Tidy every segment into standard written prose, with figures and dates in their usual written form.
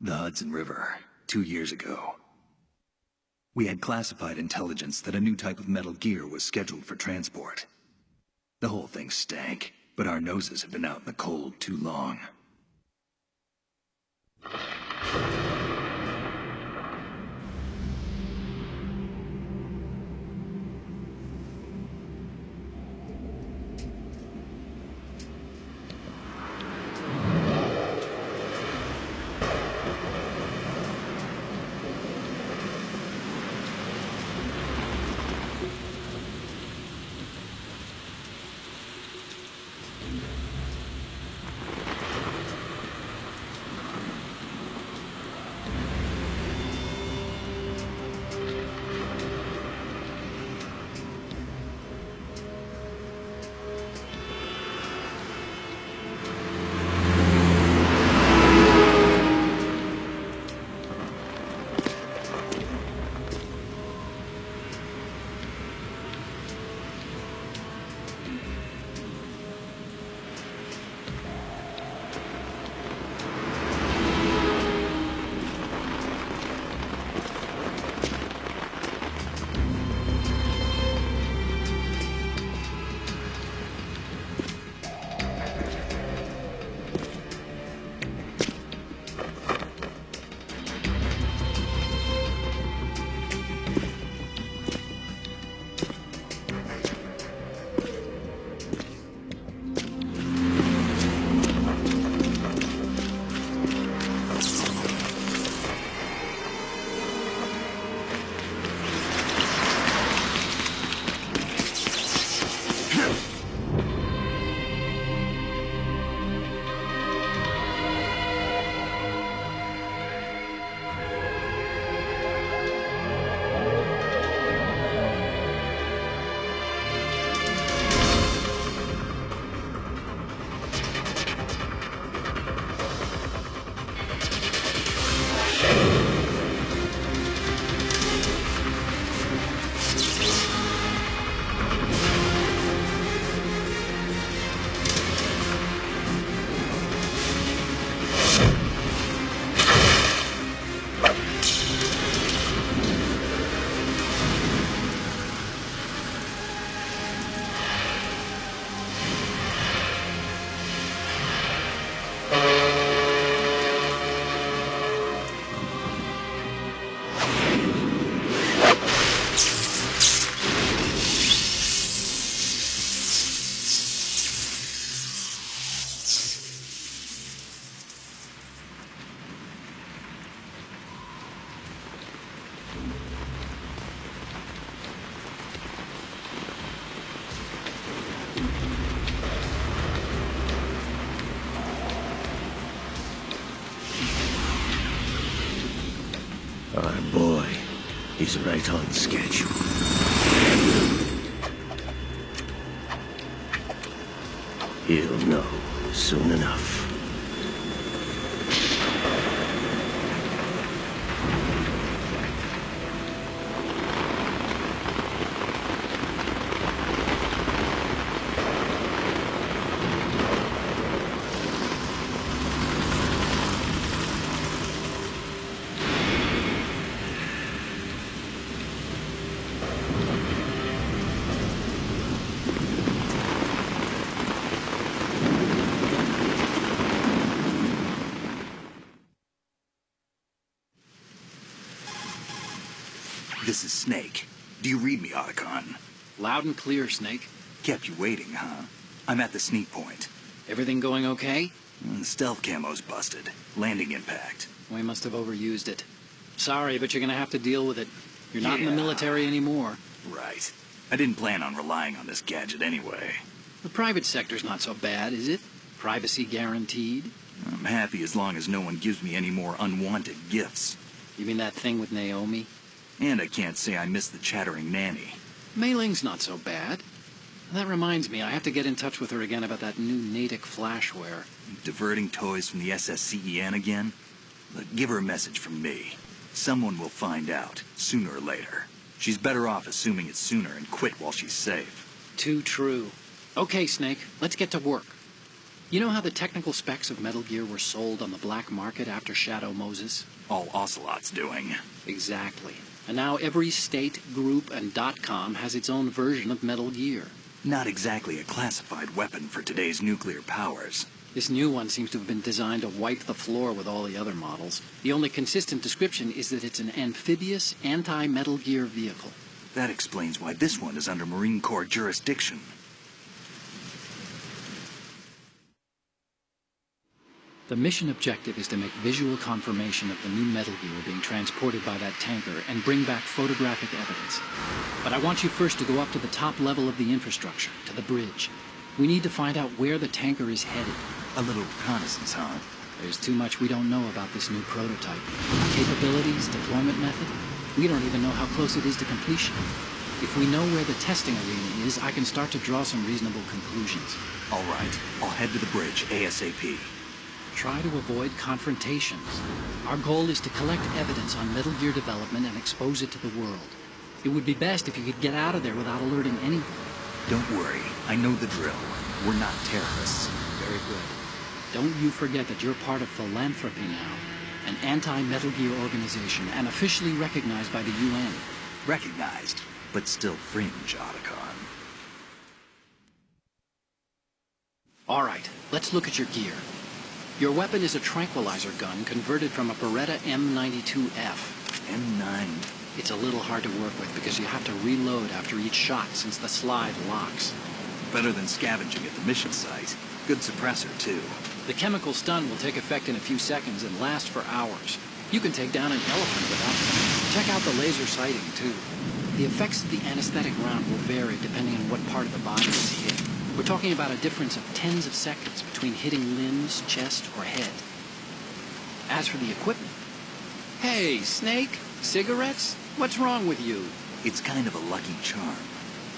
The Hudson River, 2 years ago. We had classified intelligence that a new type of metal gear was scheduled for transport. The whole thing stank, but our noses had been out in the cold too long. Our boy, he's right on schedule. He'll know soon enough. This is Snake. Do you read me, Otacon? Loud and clear, Snake. Kept you waiting, huh? I'm at the sneak point. Everything going okay? Stealth camo's busted. Landing impact. We must have overused it. Sorry, but you're gonna have to deal with it. You're not in the military anymore. Right. I didn't plan on relying on this gadget anyway. The private sector's not so bad, is it? Privacy guaranteed? I'm happy as long as no one gives me any more unwanted gifts. You mean that thing with Naomi? And I can't say I miss the chattering nanny. Mei Ling's not so bad. That reminds me, I have to get in touch with her again about that new Natick flashware. Diverting toys from the SSCEN again? Look, give her a message from me. Someone will find out, sooner or later. She's better off assuming it's sooner and quit while she's safe. Too true. Okay, Snake, let's get to work. You know how the technical specs of Metal Gear were sold on the black market after Shadow Moses? All Ocelot's doing. Exactly. And now every state, group, and .com has its own version of Metal Gear. Not exactly a classified weapon for today's nuclear powers. This new one seems to have been designed to wipe the floor with all the other models. The only consistent description is that it's an amphibious, anti-Metal Gear vehicle. That explains why this one is under Marine Corps jurisdiction. The mission objective is to make visual confirmation of the new Metal Gear being transported by that tanker and bring back photographic evidence. But I want you first to go up to the top level of the infrastructure, to the bridge. We need to find out where the tanker is headed. A little reconnaissance, huh? There's too much we don't know about this new prototype. Capabilities, deployment method. We don't even know how close it is to completion. If we know where the testing arena is, I can start to draw some reasonable conclusions. All right, I'll head to the bridge ASAP. Try to avoid confrontations. Our goal is to collect evidence on Metal Gear development and expose it to the world. It would be best if you could get out of there without alerting anyone. Don't worry, I know the drill. We're not terrorists. Very good. Don't you forget that you're part of Philanthropy now, an anti-Metal Gear organization and officially recognized by the UN. Recognized, but still fringe, Otacon. All right, let's look at your gear. Your weapon is a tranquilizer gun converted from a Beretta M92F. M9. It's a little hard to work with because you have to reload after each shot since the slide locks. Better than scavenging at the mission site. Good suppressor, too. The chemical stun will take effect in a few seconds and last for hours. You can take down an elephant without them. Check out the laser sighting, too. The effects of the anesthetic round will vary depending on what part of the body is hit. We're talking about a difference of tens of seconds between hitting limbs, chest, or head. As for the equipment... Hey, Snake? Cigarettes? What's wrong with you? It's kind of a lucky charm.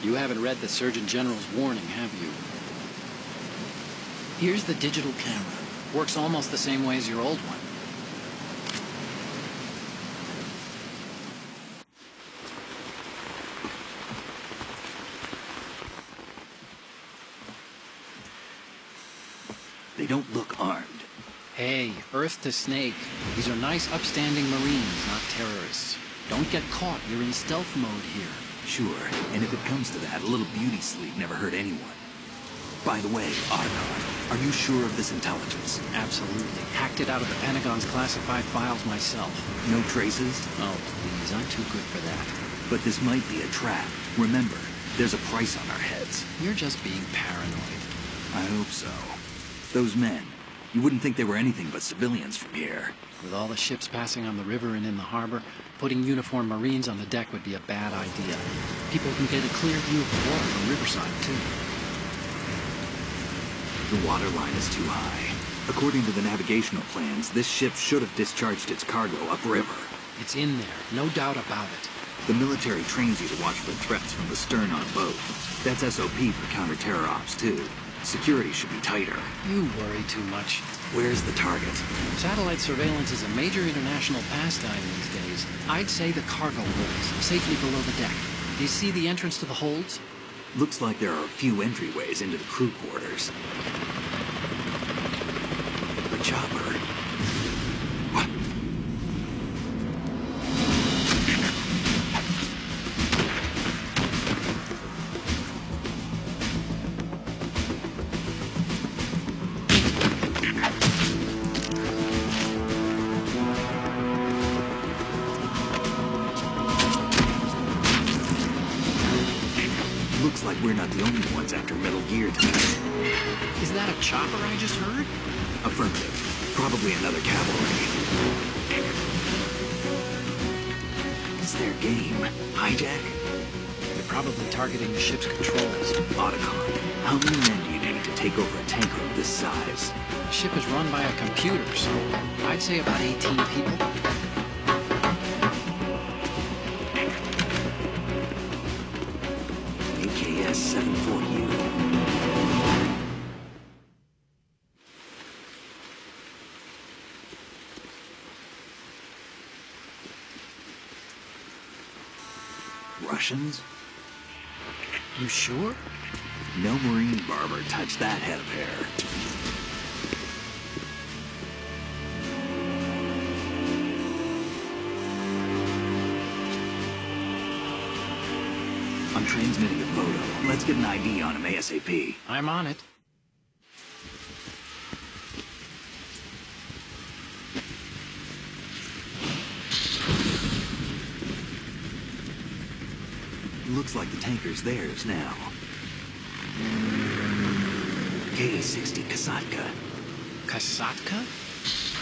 You haven't read the Surgeon General's warning, have you? Here's the digital camera. Works almost the same way as your old one. They don't look armed. Hey, Earth to Snake. These are nice, upstanding Marines, not terrorists. Don't get caught. You're in stealth mode here. Sure, and if it comes to that, a little beauty sleep never hurt anyone. By the way, Otacon, are you sure of this intelligence? Absolutely. Hacked it out of the Pentagon's classified files myself. No traces? Oh, please, I'm too good for that. But this might be a trap. Remember, there's a price on our heads. You're just being paranoid. I hope so. Those men, you wouldn't think they were anything but civilians from here. With all the ships passing on the river and in the harbor, putting uniformed Marines on the deck would be a bad idea. People can get a clear view of the water from Riverside, too. The water line is too high. According to the navigational plans, this ship should have discharged its cargo upriver. It's in there, no doubt about it. The military trains you to watch for threats from the stern on boat. That's SOP for counter-terror ops, too. Security should be tighter. You worry too much. Where's the target? Satellite surveillance is a major international pastime these days. I'd say the cargo holds, safely below the deck. Do you see the entrance to the holds? Looks like there are a few entryways into the crew quarters. The chopper. What? Looks like we're not the only ones after Metal Gear tonight. Is that a chopper I just heard? Affirmative. Probably another cavalry. It's their game. Hijack? They're probably targeting the ship's controls. Otacon, how many men do you need to take over a tanker of this size? The ship is run by a computer, so I'd say about 18 people. AKS 74U. Russians? You sure? No Marine barber touched that head of hair. transmitting a photo. Let's get an ID on him ASAP. I'm on it. Looks like the tanker's theirs now. Ka-60 Kasatka. Kasatka?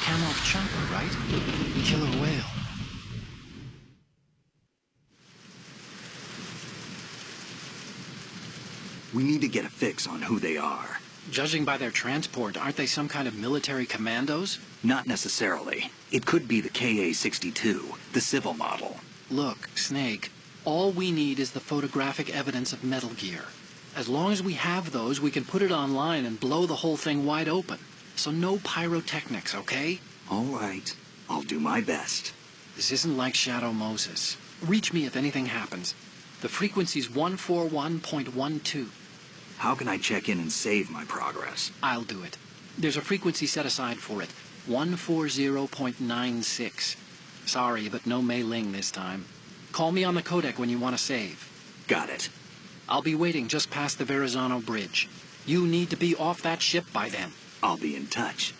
Kamov chopper, right? Killer whale. We need to get a fix on who they are. Judging by their transport, aren't they some kind of military commandos? Not necessarily. It could be the Ka-62, the civil model. Look, Snake, all we need is the photographic evidence of Metal Gear. As long as we have those, we can put it online and blow the whole thing wide open. So no pyrotechnics, okay? All right. I'll do my best. This isn't like Shadow Moses. Reach me if anything happens. The frequency's 141.12. How can I check in and save my progress? I'll do it. There's a frequency set aside for it. 140.96. Sorry, but no Mei Ling this time. Call me on the codec when you want to save. Got it. I'll be waiting just past the Verrazano Bridge. You need to be off that ship by then. I'll be in touch.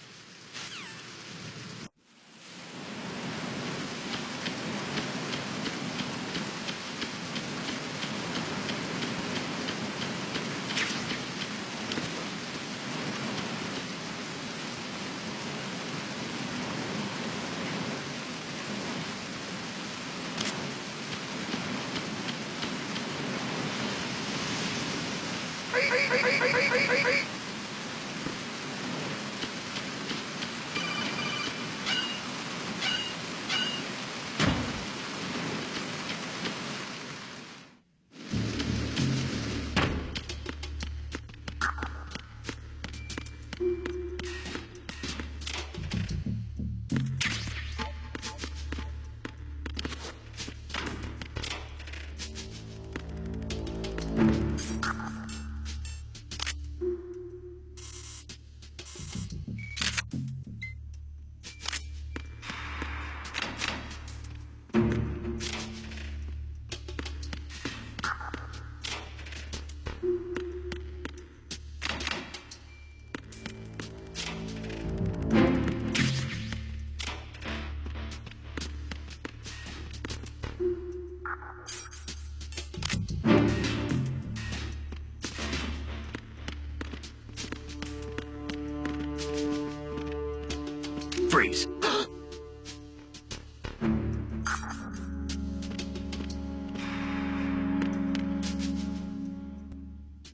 Freeze.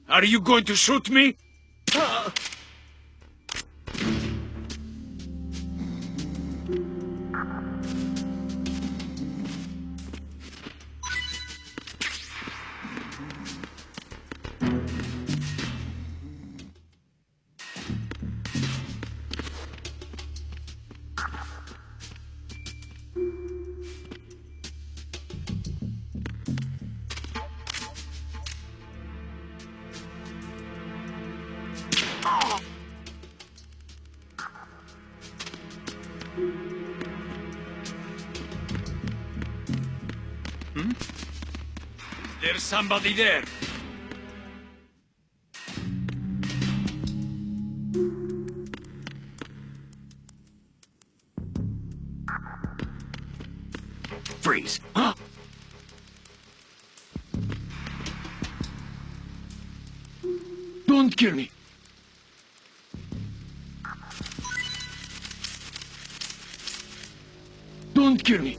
Are you going to shoot me? There's somebody there. Freeze. Don't kill me. Don't kill me.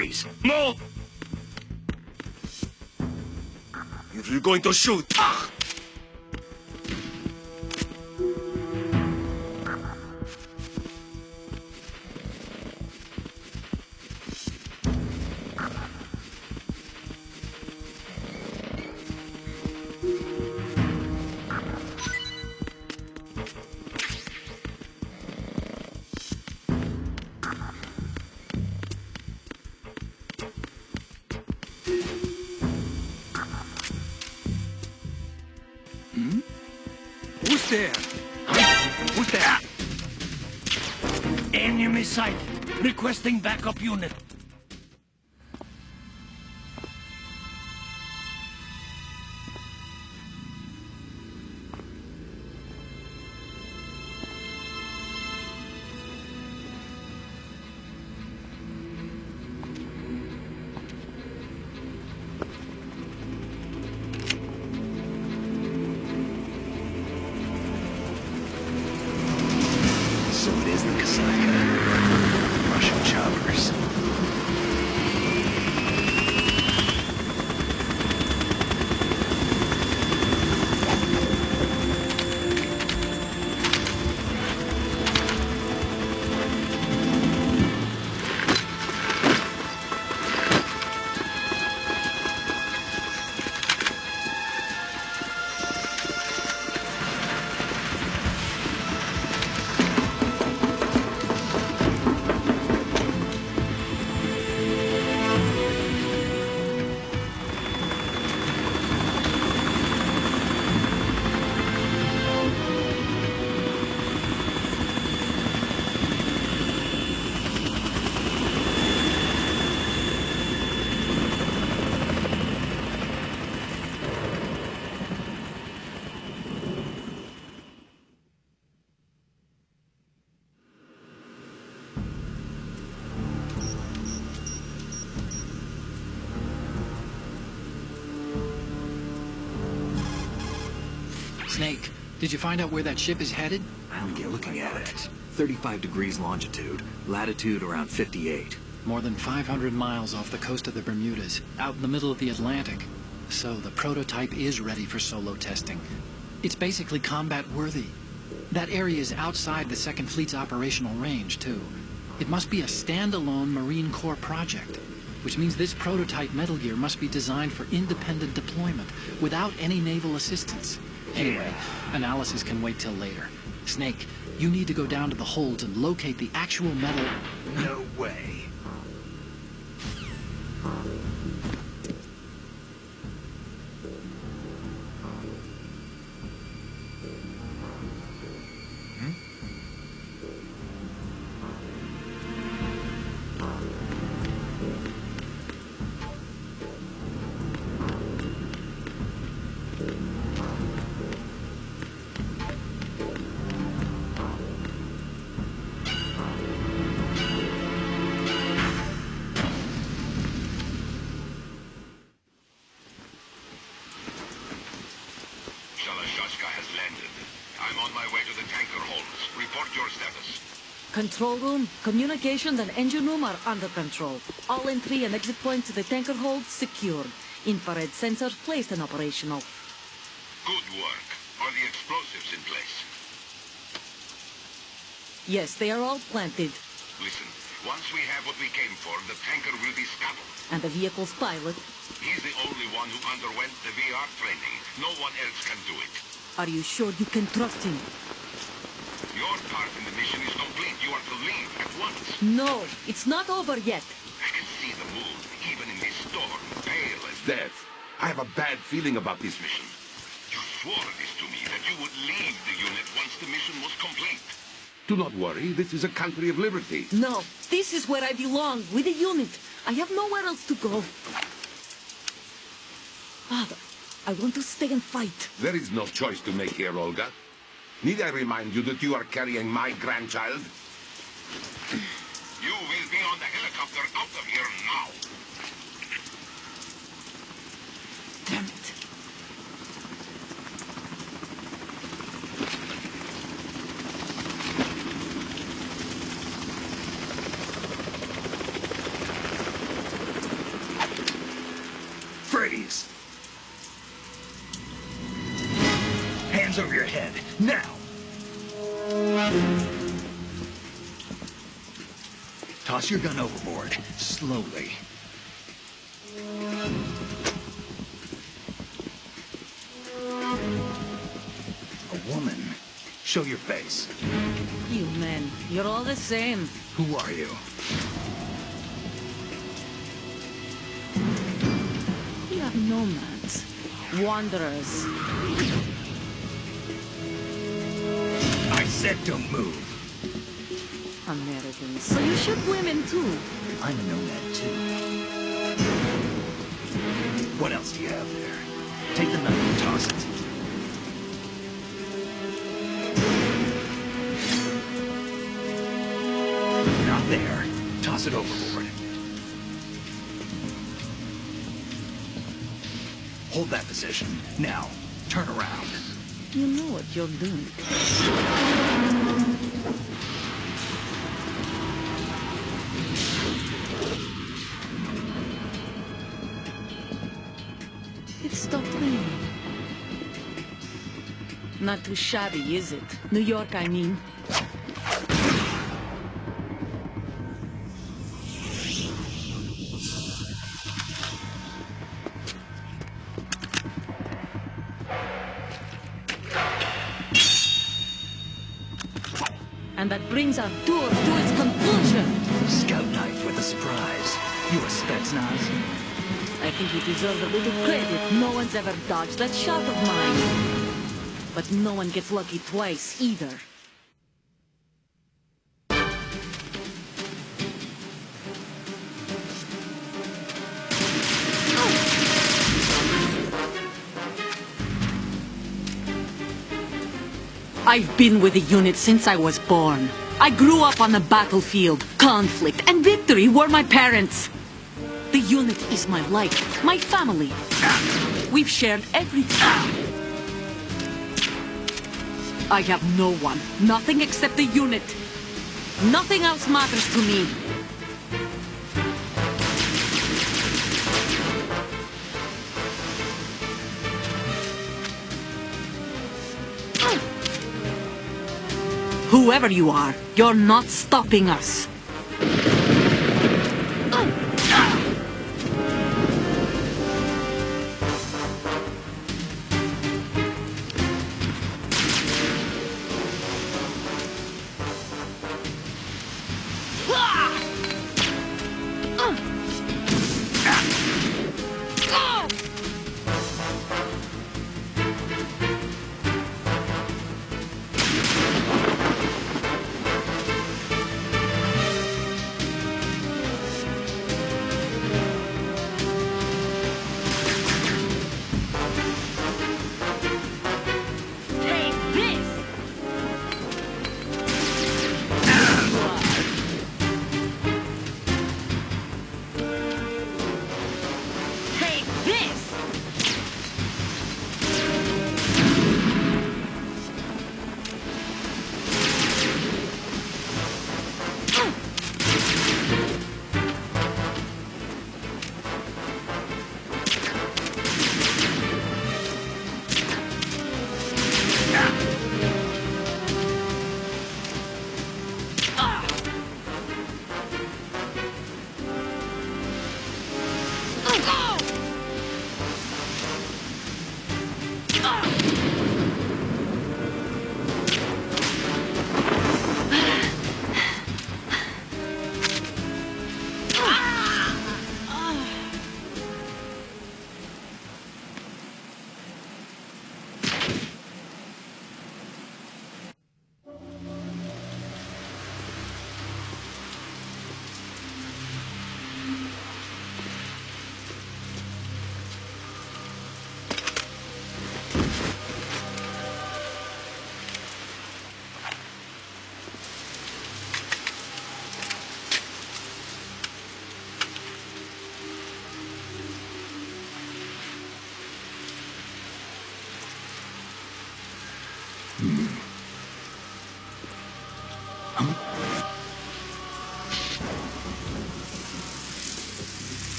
Freeze. No! If you're going to shoot... Who's there? Who's there? Enemy sighted. Requesting backup unit. So it is the Kasaka. Russian choppers. Snake, did you find out where that ship is headed? I'm looking at it. 35 degrees longitude, latitude around 58. More than 500 miles off the coast of the Bermudas, out in the middle of the Atlantic. So the prototype is ready for solo testing. It's basically combat worthy. That area is outside the Second Fleet's operational range, too. It must be a standalone Marine Corps project, which means this prototype Metal Gear must be designed for independent deployment, without any naval assistance. Anyway, analysis can wait till later. Snake, you need to go down to the holds and locate the actual metal... No way. Control room, communications, and engine room are under control. All entry and exit points to the tanker hold secured. Infrared sensors placed and operational. Good work. Are the explosives in place? Yes, they are all planted. Listen, once we have what we came for, the tanker will be scuttled. And the vehicle's pilot. He's the only one who underwent the VR training. No one else can do it. Are you sure you can trust him? Your part in the mission is complete. You are to leave at once. No, it's not over yet. I can see the moon, even in this storm, pale as death. I have a bad feeling about this mission. You swore this to me, that you would leave the unit once the mission was complete. Do not worry, this is a country of liberty. No, this is where I belong, with the unit. I have nowhere else to go. Father, I want to stay and fight. There is no choice to make here, Olga. Need I remind you that you are carrying my grandchild? You will be on the helicopter out of here now. Damn it. over your head, now! Toss your gun overboard, slowly. A woman. Show your face. You men, you're all the same. Who are you? We are nomads. Wanderers. I said don't move. Americans. So you shoot women too. I'm a nomad too. What else do you have there? Take the knife and toss it. Not there. Toss it overboard. Hold that position. Now, turn around. You know what you're doing. It stopped raining. Not too shabby, is it? New York, I mean. And that brings our tour to its conclusion. Scout knife with a surprise. You a Spetsnaz? I think you deserve a little credit. No one's ever dodged that shot of mine. But no one gets lucky twice, either. I've been with the unit since I was born. I grew up on the battlefield. Conflict and victory were my parents. The unit is my life, my family. We've shared everything. I have no one, nothing except the unit. Nothing else matters to me. Whoever you are, you're not stopping us.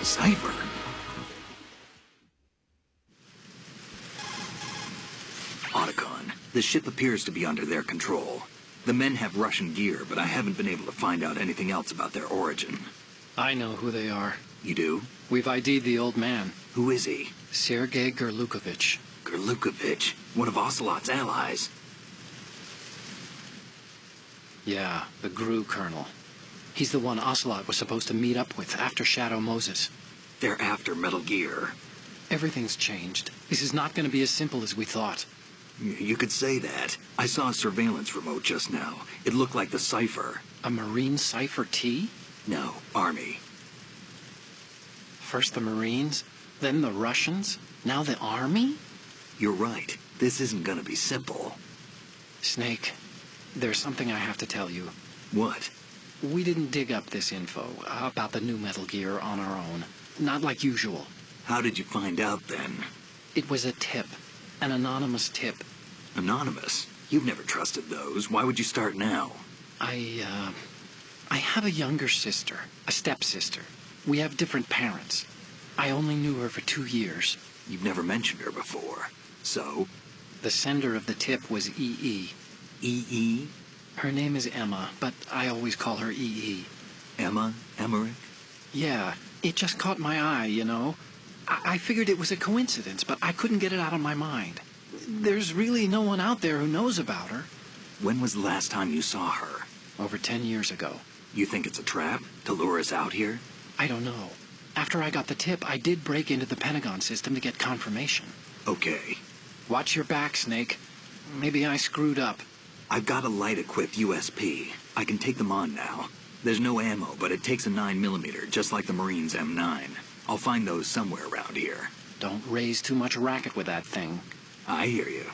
Cipher? Otacon, the ship appears to be under their control. The men have Russian gear, but I haven't been able to find out anything else about their origin. I know who they are. You do? We've ID'd the old man. Who is he? Sergei Gerlukovich. Gerlukovich, one of Ocelot's allies. Yeah, the GRU colonel. He's the one Ocelot was supposed to meet up with after Shadow Moses. They're after Metal Gear. Everything's changed. This is not going to be as simple as we thought. You could say that. I saw a surveillance remote just now. It looked like the Cipher. A Marine Cipher T? No, Army. First the Marines, then the Russians, now the Army? You're right. This isn't gonna be simple. Snake, there's something I have to tell you. What? We didn't dig up this info about the new Metal Gear on our own. Not like usual. How did you find out then? It was a tip. An anonymous tip. Anonymous? You've never trusted those. Why would you start now? I have a younger sister, a stepsister. We have different parents. I only knew her for 2 years. You've never mentioned her before. So? The sender of the tip was E.E. E.E.? Her name is Emma, but I always call her E.E. Emma? Emmerich? Yeah, it just caught my eye, you know. I figured it was a coincidence, but I couldn't get it out of my mind. There's really no one out there who knows about her. When was the last time you saw her? Over 10 years ago. You think it's a trap? To lure us out here? I don't know. After I got the tip, I did break into the Pentagon system to get confirmation. Okay. Watch your back, Snake. Maybe I screwed up. I've got a light-equipped USP. I can take them on now. There's no ammo, but it takes a 9mm, just like the Marines' M9. I'll find those somewhere around here. Don't raise too much racket with that thing. I hear you.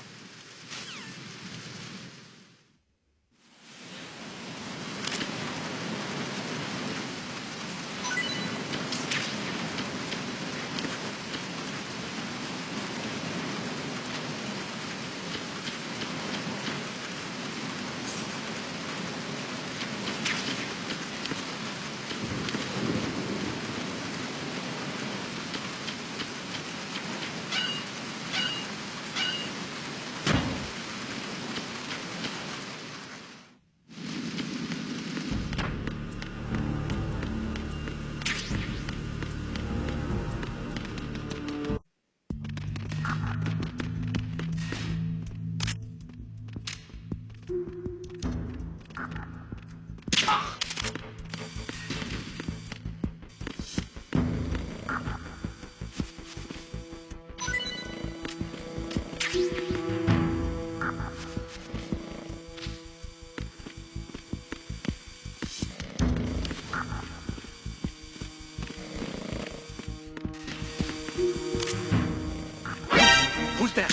Who's that?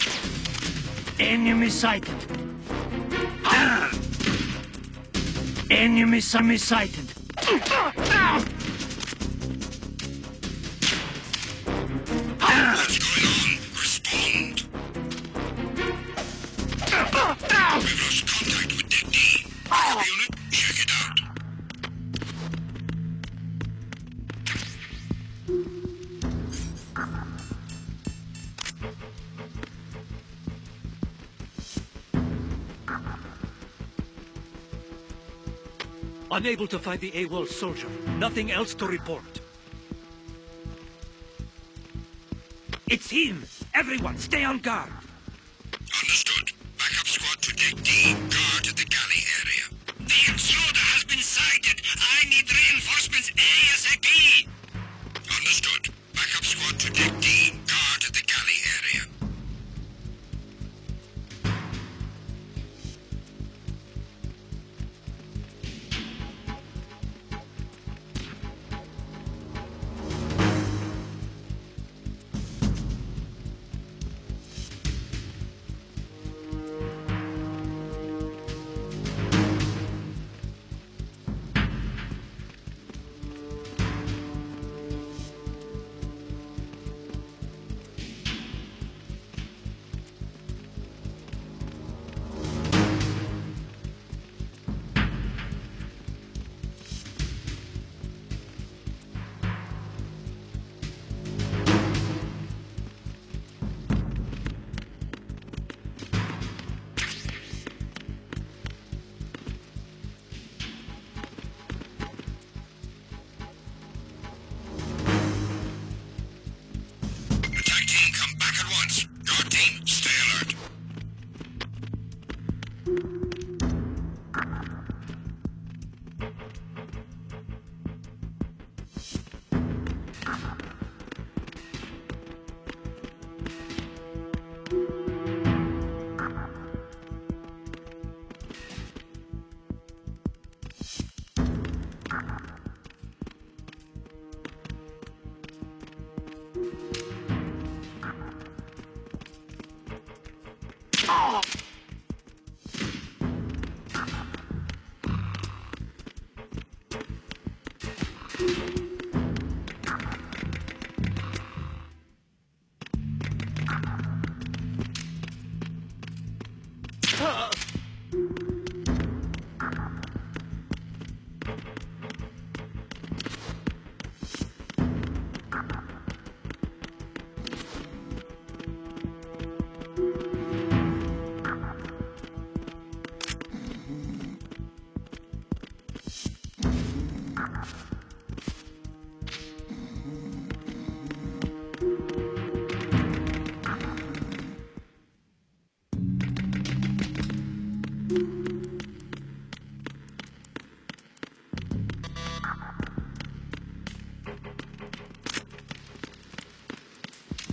Enemy sighted. Enemy sighted. What's going on? Respond. We've lost contact with didnt. Unit, check it out. Unable to find the AWOL soldier. Nothing else to report. It's him! Everyone, stay on guard! Understood. Backup squad to deck D. Guard at the galley area. The intruder has been sighted. I need reinforcements ASAP. Understood. Backup squad to deck D. Guard at the galley area.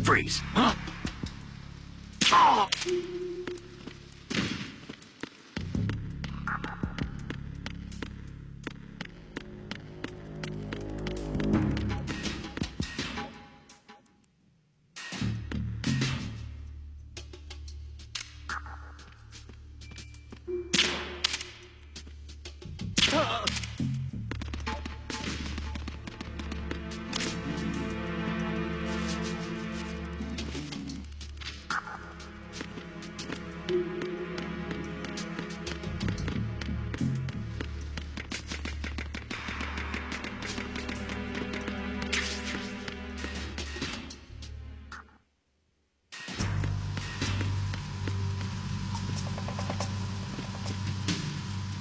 Freeze.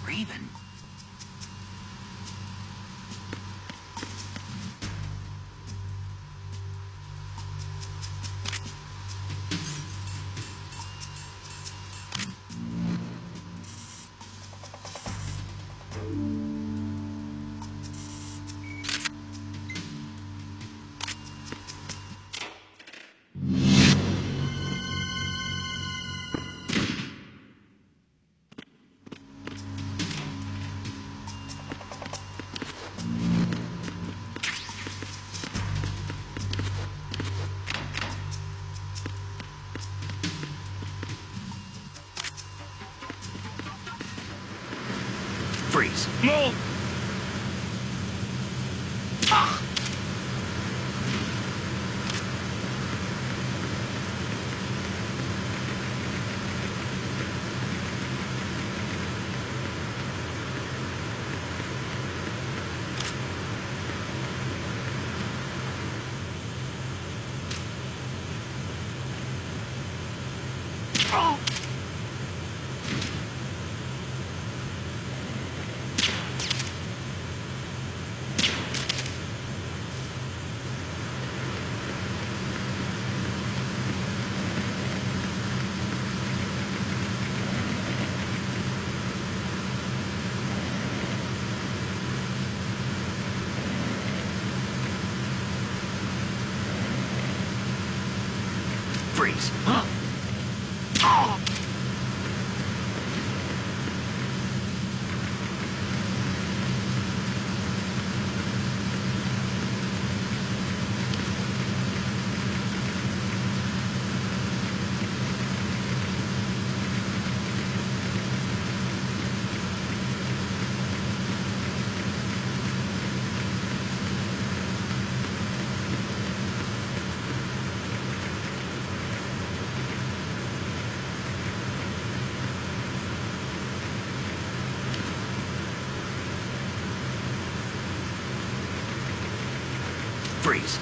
Raven. Freeze. No! Freeze. Freeze.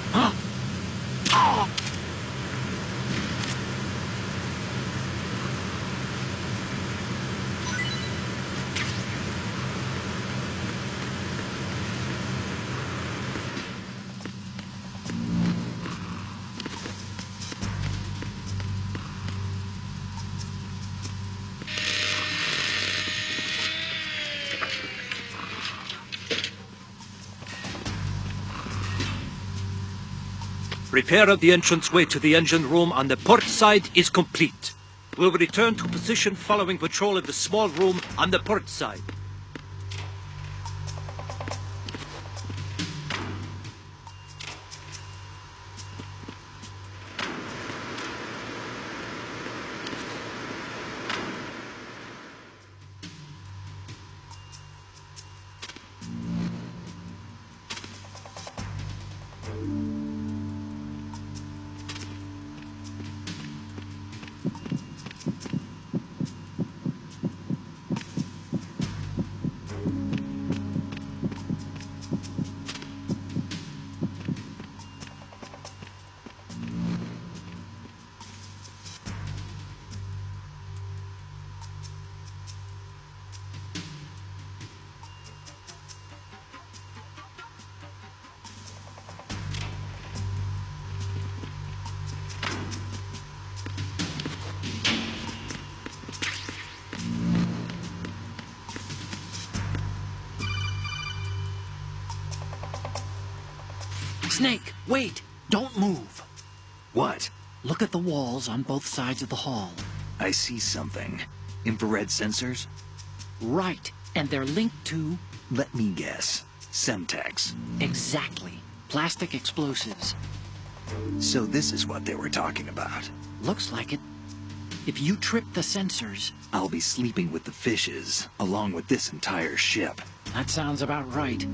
Repair of the entranceway to the engine room on the port side is complete. We'll return to position following patrol of the small room on the port side. Snake, wait! Don't move! What? Look at the walls on both sides of the hall. I see something. Infrared sensors? Right, and they're linked to... Let me guess. Semtex. Exactly. Plastic explosives. So this is what they were talking about. Looks like it. If you trip the sensors... I'll be sleeping with the fishes, along with this entire ship. That sounds about right.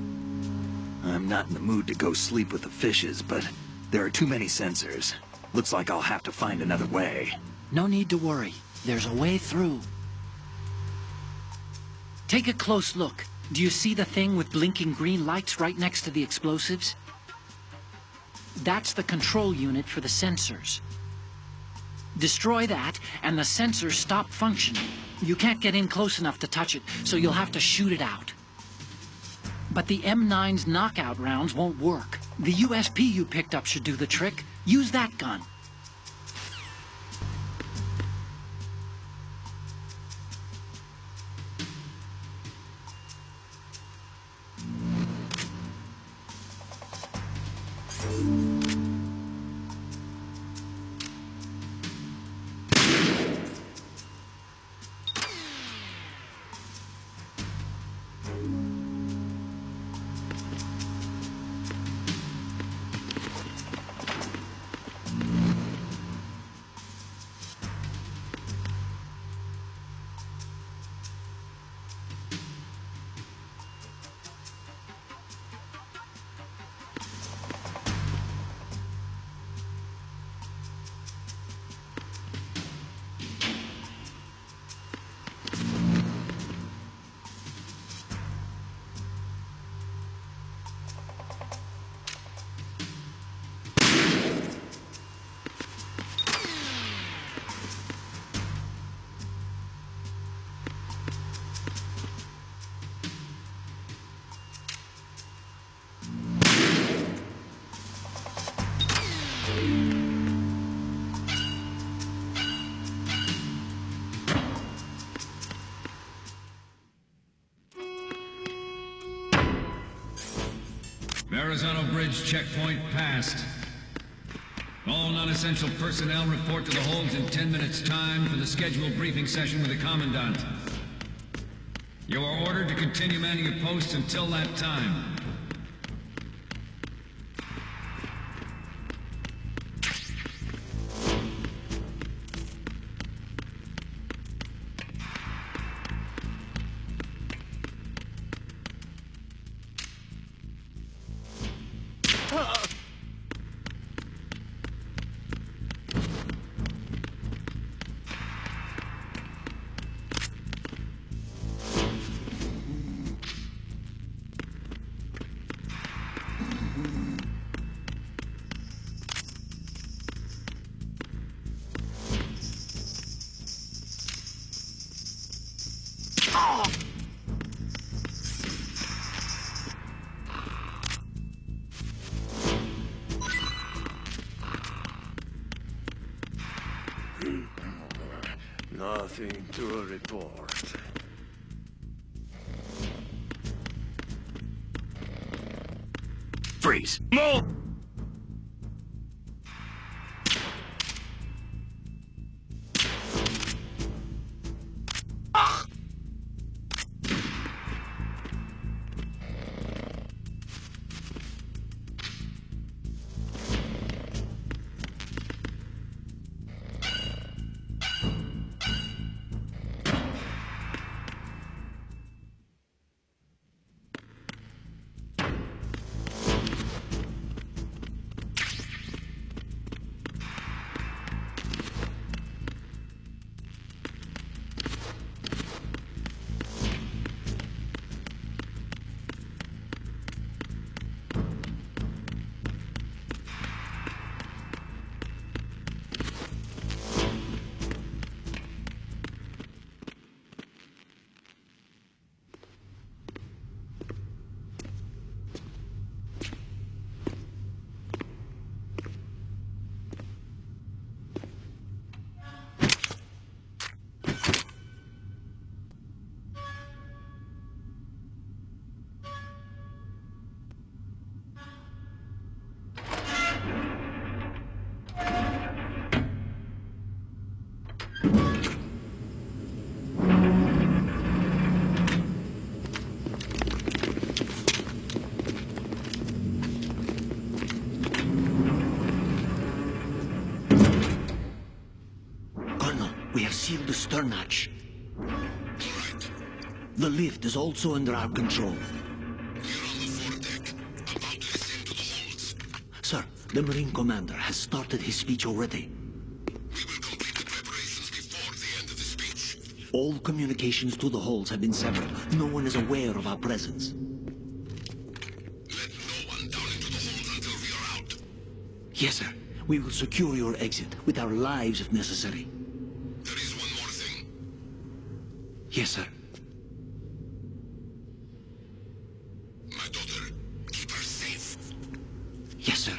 I'm not in the mood to go sleep with the fishes, but there are too many sensors. Looks like I'll have to find another way. No need to worry. There's a way through. Take a close look. Do you see the thing with blinking green lights right next to the explosives? That's the control unit for the sensors. Destroy that, and the sensors stop functioning. You can't get in close enough to touch it, so you'll have to shoot it out. But the M9's knockout rounds won't work. The USP you picked up should do the trick. Use that gun. Verrazano Bridge checkpoint passed. All non-essential personnel report to the holds in 10 minutes' time for the scheduled briefing session with the commandant. You are ordered to continue manning your posts until that time. Nothing to report. Freeze! No! seal the stern hatch. All right. The lift is also under our control. We're on the foredeck, about to ascend to the holds. Sir, the Marine Commander has started his speech already. We will complete the preparations before the end of the speech. All communications to the holds have been severed. No one is aware of our presence. Let no one down into the holds until we are out. Yes, sir. We will secure your exit, with our lives if necessary. There is one more thing. Yes, sir. My daughter, keep her safe. Yes, sir.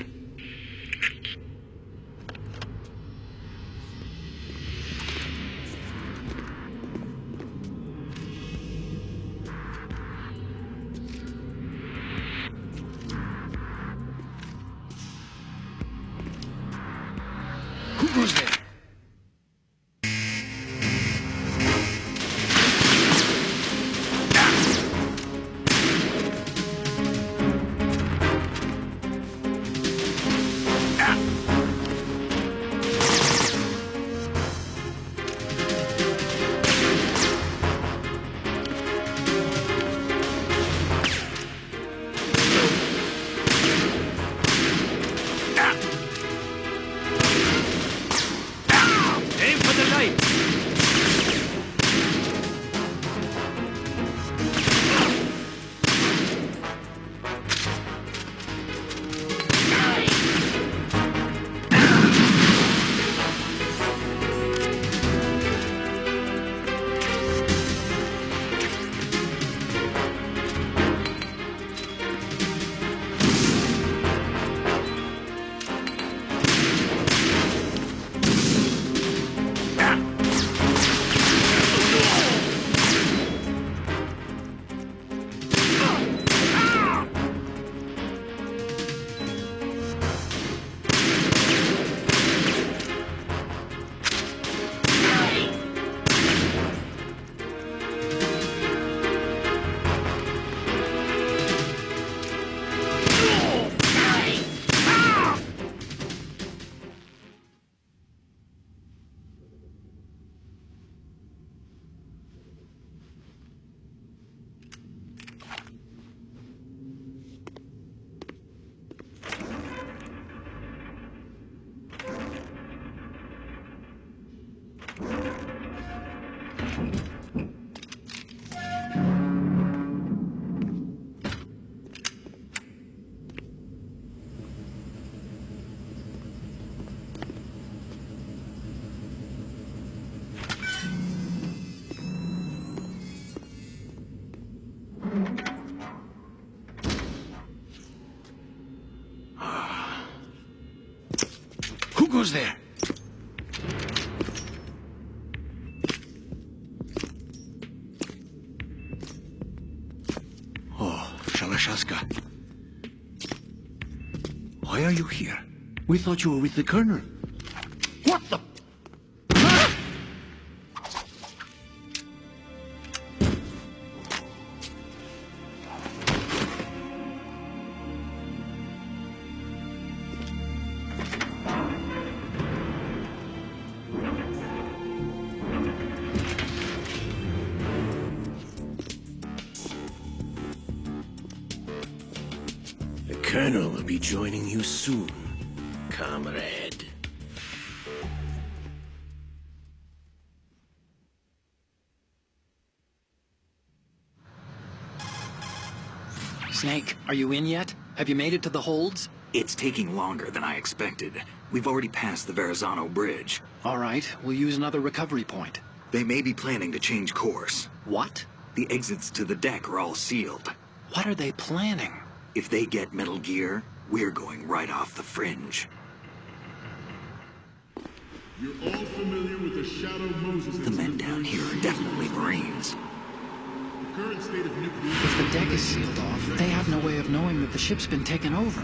Who goes there? Aim for the lights! Who goes there? Oh, Shalashaska. Why are you here? We thought you were with the Colonel. What the? The Colonel will be joining you soon, comrade. Snake, are you in yet? Have you made it to the holds? It's taking longer than I expected. We've already passed the Verrazano Bridge. All right, we'll use another recovery point. They may be planning to change course. What? The exits to the deck are all sealed. What are they planning? If they get Metal Gear, we're going right off the fringe. You're all familiar with the Shadow Moses The men down here are definitely Marines. The current state of nuclear... If the deck is sealed off, they have no way of knowing that the ship's been taken over.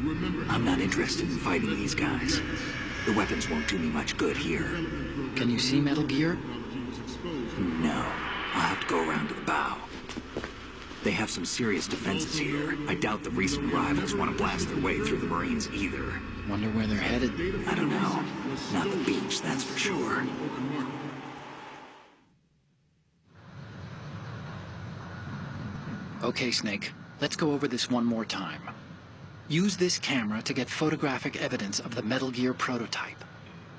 Remember I'm not interested in fighting these guys. The weapons won't do me much good here. Can you see Metal Gear? No. I'll have to go around to the bow. They have some serious defenses here. I doubt the recent arrivals want to blast their way through the Marines either. Wonder where they're headed. I don't know. Not the beach, that's for sure. Okay, Snake. Let's go over this one more time. Use this camera to get photographic evidence of the Metal Gear prototype.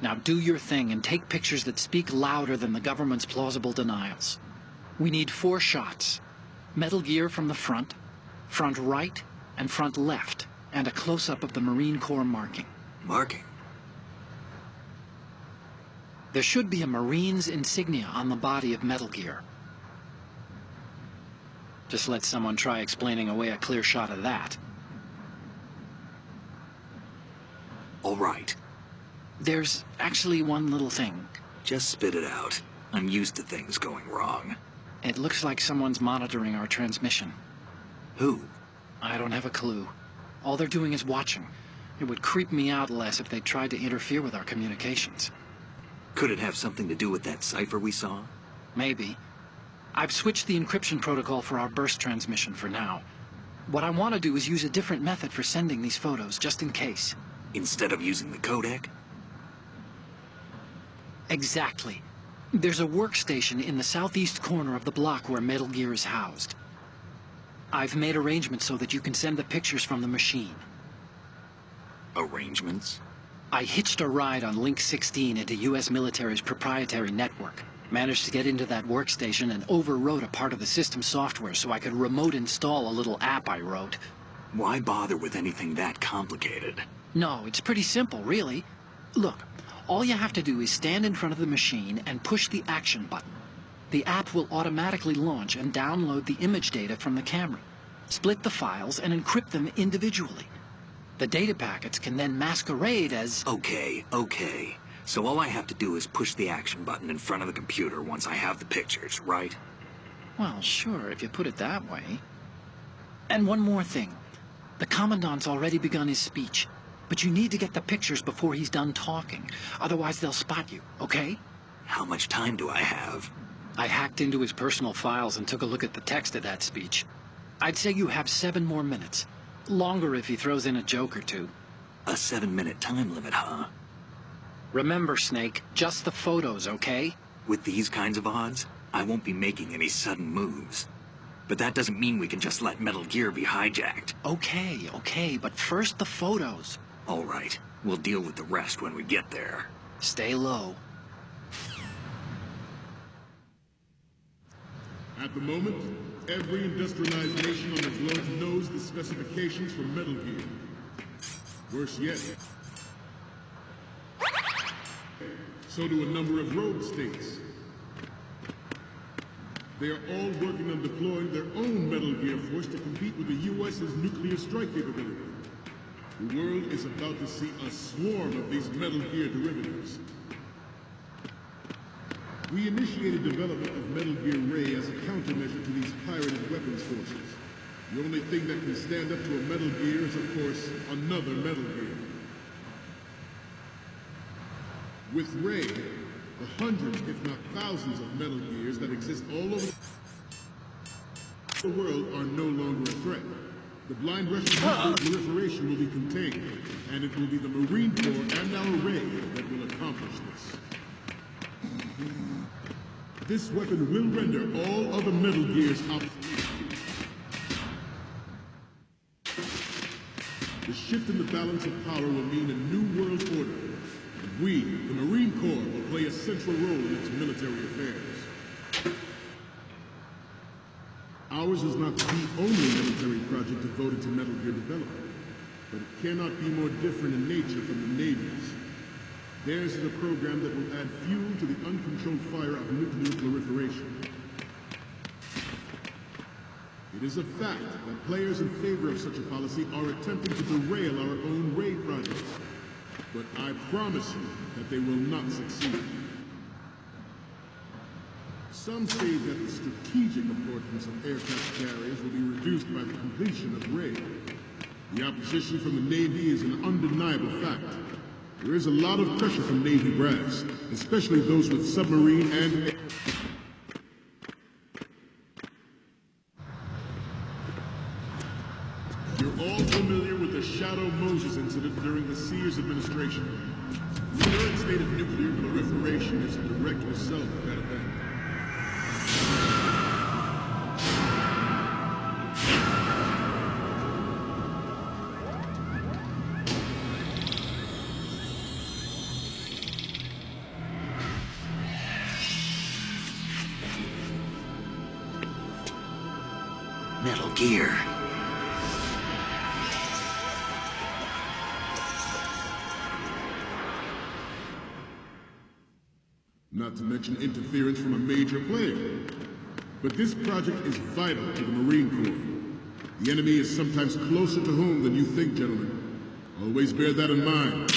Now do your thing and take pictures that speak louder than the government's plausible denials. We need 4 shots. Metal Gear from the front right, and front left, and a close-up of the Marine Corps marking. Marking? There should be a Marine's insignia on the body of Metal Gear. Just let someone try explaining away a clear shot of that. All right. There's actually one little thing. Just spit it out. I'm used to things going wrong. It looks like someone's monitoring our transmission. Who? I don't have a clue. All they're doing is watching. It would creep me out less if they tried to interfere with our communications. Could it have something to do with that cipher we saw? Maybe. I've switched the encryption protocol for our burst transmission for now. What I want to do is use a different method for sending these photos, just in case. Instead of using the codec? Exactly. There's a workstation in the southeast corner of the block where Metal Gear is housed. I've made arrangements so that you can send the pictures from the machine. Arrangements? I hitched a ride on Link 16 into U.S. military's proprietary network. Managed to get into that workstation and overwrote a part of the system software so I could remote install a little app I wrote. Why bother with anything that complicated? No, it's pretty simple, really. Look, all you have to do is stand in front of the machine and push the action button. The app will automatically launch and download the image data from the camera, split the files, and encrypt them individually. The data packets can then masquerade as... Okay. So all I have to do is push the action button in front of the computer once I have the pictures, right? Well, sure, if you put it that way. And one more thing. The Commandant's already begun his speech, but you need to get the pictures before he's done talking. Otherwise, they'll spot you, okay? How much time do I have? I hacked into his personal files and took a look at the text of that speech. I'd say you have 7 more minutes. Longer if he throws in a joke or two. A 7-minute time limit, huh? Remember, Snake, just the photos, okay? With these kinds of odds, I won't be making any sudden moves. But that doesn't mean we can just let Metal Gear be hijacked. Okay, but first the photos. All right, we'll deal with the rest when we get there. Stay low. At the moment, every industrialized nation on the globe knows the specifications for Metal Gear. Worse yet, so do a number of rogue states. They are all working on deploying their own Metal Gear force to compete with the U.S.'s nuclear strike capability. The world is about to see a swarm of these Metal Gear derivatives. We initiated development of Metal Gear Ray as a countermeasure to these pirated weapons forces. The only thing that can stand up to a Metal Gear is, of course, another Metal Gear. With Ray, the hundreds, if not thousands, of Metal Gears that exist all over the world are no longer a threat. The blind rush of nuclear proliferation will be contained, and it will be the Marine Corps and our Ray that will accomplish this. This weapon will render all other Metal Gears obsolete. The shift in the balance of power will mean a new world order. And we, the Marine Corps, will play a central role in its military affairs. Ours is not the only military project devoted to Metal Gear development, but it cannot be more different in nature from the Navy's. Theirs is a program that will add fuel to the uncontrolled fire of nuclear proliferation. It is a fact that players in favor of such a policy are attempting to derail our own Ray project. But I promise you that they will not succeed. Some say that the strategic importance of aircraft carriers will be reduced by the completion of Ray. The opposition from the Navy is an undeniable fact. There is a lot of pressure from Navy brass, especially those with submarine and... You're all familiar with the Shadow Moses incident during the Sears administration. The current state of nuclear proliferation is a direct result of that event. Gear. Not to mention interference from a major player. But this project is vital to the Marine Corps. The enemy is sometimes closer to home than you think, gentlemen. Always bear that in mind.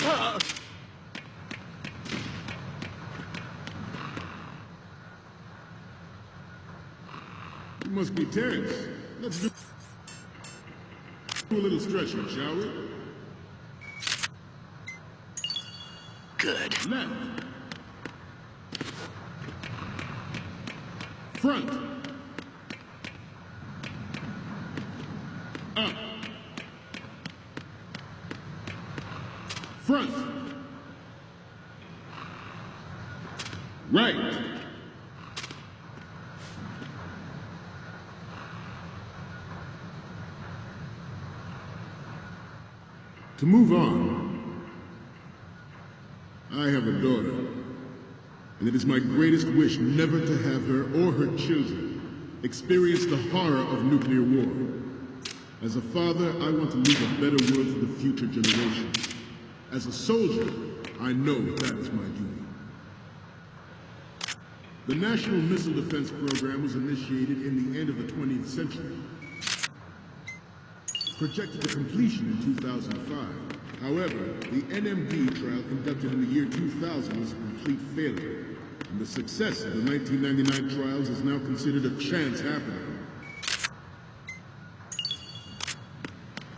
You must be tense. Let's do a little stretching, shall we? Good. Left. Front. Up. Front. Right. To move on, I have a daughter, and it is my greatest wish never to have her or her children experience the horror of nuclear war. As a father, I want to leave a better world for the future generations. As a soldier, I know that is my duty. The National Missile Defense Program was initiated in the end of the 20th century. Projected to completion in 2005. However, the NMD trial conducted in the year 2000 was a complete failure, and the success of the 1999 trials is now considered a chance happening.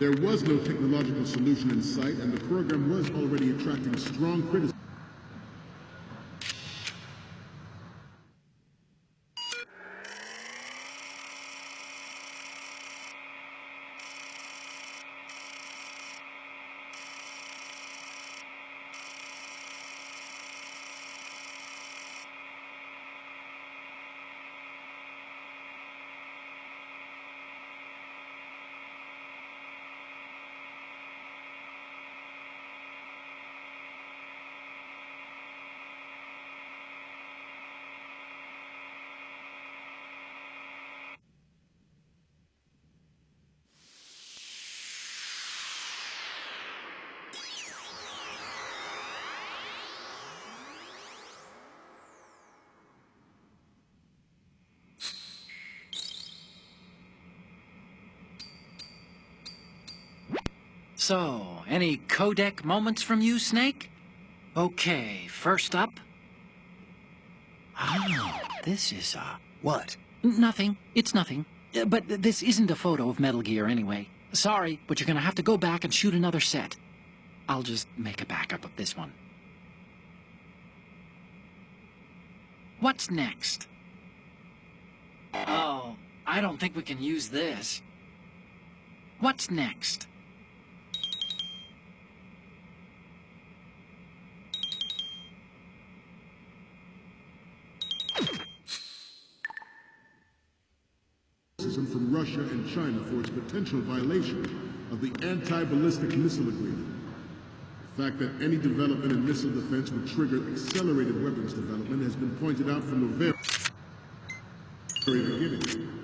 There was no technological solution in sight, and the program was already attracting strong criticism. So, any codec moments from you, Snake? Okay, first up. Oh, this is, What? nothing. It's nothing. But this isn't a photo of Metal Gear anyway. Sorry, but you're gonna have to go back and shoot another set. I'll just make a backup of this one. What's next? Oh, I don't think we can use this. What's next? From Russia and China for its potential violation of the anti-ballistic missile agreement. The fact that any development in missile defense would trigger accelerated weapons development has been pointed out from the very beginning.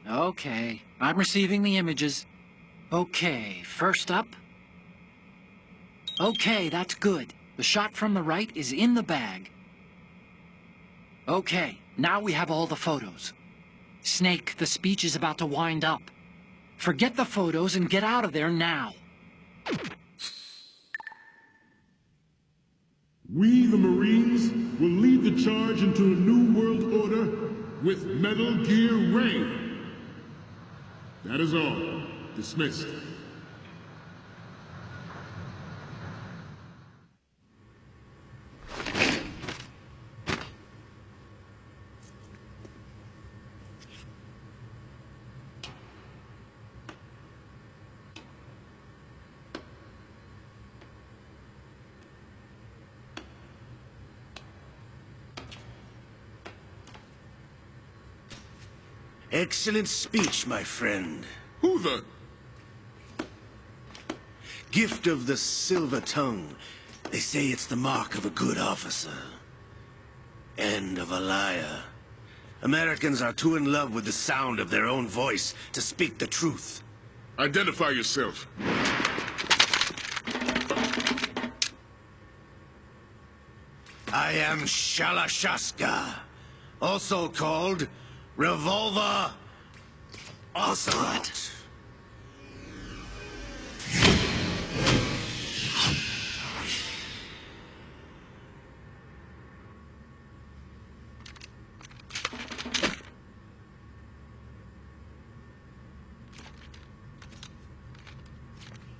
Okay, I'm receiving the images. Okay, first up. Okay, that's good. The shot from the right is in the bag. Okay, now we have all the photos. Snake, the speech is about to wind up. Forget the photos and get out of there now. We, the Marines, will lead the charge into a new world order with Metal Gear Ray. That is all. Dismissed. Excellent speech, my friend. Who the... Gift of the silver tongue. They say it's the mark of a good officer. And of a liar. Americans are too in love with the sound of their own voice to speak the truth. Identify yourself. I am Shalashaska, also called Revolver Ocelot.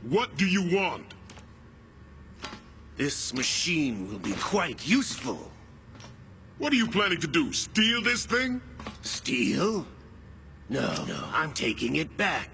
What do you want? This machine will be quite useful. What are you planning to do? Steal this thing? Steal? No, I'm taking it back.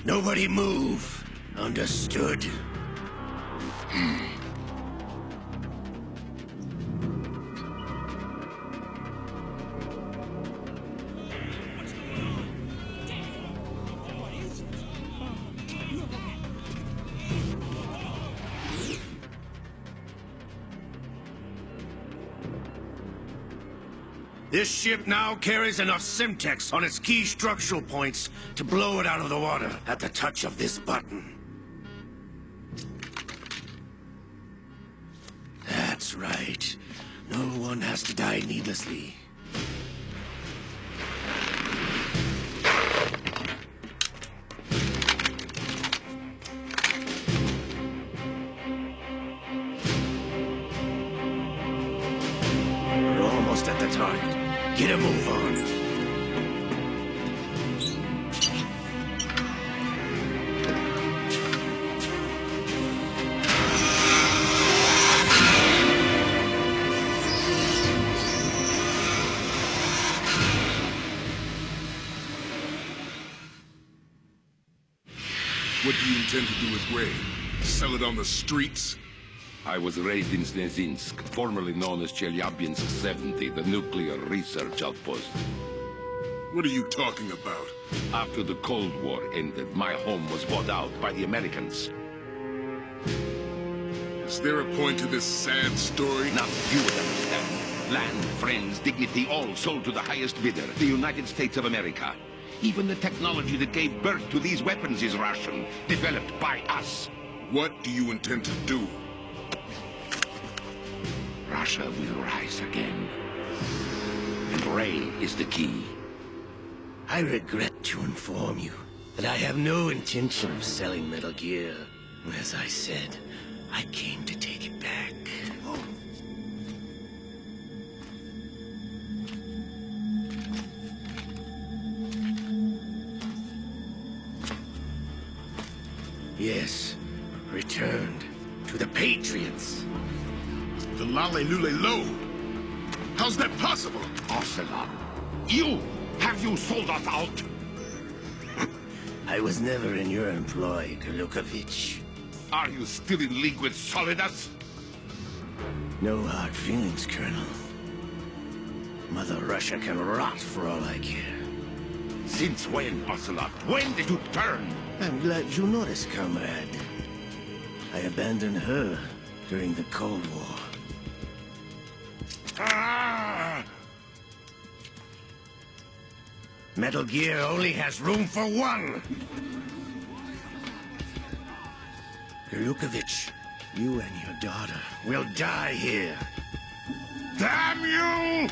Nobody move. Understood? This ship now carries enough Simtex on its key structural points to blow it out of the water at the touch of this button. That's right. No one has to die needlessly. We're almost at the target. Get a move on. What do you intend to do with Ray? Sell it on the streets? I was raised in Snezinsk, formerly known as Chelyabinsk 70, the nuclear research outpost. What are you talking about? After the Cold War ended, my home was bought out by the Americans. Is there a point to this sad story? Now you would understand. Land, friends, dignity, all sold to the highest bidder, the United States of America. Even the technology that gave birth to these weapons is Russian, developed by us. What do you intend to do? Russia will rise again. And Ray is the key. I regret to inform you that I have no intention of selling Metal Gear. As I said, I came to take it back. Yes, returned to the Patriots. The Lale Lule Lo? How's that possible? Ocelot, you! Have you sold us out? I was never in your employ, Golukovich. Are you still in league with Solidus? No hard feelings, Colonel. Mother Russia can rot for all I care. Since when, Ocelot? When did you turn? I'm glad you noticed, comrade. I abandoned her during the Cold War. Ah! Metal Gear only has room for one! Golukovich, you and your daughter will die here. Damn you!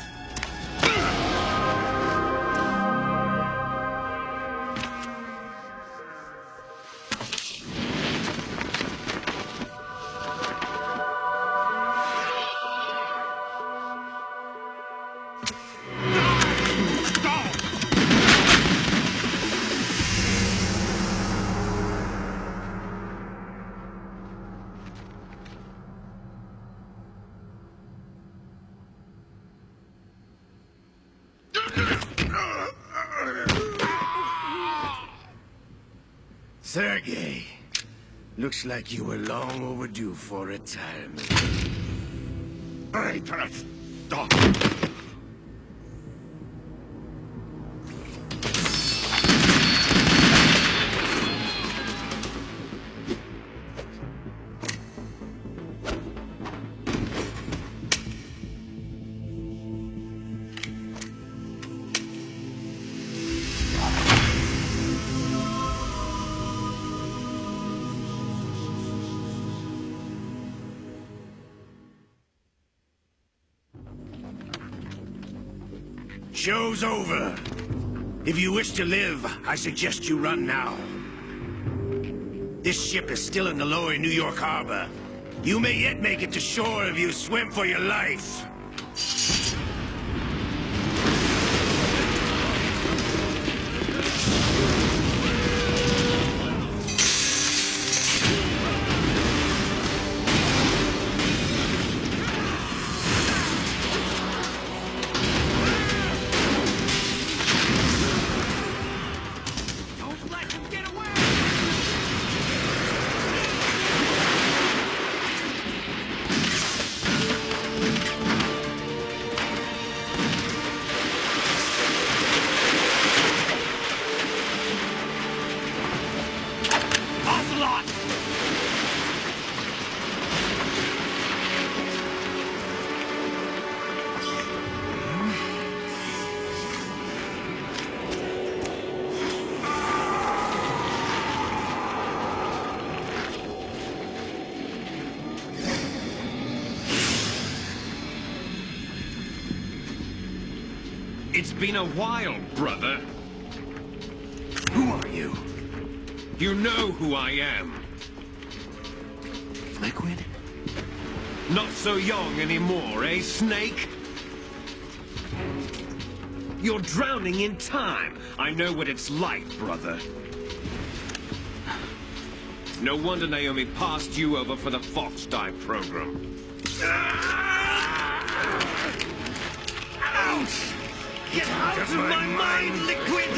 Sergei, looks like you were long overdue for retirement. Traitors! Stop! Show's over. If you wish to live, I suggest you run now. This ship is still in the lower New York harbor. You may yet make it to shore if you swim for your life. It's been a while, brother. Who are you? You know who I am. Liquid? Not so young anymore, eh, Snake? You're drowning in time. I know what it's like, brother. No wonder Naomi passed you over for the Fox Dive program. Ouch! Get out of my mind, Liquid!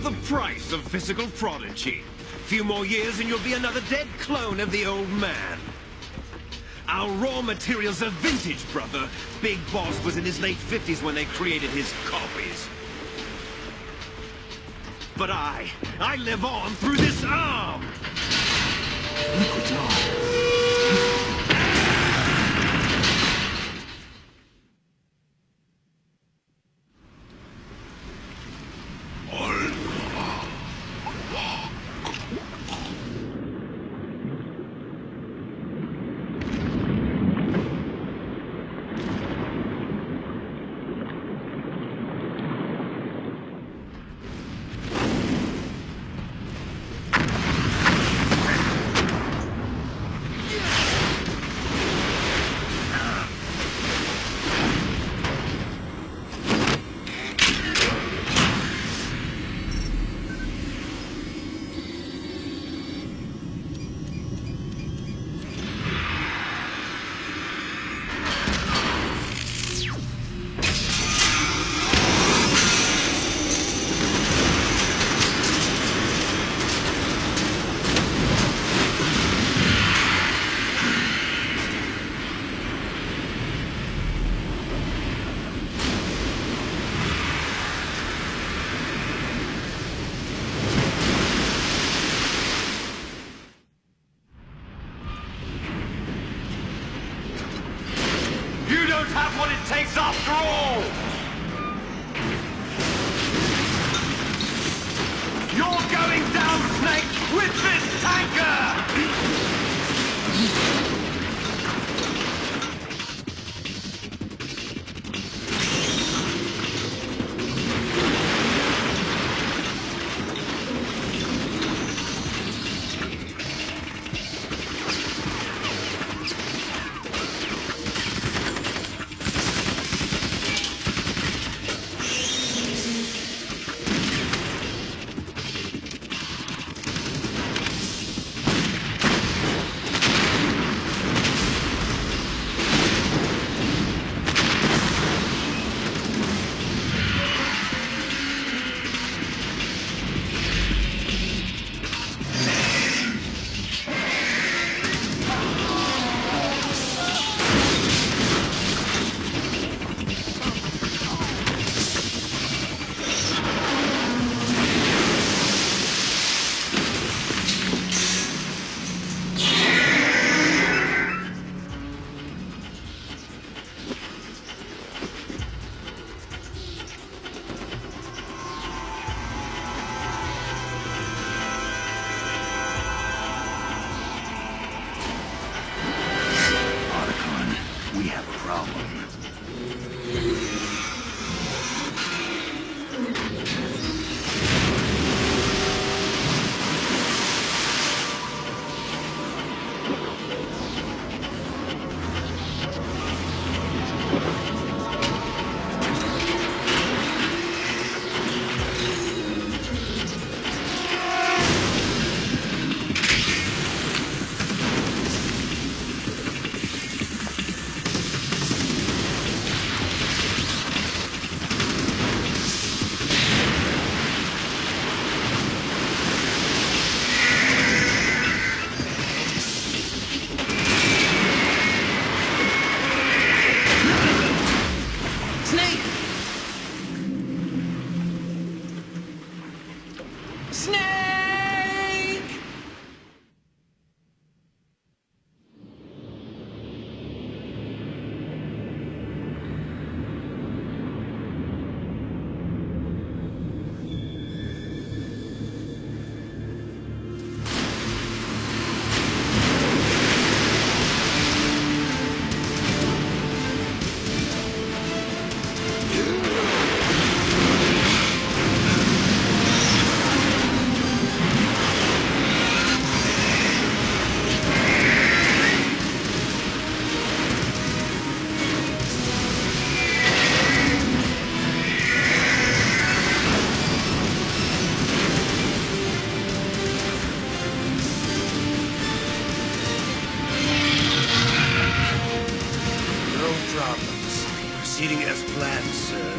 The price of physical prodigy. Few more years and you'll be another dead clone of the old man. Our raw materials are vintage, brother. Big Boss was in his late 50s when they created his copies. But I live on through this arm! Liquid's on. Have what it takes after all! You're going down, Snake, with this tanker! sir.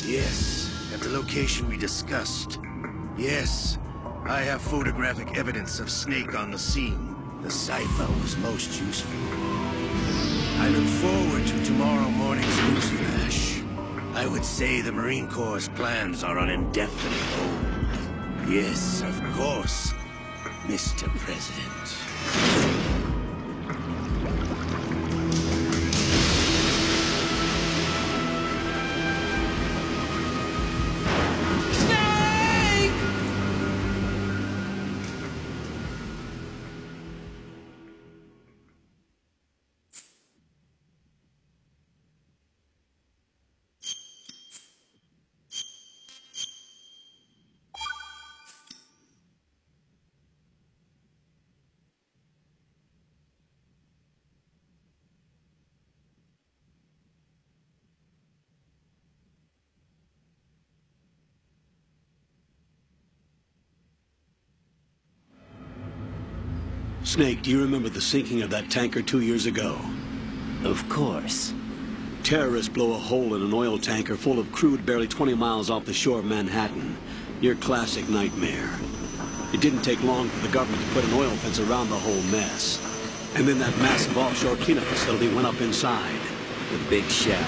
Yes, at the location we discussed. Yes, I have photographic evidence of Snake on the scene. The cipher was most useful. I look forward to tomorrow morning's news flash. I would say the Marine Corps' plans are on indefinite hold. Yes, of course, Mr. President. Snake, do you remember the sinking of that tanker 2 years ago? Of course. Terrorists blow a hole in an oil tanker full of crude barely 20 miles off the shore of Manhattan. Your classic nightmare. It didn't take long for the government to put an oil fence around the whole mess. And then that massive offshore cleanup facility went up inside. The big shell.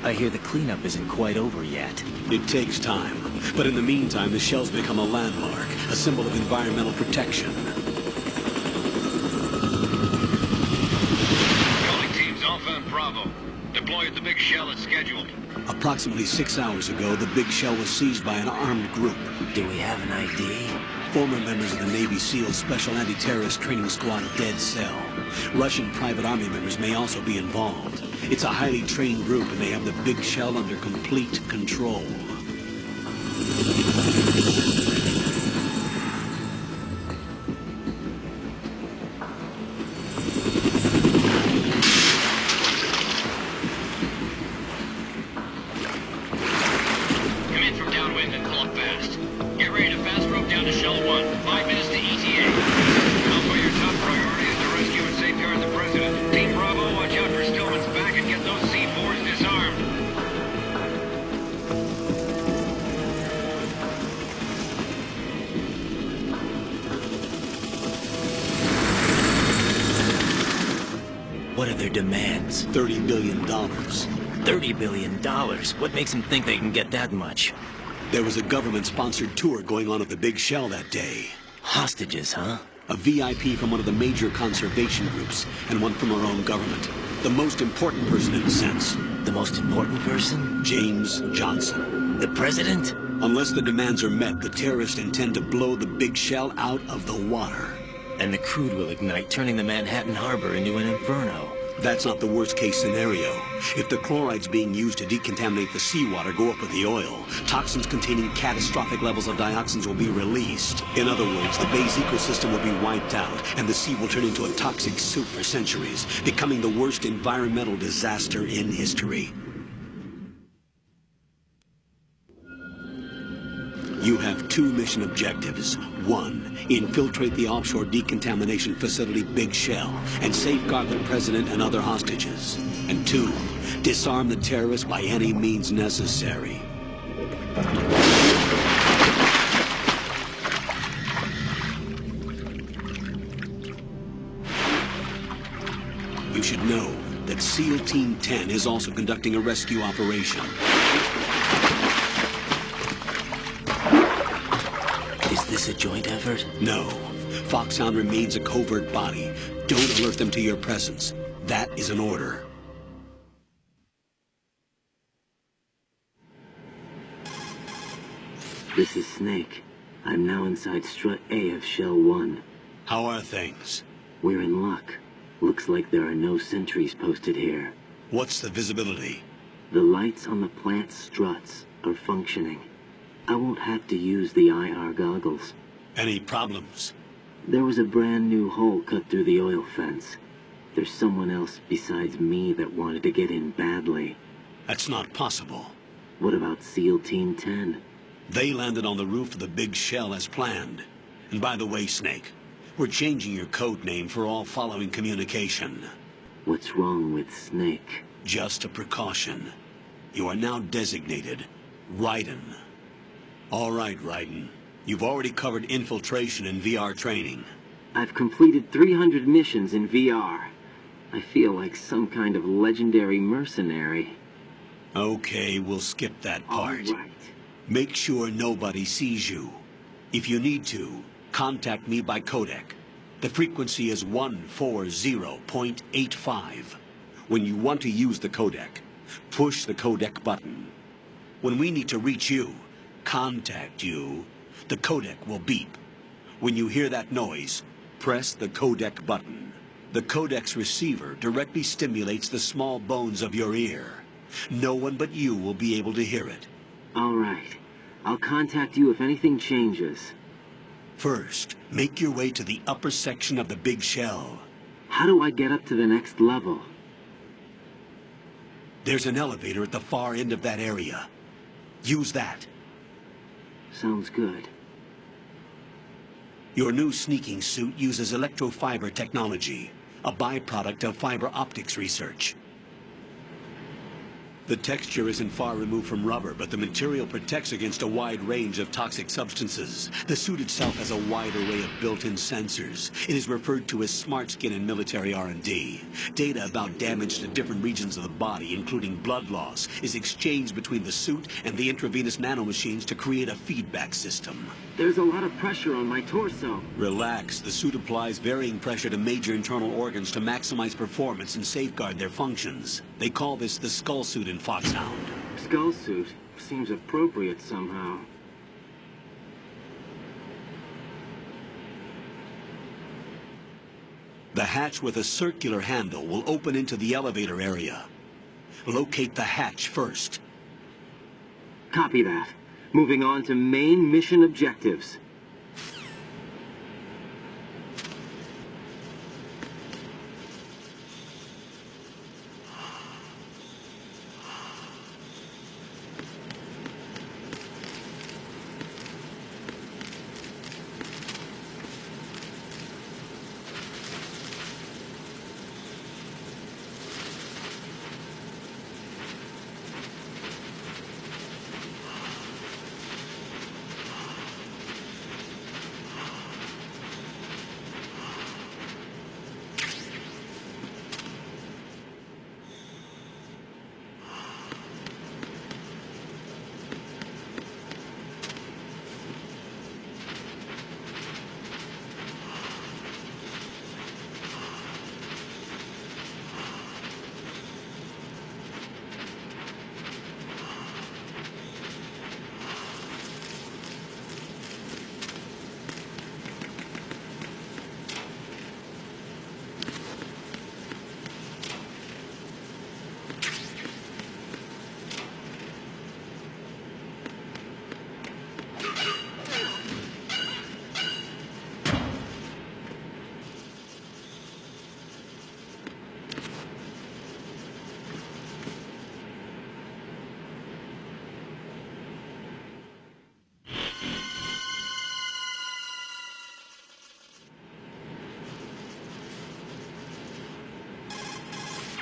I hear the cleanup isn't quite over yet. It takes time. But in the meantime, the shell's become a landmark, a symbol of environmental protection. Calling teams Alpha and Bravo. Deploy at the big shell as scheduled. Approximately 6 hours ago, the big shell was seized by an armed group. Do we have an ID? Former members of the Navy SEAL Special Anti-Terrorist Training Squad Dead Cell. Russian private army members may also be involved. It's a highly trained group, and they have the big shell under complete control. Come in from downwind and pull up fast. Get ready to fast rope down to Shell 1. 5 minutes to ETA. Alpha, your top priority is to rescue and safeguard the President. Team Bravo, watch out for Stillman's back and get those C4s disarmed. What are their demands? $30 billion. $30 billion? What makes them think they can get that much? There was a government-sponsored tour going on at the big shell that day. Hostages, huh? A VIP from one of the major conservation groups, and one from our own government. The most important person in a sense. The most important person? James Johnson. The President? Unless the demands are met, the terrorists intend to blow the big shell out of the water. And the crude will ignite, turning the Manhattan Harbor into an inferno. That's not the worst-case scenario. If the chlorides being used to decontaminate the seawater go up with the oil, toxins containing catastrophic levels of dioxins will be released. In other words, the bay's ecosystem will be wiped out, and the sea will turn into a toxic soup for centuries, becoming the worst environmental disaster in history. You have 2 mission objectives. 1, infiltrate the offshore decontamination facility Big Shell and safeguard the President and other hostages. And 2, disarm the terrorists by any means necessary. You should know that SEAL Team 10 is also conducting a rescue operation. Is this a joint effort? No. Foxhound remains a covert body. Don't alert them to your presence. That is an order. This is Snake. I'm now inside Strut A of Shell 1. How are things? We're in luck. Looks like there are no sentries posted here. What's the visibility? The lights on the plant struts are functioning. I won't have to use the IR goggles. Any problems? There was a brand new hole cut through the oil fence. There's someone else besides me that wanted to get in badly. That's not possible. What about SEAL Team 10? They landed on the roof of the big shell as planned. And by the way, Snake, we're changing your code name for all following communication. What's wrong with Snake? Just a precaution. You are now designated Raiden. All right, Raiden. You've already covered infiltration and VR training. I've completed 300 missions in VR. I feel like some kind of legendary mercenary. Okay, we'll skip that part. All right. Make sure nobody sees you. If you need to, contact me by codec. The frequency is 140.85. When you want to use the codec, push the codec button. When we need to reach you, contact you, the codec will beep. When you hear that noise, press the codec button. The codec's receiver directly stimulates the small bones of your ear. No one but you will be able to hear it. All right. I'll contact you if anything changes. First, make your way to the upper section of the big shell. How do I get up to the next level? There's an elevator at the far end of that area. Use that. Sounds good. Your new sneaking suit uses electrofiber technology, a byproduct of fiber optics research. The texture isn't far removed from rubber, but the material protects against a wide range of toxic substances. The suit itself has a wide array of built-in sensors. It is referred to as smart skin in military R&D. Data about damage to different regions of the body, including blood loss, is exchanged between the suit and the intravenous nanomachines to create a feedback system. There's a lot of pressure on my torso. Relax. The suit applies varying pressure to major internal organs to maximize performance and safeguard their functions. They call this the skull suit in Foxhound. Skull suit seems appropriate somehow. The hatch with a circular handle will open into the elevator area. Locate the hatch first. Copy that. Moving on to main mission objectives.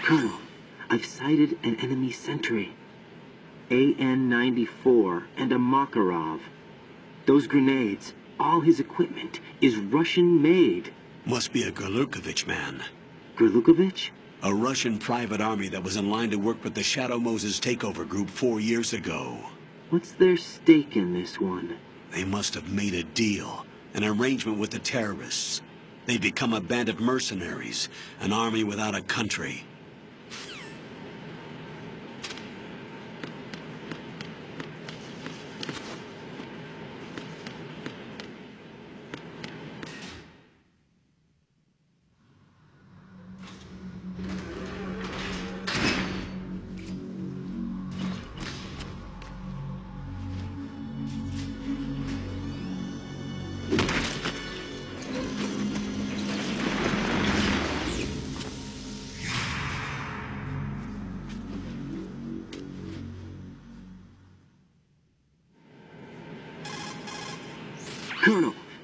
Colonel, I've sighted an enemy sentry. AN-94 and a Makarov. Those grenades, all his equipment, is Russian-made. Must be a Gorlukovich man. Gorlukovich? A Russian private army that was in line to work with the Shadow Moses takeover group 4 years ago. What's their stake in this one? They must have made a deal, an arrangement with the terrorists. They've become a band of mercenaries, an army without a country.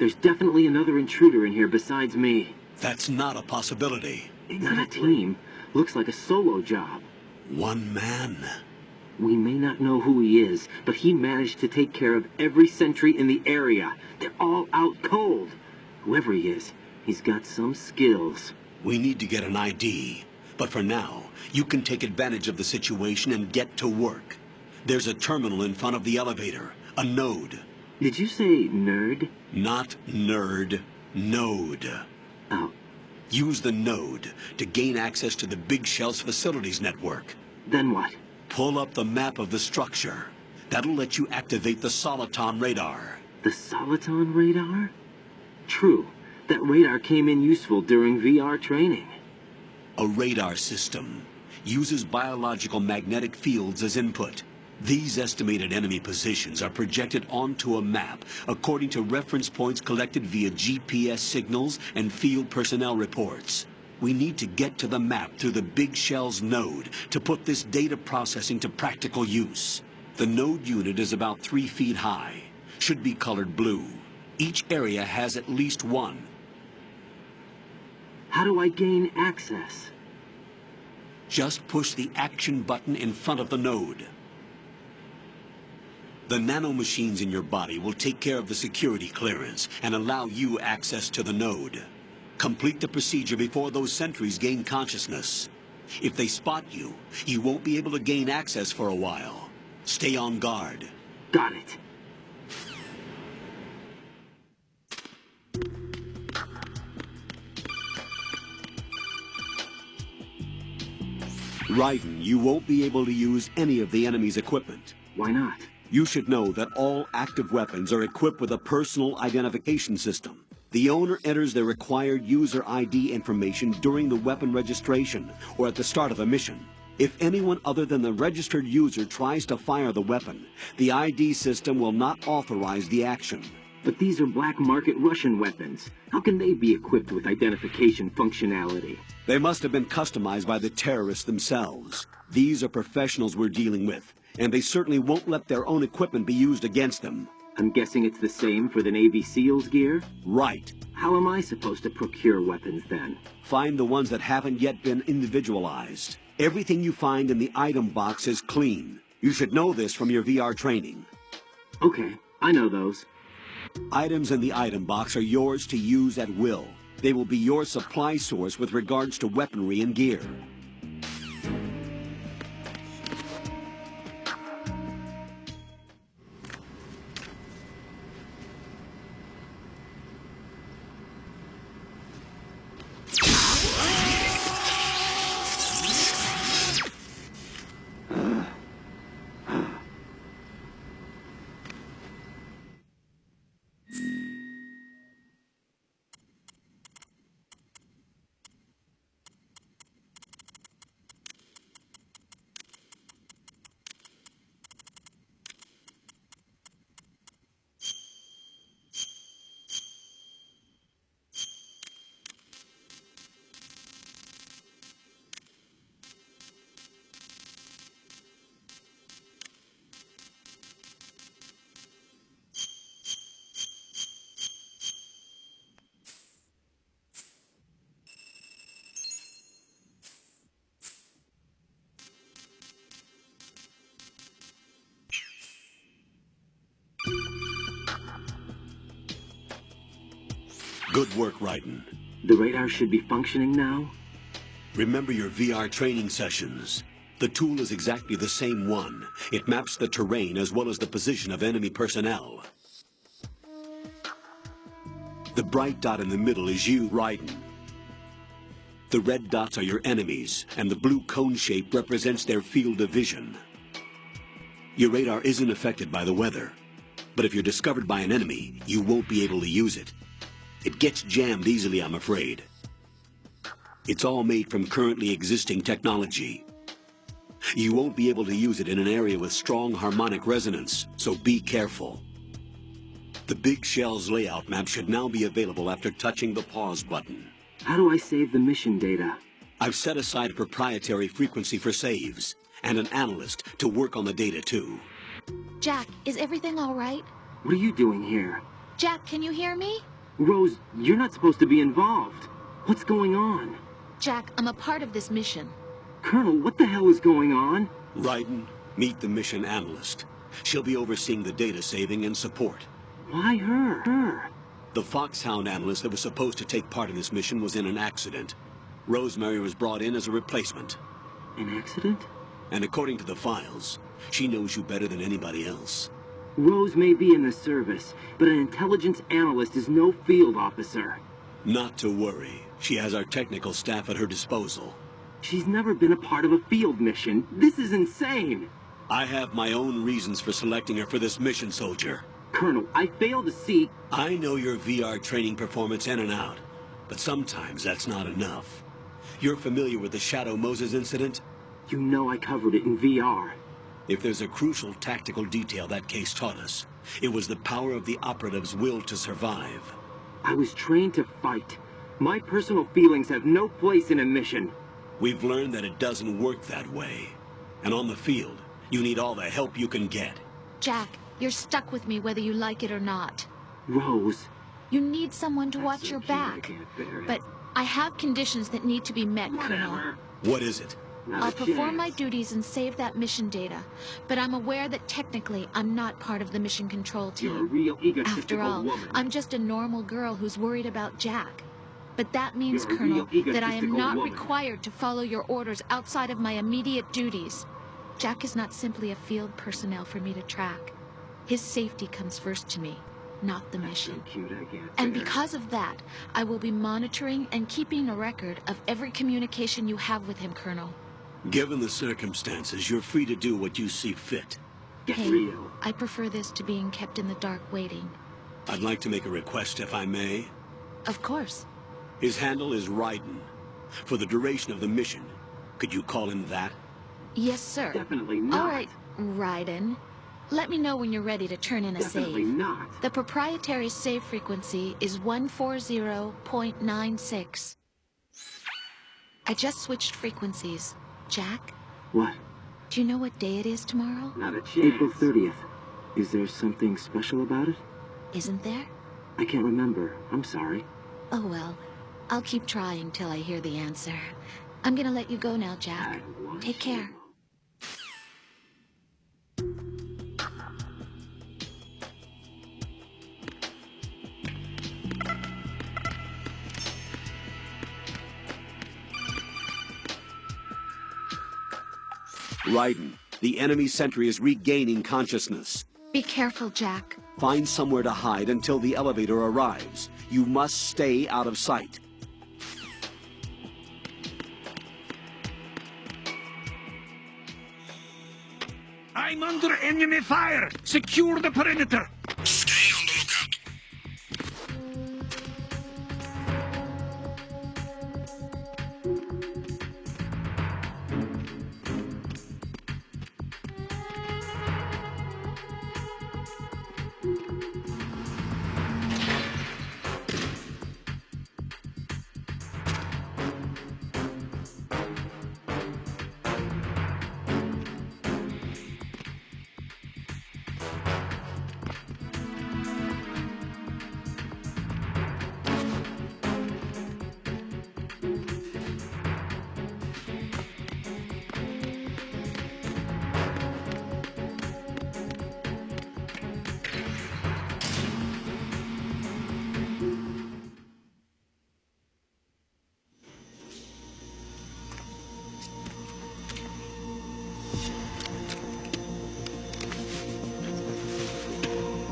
There's definitely another intruder in here besides me. That's not a possibility. Not a team. Looks like a solo job. One man. We may not know who he is, but he managed to take care of every sentry in the area. They're all out cold. Whoever he is, he's got some skills. We need to get an ID. But for now, you can take advantage of the situation and get to work. There's a terminal in front of the elevator. A node. Did you say nerd? Not nerd. Node. Oh. Use the node to gain access to the Big Shell's facilities network. Then what? Pull up the map of the structure. That'll let you activate the Soliton radar. The Soliton radar? True. That radar came in useful during VR training. A radar system uses biological magnetic fields as input. These estimated enemy positions are projected onto a map according to reference points collected via GPS signals and field personnel reports. We need to get to the map through the Big Shell's node to put this data processing to practical use. The node unit is about 3 feet high. Should be colored blue. Each area has at least one. How do I gain access? Just push the action button in front of the node. The nanomachines in your body will take care of the security clearance and allow you access to the node. Complete the procedure before those sentries gain consciousness. If they spot you, you won't be able to gain access for a while. Stay on guard. Got it. Raiden, you won't be able to use any of the enemy's equipment. Why not? You should know that all active weapons are equipped with a personal identification system. The owner enters their required user ID information during the weapon registration or at the start of a mission. If anyone other than the registered user tries to fire the weapon, the ID system will not authorize the action. But these are black market Russian weapons. How can they be equipped with identification functionality? They must have been customized by the terrorists themselves. These are professionals we're dealing with, and they certainly won't let their own equipment be used against them. I'm guessing it's the same for the Navy SEALs gear? Right. How am I supposed to procure weapons then? Find the ones that haven't yet been individualized. Everything you find in the item box is clean. You should know this from your VR training. Okay, I know those. Items in the item box are yours to use at will. They will be your supply source with regards to weaponry and gear. Good work, Raiden. The radar should be functioning now? Remember your VR training sessions. The tool is exactly the same one. It maps the terrain as well as the position of enemy personnel. The bright dot in the middle is you, Raiden. The red dots are your enemies, and the blue cone shape represents their field of vision. Your radar isn't affected by the weather, but if you're discovered by an enemy, you won't be able to use it. It gets jammed easily, I'm afraid. It's all made from currently existing technology. You won't be able to use it in an area with strong harmonic resonance, so be careful. The Big Shell's layout map should now be available after touching the pause button. How do I save the mission data? I've set aside a proprietary frequency for saves, and an analyst to work on the data too. Jack, is everything all right? What are you doing here? Jack, can you hear me? Rose, you're not supposed to be involved. What's going on? Jack, I'm a part of this mission. Colonel, what the hell is going on? Raiden, meet the mission analyst. She'll be overseeing the data saving and support. Why her? The Foxhound analyst that was supposed to take part in this mission was in an accident. Rosemary was brought in as a replacement. An accident? And according to the files, she knows you better than anybody else. Rose may be in the service, but an intelligence analyst is no field officer. Not to worry. She has our technical staff at her disposal. She's never been a part of a field mission. This is insane. I have my own reasons for selecting her for this mission, soldier. Colonel, I fail to see... I know your VR training performance in and out, but sometimes that's not enough. You're familiar with the Shadow Moses incident? You know I covered it in VR. If there's a crucial tactical detail that case taught us, it was the power of the operative's will to survive. I was trained to fight. My personal feelings have no place in a mission. We've learned that it doesn't work that way. And on the field, you need all the help you can get. Jack, you're stuck with me whether you like it or not. Rose. You need someone to watch your back. But I have conditions that need to be met, Colonel. What is it? I'll perform my duties and save that mission data, but I'm aware that technically I'm not part of the mission control team. You're a real egotistical After all, woman. I'm just a normal girl who's worried about Jack. But that means, Colonel, that I am not required to follow your orders outside of my immediate duties. Jack is not simply a field personnel for me to track. His safety comes first to me, not the mission. And because of that, I will be monitoring and keeping a record of every communication you have with him, Colonel. Given the circumstances, you're free to do what you see fit. Hey, I prefer this to being kept in the dark waiting. I'd like to make a request, if I may. Of course. His handle is Raiden. For the duration of the mission, could you call him that? Yes, sir. Definitely not. All right, Raiden. Let me know when you're ready to turn in a Definitely save. not. The proprietary save frequency is 140.96. I just switched frequencies. Jack? What? Do you know what day it is tomorrow? Not a chance. April 30th. Is there something special about it? Isn't there? I can't remember. I'm sorry. Oh, well. I'll keep trying till I hear the answer. I'm gonna let you go now, Jack. Take care. Raiden, the enemy sentry is regaining consciousness. Be careful, Jack. Find somewhere to hide until the elevator arrives. You must stay out of sight. I'm under enemy fire! Secure the perimeter! Stay on the lookout.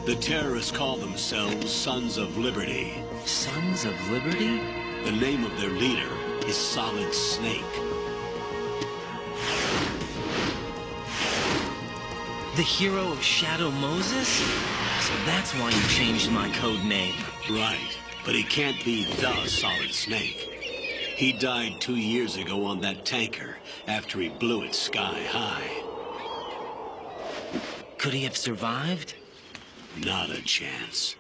The terrorists call themselves Sons of Liberty. Sons of Liberty? The name of their leader is Solid Snake. The hero of Shadow Moses? So that's why you changed my code name. Right, but he can't be the Solid Snake. He died 2 years ago on that tanker after he blew it sky high. Could he have survived? Not a chance.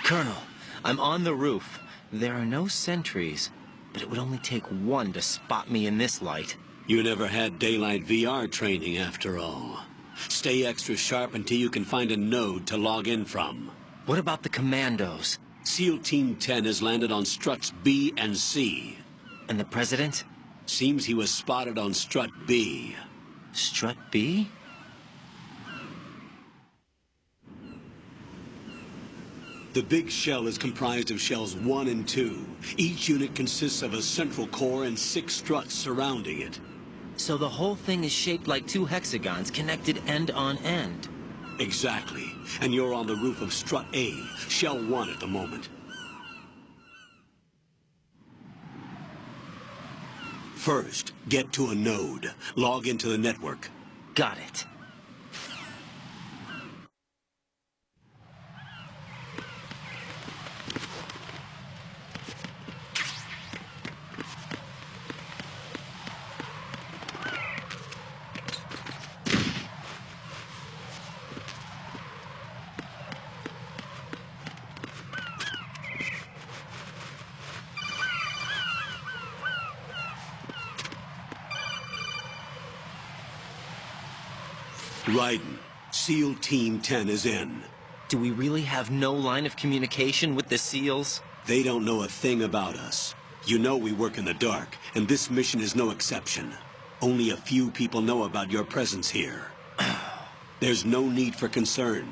Colonel, I'm on the roof. There are no sentries, but it would only take one to spot me in this light. You never had daylight VR training after all. Stay extra sharp until you can find a node to log in from. What about the commandos? SEAL Team 10 has landed on struts B and C. And the president? Seems he was spotted on strut B. Strut B? The big shell is comprised of shells 1 and 2. Each unit consists of a central core and 6 struts surrounding it. So the whole thing is shaped like 2 hexagons connected end on end. Exactly. And you're on the roof of strut A, shell 1 at the moment. First, get to a node. Log into the network. Got it. Raiden, SEAL Team 10 is in. Do we really have no line of communication with the SEALs? They don't know a thing about us. You know we work in the dark, and this mission is no exception. Only a few people know about your presence here. There's no need for concern.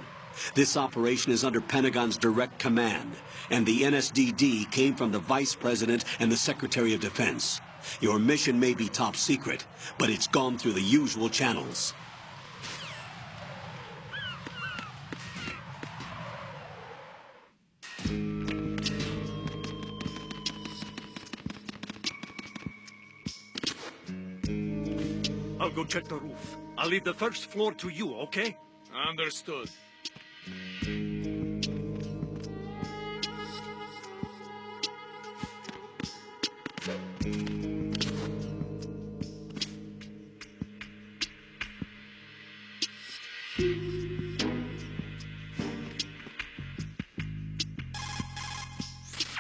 This operation is under Pentagon's direct command, and the NSDD came from the Vice President and the Secretary of Defense. Your mission may be top secret, but it's gone through the usual channels. I'll go check the roof. I'll leave the first floor to you, okay? Understood.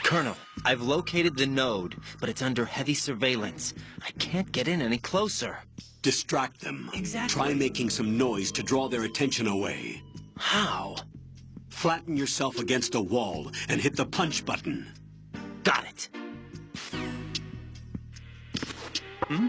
Colonel, I've located the node, but it's under heavy surveillance. I can't get in any closer. Distract them. Exactly. Try making some noise to draw their attention away. How? Flatten yourself against a wall and hit the punch button. Got it. Hmm?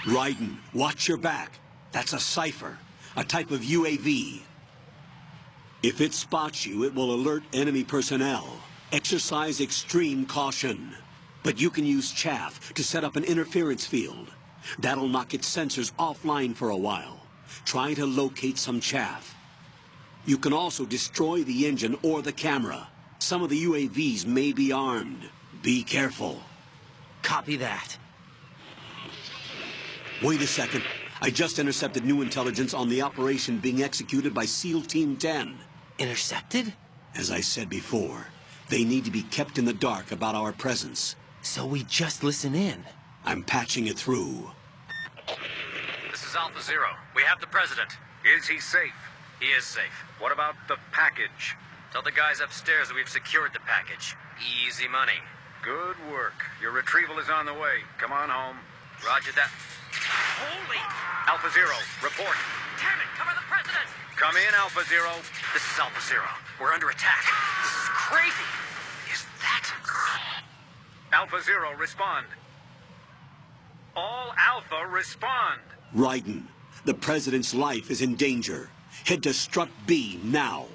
Raiden, watch your back. That's a cipher, a type of UAV. If it spots you, it will alert enemy personnel. Exercise extreme caution. But you can use chaff to set up an interference field. That'll knock its sensors offline for a while. Try to locate some chaff. You can also destroy the engine or the camera. Some of the UAVs may be armed. Be careful. Copy that. Wait a second. I just intercepted new intelligence on the operation being executed by SEAL Team 10. Intercepted? As I said before, they need to be kept in the dark about our presence. So we just listen in. I'm patching it through. This is Alpha Zero. We have the president. Is he safe? He is safe. What about the package? Tell the guys upstairs that we've secured the package. Easy money. Good work. Your retrieval is on the way. Come on home. Roger that. Holy! Alpha Zero, report. Damn it, cover the president! Come in, Alpha Zero. This is Alpha Zero. We're under attack. This is crazy. Is that... Alpha Zero, respond. All Alpha, respond. Raiden, the president's life is in danger. Head to Strut B now.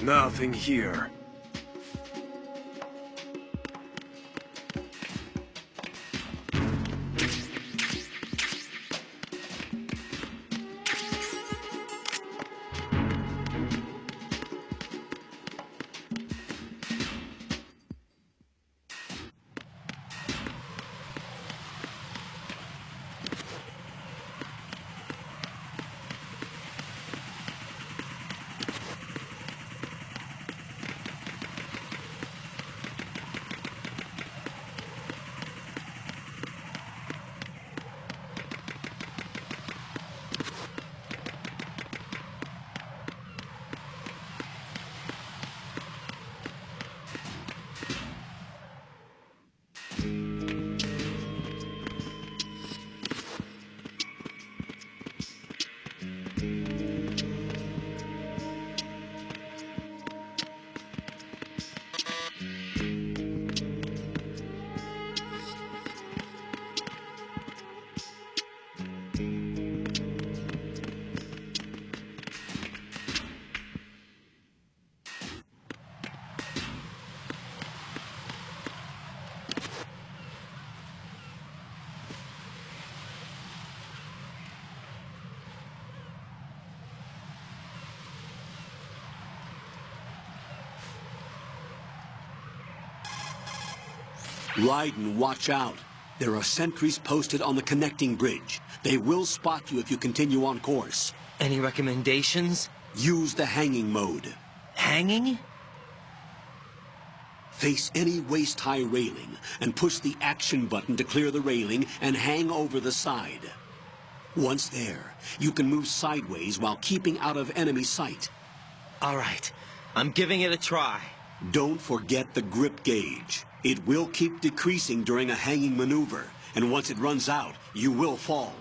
Nothing here. Raiden, watch out. There are sentries posted on the connecting bridge. They will spot you if you continue on course. Any recommendations? Use the hanging mode. Hanging? Face any waist-high railing and push the action button to clear the railing and hang over the side. Once there, you can move sideways while keeping out of enemy sight. All right, I'm giving it a try. Don't forget the grip gauge. It will keep decreasing during a hanging maneuver, and once it runs out, you will fall.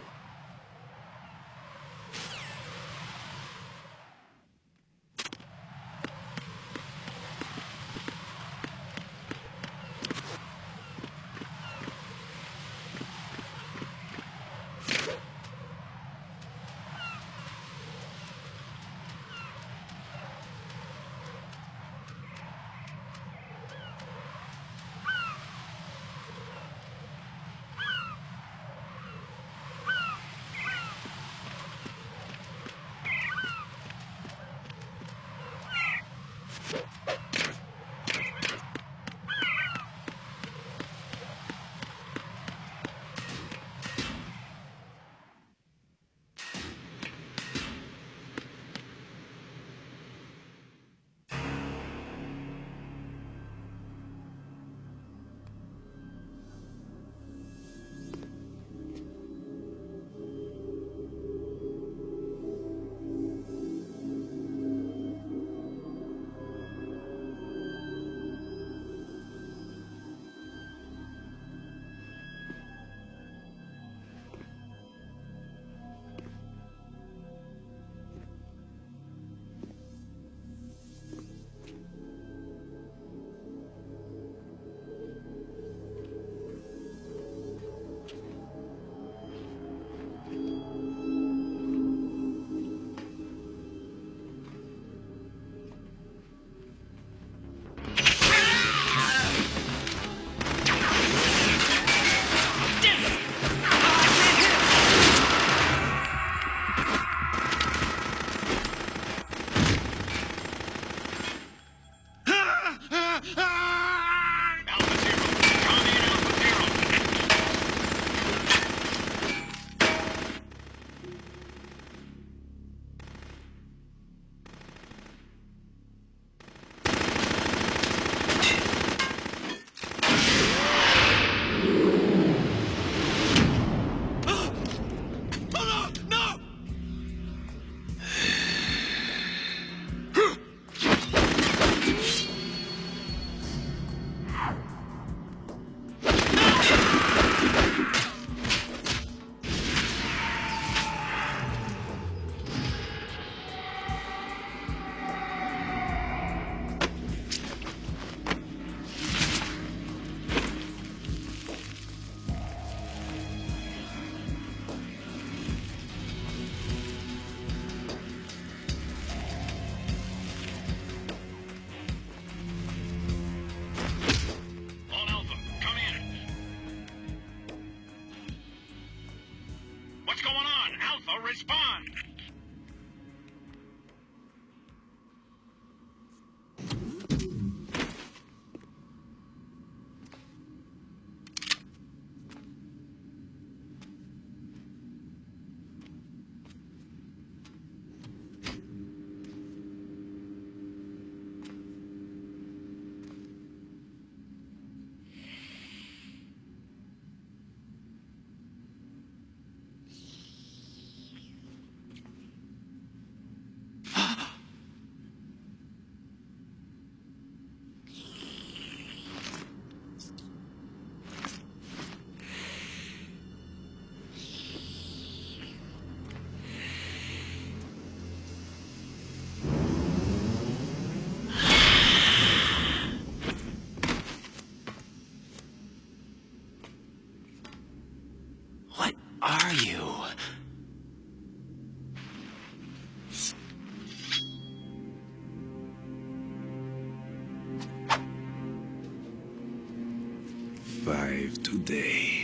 5 today.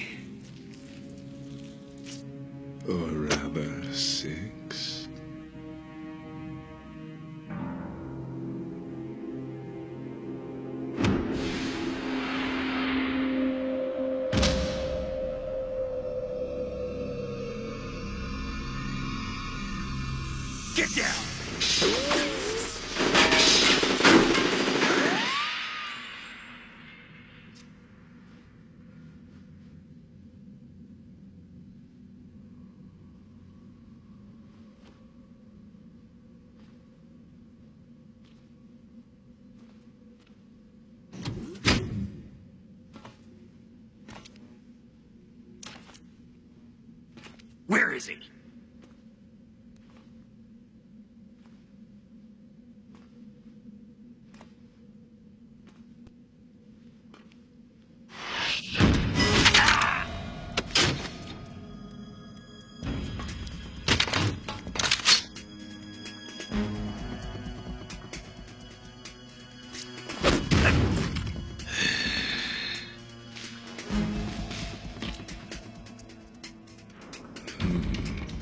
Or rather, 6. Get down! Where is he?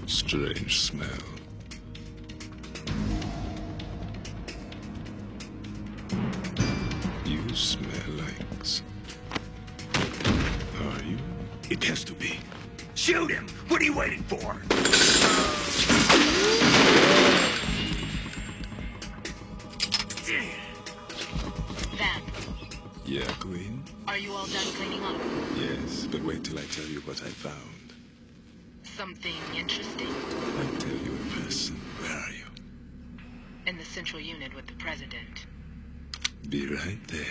Strange smell. You smell like... Are you? It has to be. Shoot him! What are you waiting for? Van, Yeah, Queen? are you all done cleaning up? Yes, but wait till I tell you what I found. Something interesting? I'll tell you in person. Where are you? In the central unit with the president. Be right there.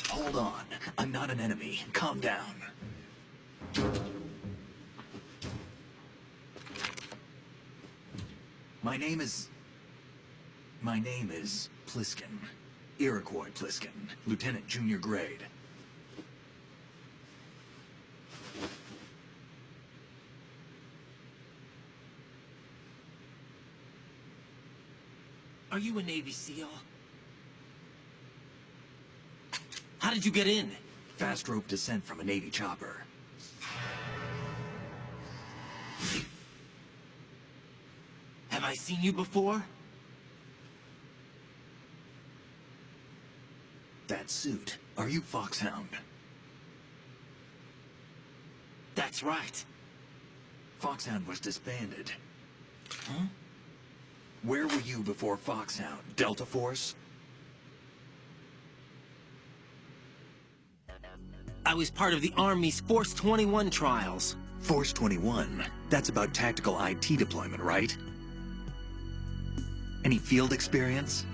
Hold on. I'm not an enemy. Calm down. My name is Pliskin. Iroquois Pliskin. Lieutenant Junior Grade. Are you a Navy SEAL? How did you get in? Fast rope descent from a Navy chopper. Have I seen you before? That suit. Are you Foxhound? That's right. Foxhound was disbanded. Huh? Where were you before Foxhound? Delta Force? I was part of the Army's Force 21 trials. Force 21? That's about tactical IT deployment, right? Any field experience?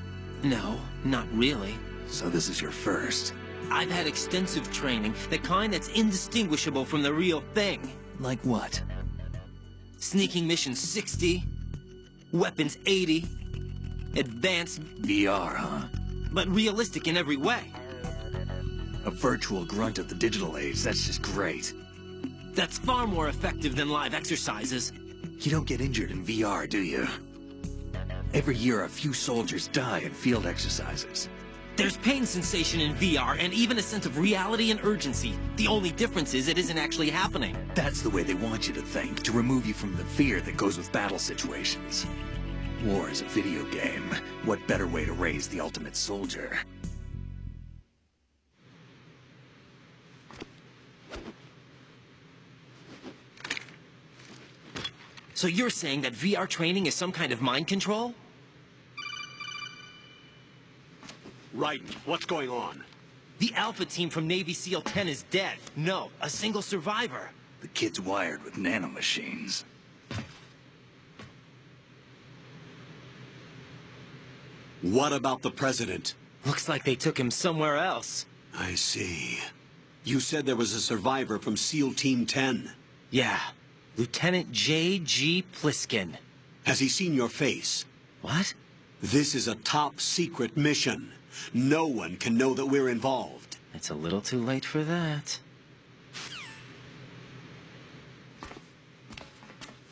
No, not really. So this is your first? I've had extensive training, the kind that's indistinguishable from the real thing. Like what? Sneaking mission 60, weapons 80, advanced... VR, huh? But realistic in every way. A virtual grunt of the digital age, that's just great. That's far more effective than live exercises. You don't get injured in VR, do you? Every year a few soldiers die in field exercises. There's pain sensation in VR and even a sense of reality and urgency. The only difference is it isn't actually happening. That's the way they want you to think, to remove you from the fear that goes with battle situations. War is a video game. What better way to raise the ultimate soldier? So you're saying that VR training is some kind of mind control? Right. What's going on? The Alpha team from Navy SEAL 10 is dead. No, a single survivor. The kid's wired with nanomachines. What about the president? Looks like they took him somewhere else. I see. You said there was a survivor from SEAL Team 10. Yeah. Lieutenant J.G. Pliskin. Has he seen your face? What? This is a top-secret mission. No one can know that we're involved. It's a little too late for that.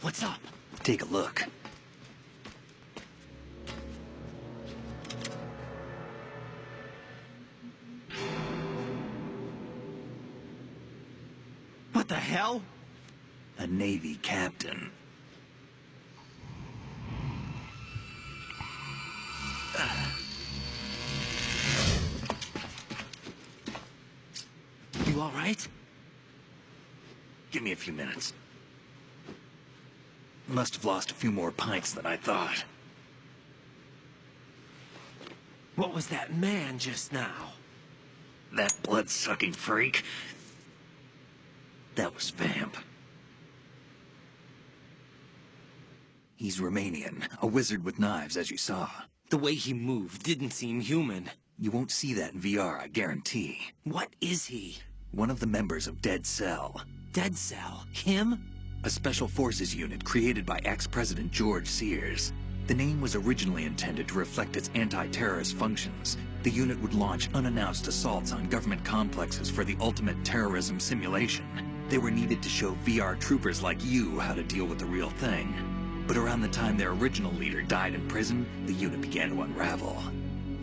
What's up? Take a look. What the hell? A Navy captain. You all right? Give me a few minutes. Must have lost a few more pints than I thought. What was that man just now? That blood-sucking freak? That was Vamp. He's Romanian, a wizard with knives, as you saw. The way he moved didn't seem human. You won't see that in VR, I guarantee. What is he? One of the members of Dead Cell. Dead Cell? Him? A special forces unit created by ex-President George Sears. The name was originally intended to reflect its anti-terrorist functions. The unit would launch unannounced assaults on government complexes for the ultimate terrorism simulation. They were needed to show VR troopers like you how to deal with the real thing. But around the time their original leader died in prison, the unit began to unravel.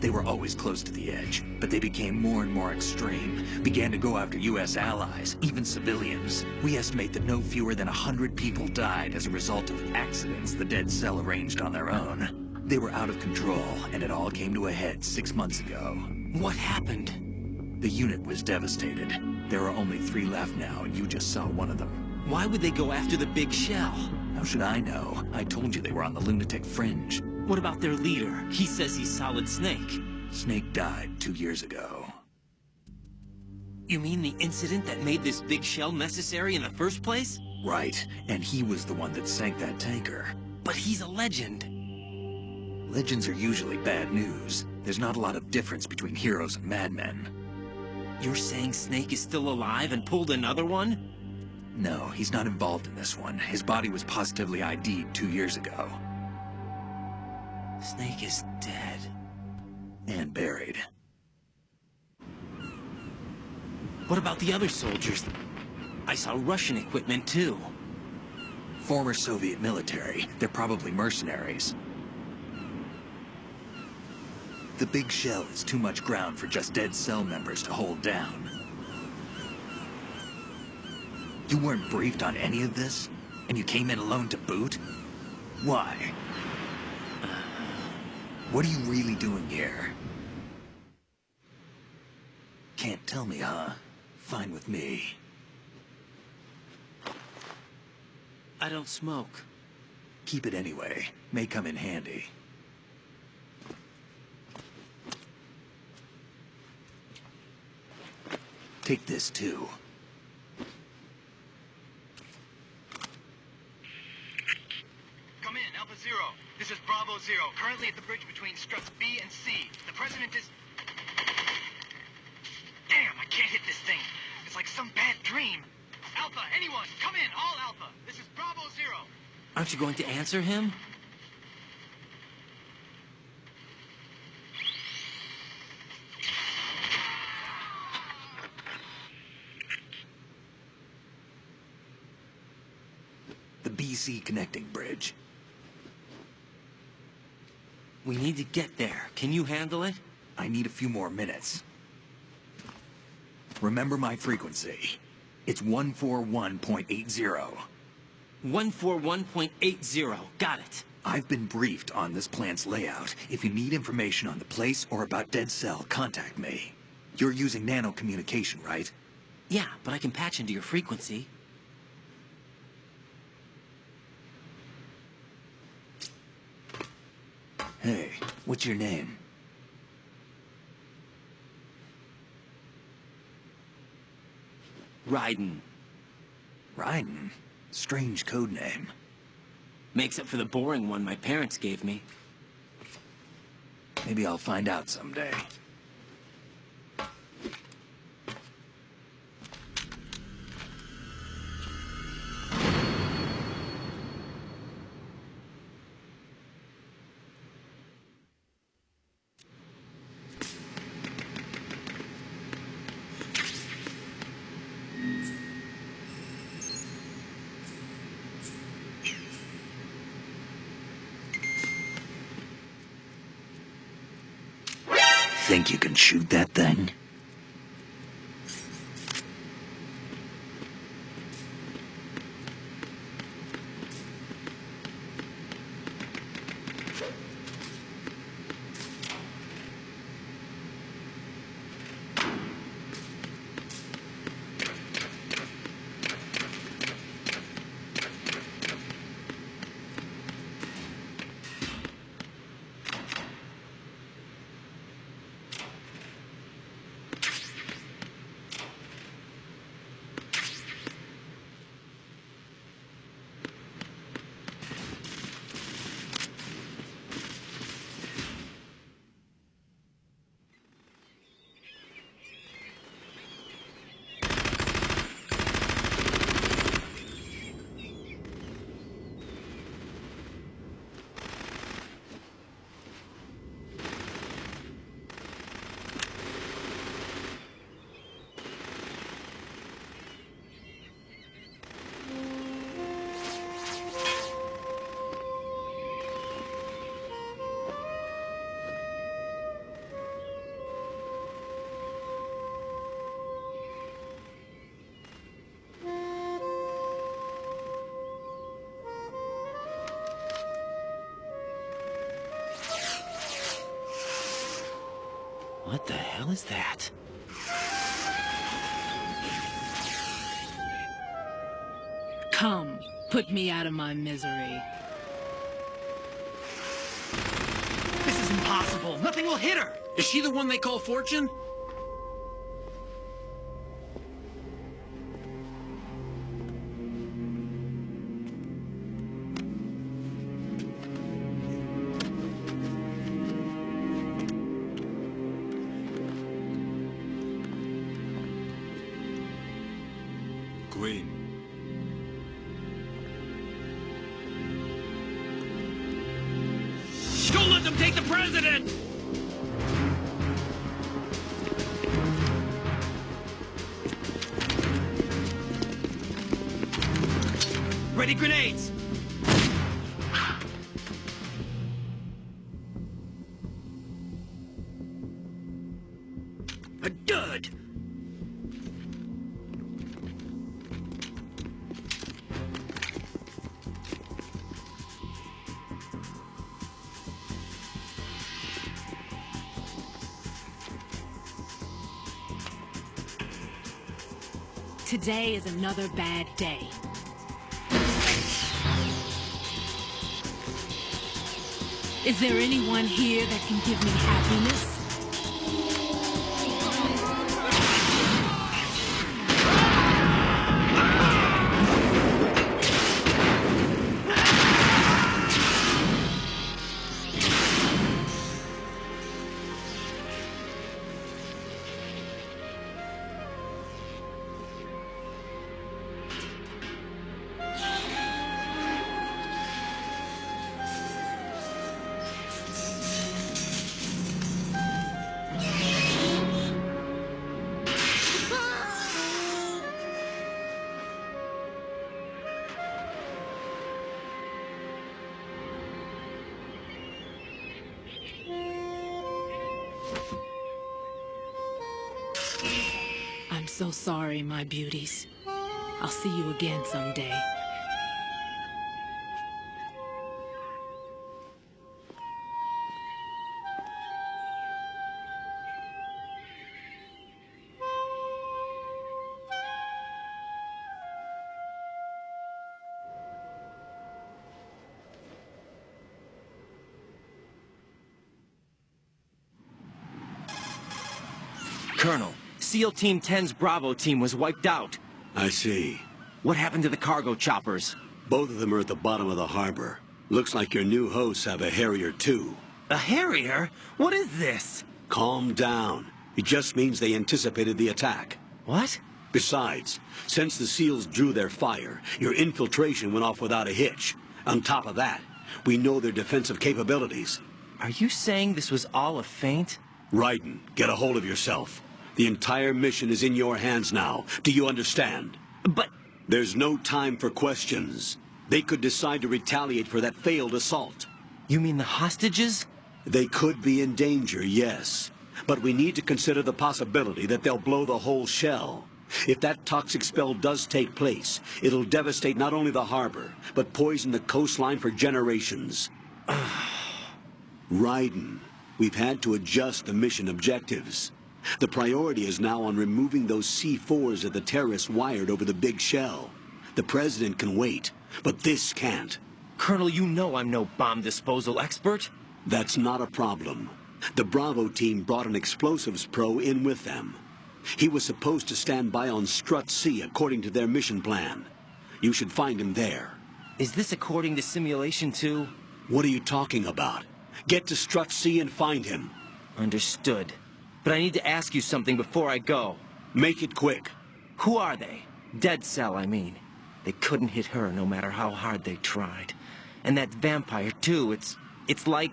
They were always close to the edge, but they became more and more extreme, began to go after U.S. allies, even civilians. We estimate that no fewer than 100 people died as a result of accidents the Dead Cell arranged on their own. They were out of control, and it all came to a head 6 months ago. What happened? The unit was devastated. There are only 3 left now, and you just saw one of them. Why would they go after the big shell? How should I know? I told you they were on the lunatic fringe. What about their leader? He says he's Solid Snake. Snake died 2 years ago. You mean the incident that made this big shell necessary in the first place? Right, and he was the one that sank that tanker. But he's a legend. Legends are usually bad news. There's not a lot of difference between heroes and madmen. You're saying Snake is still alive and pulled another one? No, he's not involved in this one. His body was positively ID'd 2 years ago. Snake is dead. And buried. What about the other soldiers? I saw Russian equipment too. Former Soviet military. They're probably mercenaries. The big shell is too much ground for just Dead Cell members to hold down. You weren't briefed on any of this? And you came in alone to boot? Why? What are you really doing here? Can't tell me, huh? Fine with me. I don't smoke. Keep it anyway. May come in handy. Take this, too. Come in, Alpha Zero. This is Bravo Zero, currently at the bridge between struts B and C. The President is... Damn, I can't hit this thing. It's like some bad dream. Alpha, anyone, come in, all Alpha. This is Bravo Zero. Aren't you going to answer him? The BC connecting bridge. We need to get there. Can you handle it? I need a few more minutes. Remember my frequency. It's 141.80. 141.80. Got it. I've been briefed on this plant's layout. If you need information on the place or about Dead Cell, contact me. You're using nano communication, right? Yeah, but I can patch into your frequency. Hey, what's your name? Raiden. Raiden? Strange code name. Makes up for the boring one my parents gave me. Maybe I'll find out someday. think you can shoot that thing? What the hell is that? Come, put me out of my misery. This is impossible. Nothing will hit her. Is she the one they call Fortune? Queen. Don't let them take the president! Ready grenades! A dud! Today is another bad day. Is there anyone here that can give me happiness? I'm so sorry, my beauties. I'll see you again someday. Colonel, SEAL Team 10's Bravo team was wiped out. I see. What happened to the cargo choppers? Both of them are at the bottom of the harbor. Looks like your new hosts have a Harrier too. A Harrier? What is this? Calm down. It just means they anticipated the attack. What? Besides, since the SEALs drew their fire, your infiltration went off without a hitch. On top of that, we know their defensive capabilities. Are you saying this was all a feint? Raiden, get a hold of yourself. The entire mission is in your hands now. Do you understand? But... There's no time for questions. They could decide to retaliate for that failed assault. You mean the hostages? They could be in danger, yes. But we need to consider the possibility that they'll blow the whole shell. If that toxic spell does take place, it'll devastate not only the harbor, but poison the coastline for generations. Raiden, we've had to adjust the mission objectives. The priority is now on removing those C4s that the terrorists wired over the big shell. The President can wait, but this can't. Colonel, you know I'm no bomb disposal expert. That's not a problem. The Bravo team brought an explosives pro in with them. He was supposed to stand by on Strut C according to their mission plan. You should find him there. Is this according to simulation too? What are you talking about? Get to Strut C and find him. Understood. But I need to ask you something before I go. Make it quick. Who are they? Dead Cell, I mean. They couldn't hit her no matter how hard they tried. And that vampire too, it's like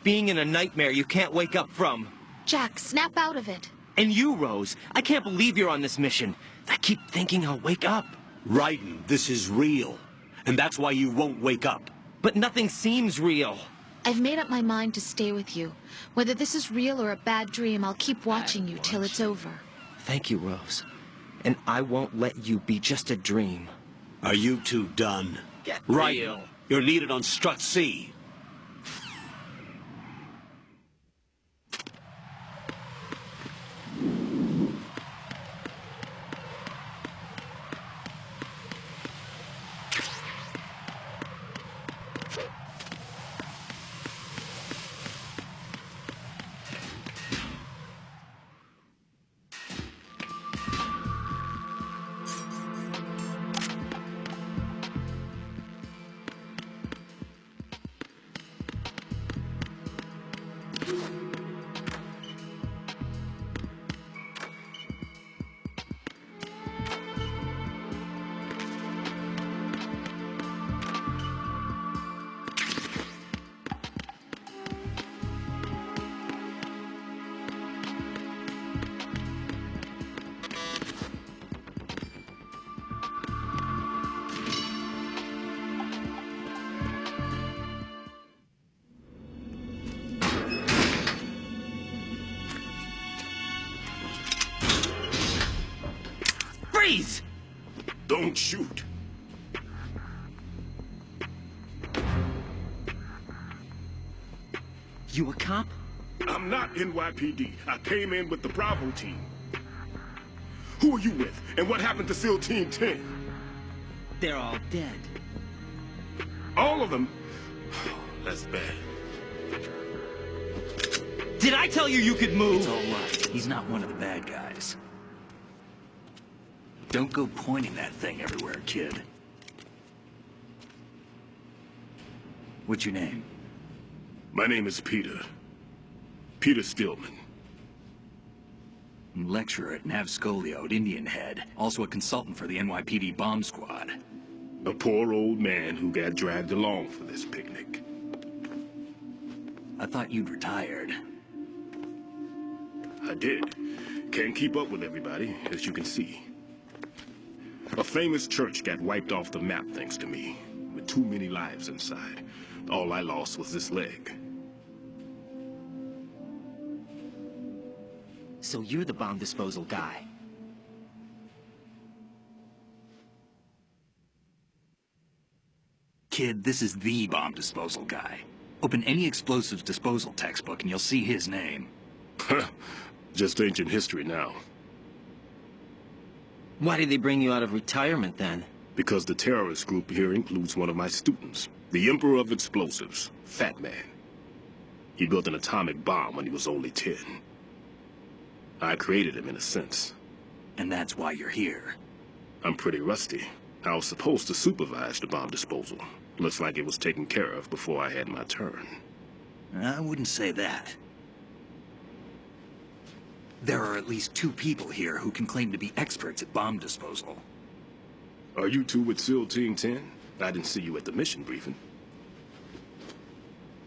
being in a nightmare you can't wake up from. Jack, snap out of it. And you, Rose, I can't believe you're on this mission. I keep thinking I'll wake up. Raiden, this is real. And that's why you won't wake up. But nothing seems real. I've made up my mind to stay with you. Whether this is real or a bad dream, I'll keep watching you till it's over. Thank you, Rose. And I won't let you be just a dream. Are you two done? Get Raiden, real. You're needed on Strut C. Freeze! Don't shoot. You a cop? I'm not NYPD. I came in with the Bravo team. Who are you with? And what happened to SEAL Team 10? They're all dead. All of them? That's bad. Did I tell you you could move? It's all right. He's not one of the bad guys. Don't go pointing that thing everywhere, kid. What's your name? My name is Peter. Peter Stillman. Lecturer at Nav Scolio at Indian Head. Also a consultant for the NYPD bomb squad. A poor old man who got dragged along for this picnic. I thought you'd retired. I did. Can't keep up with everybody, as you can see. A famous church got wiped off the map thanks to me, with too many lives inside. All I lost was this leg. So you're the bomb disposal guy. Kid, this is the bomb disposal guy. Open any explosives disposal textbook and you'll see his name. Just ancient history now. Why did they bring you out of retirement then? Because the terrorist group here includes one of my students, the Emperor of Explosives, Fat Man. He built an atomic bomb when he was only 10. I created him in a sense. And that's why you're here. I'm pretty rusty. I was supposed to supervise the bomb disposal. Looks like it was taken care of before I had my turn. I wouldn't say that. There are at least 2 people here who can claim to be experts at bomb disposal. Are you two with SEAL Team 10? I didn't see you at the mission briefing.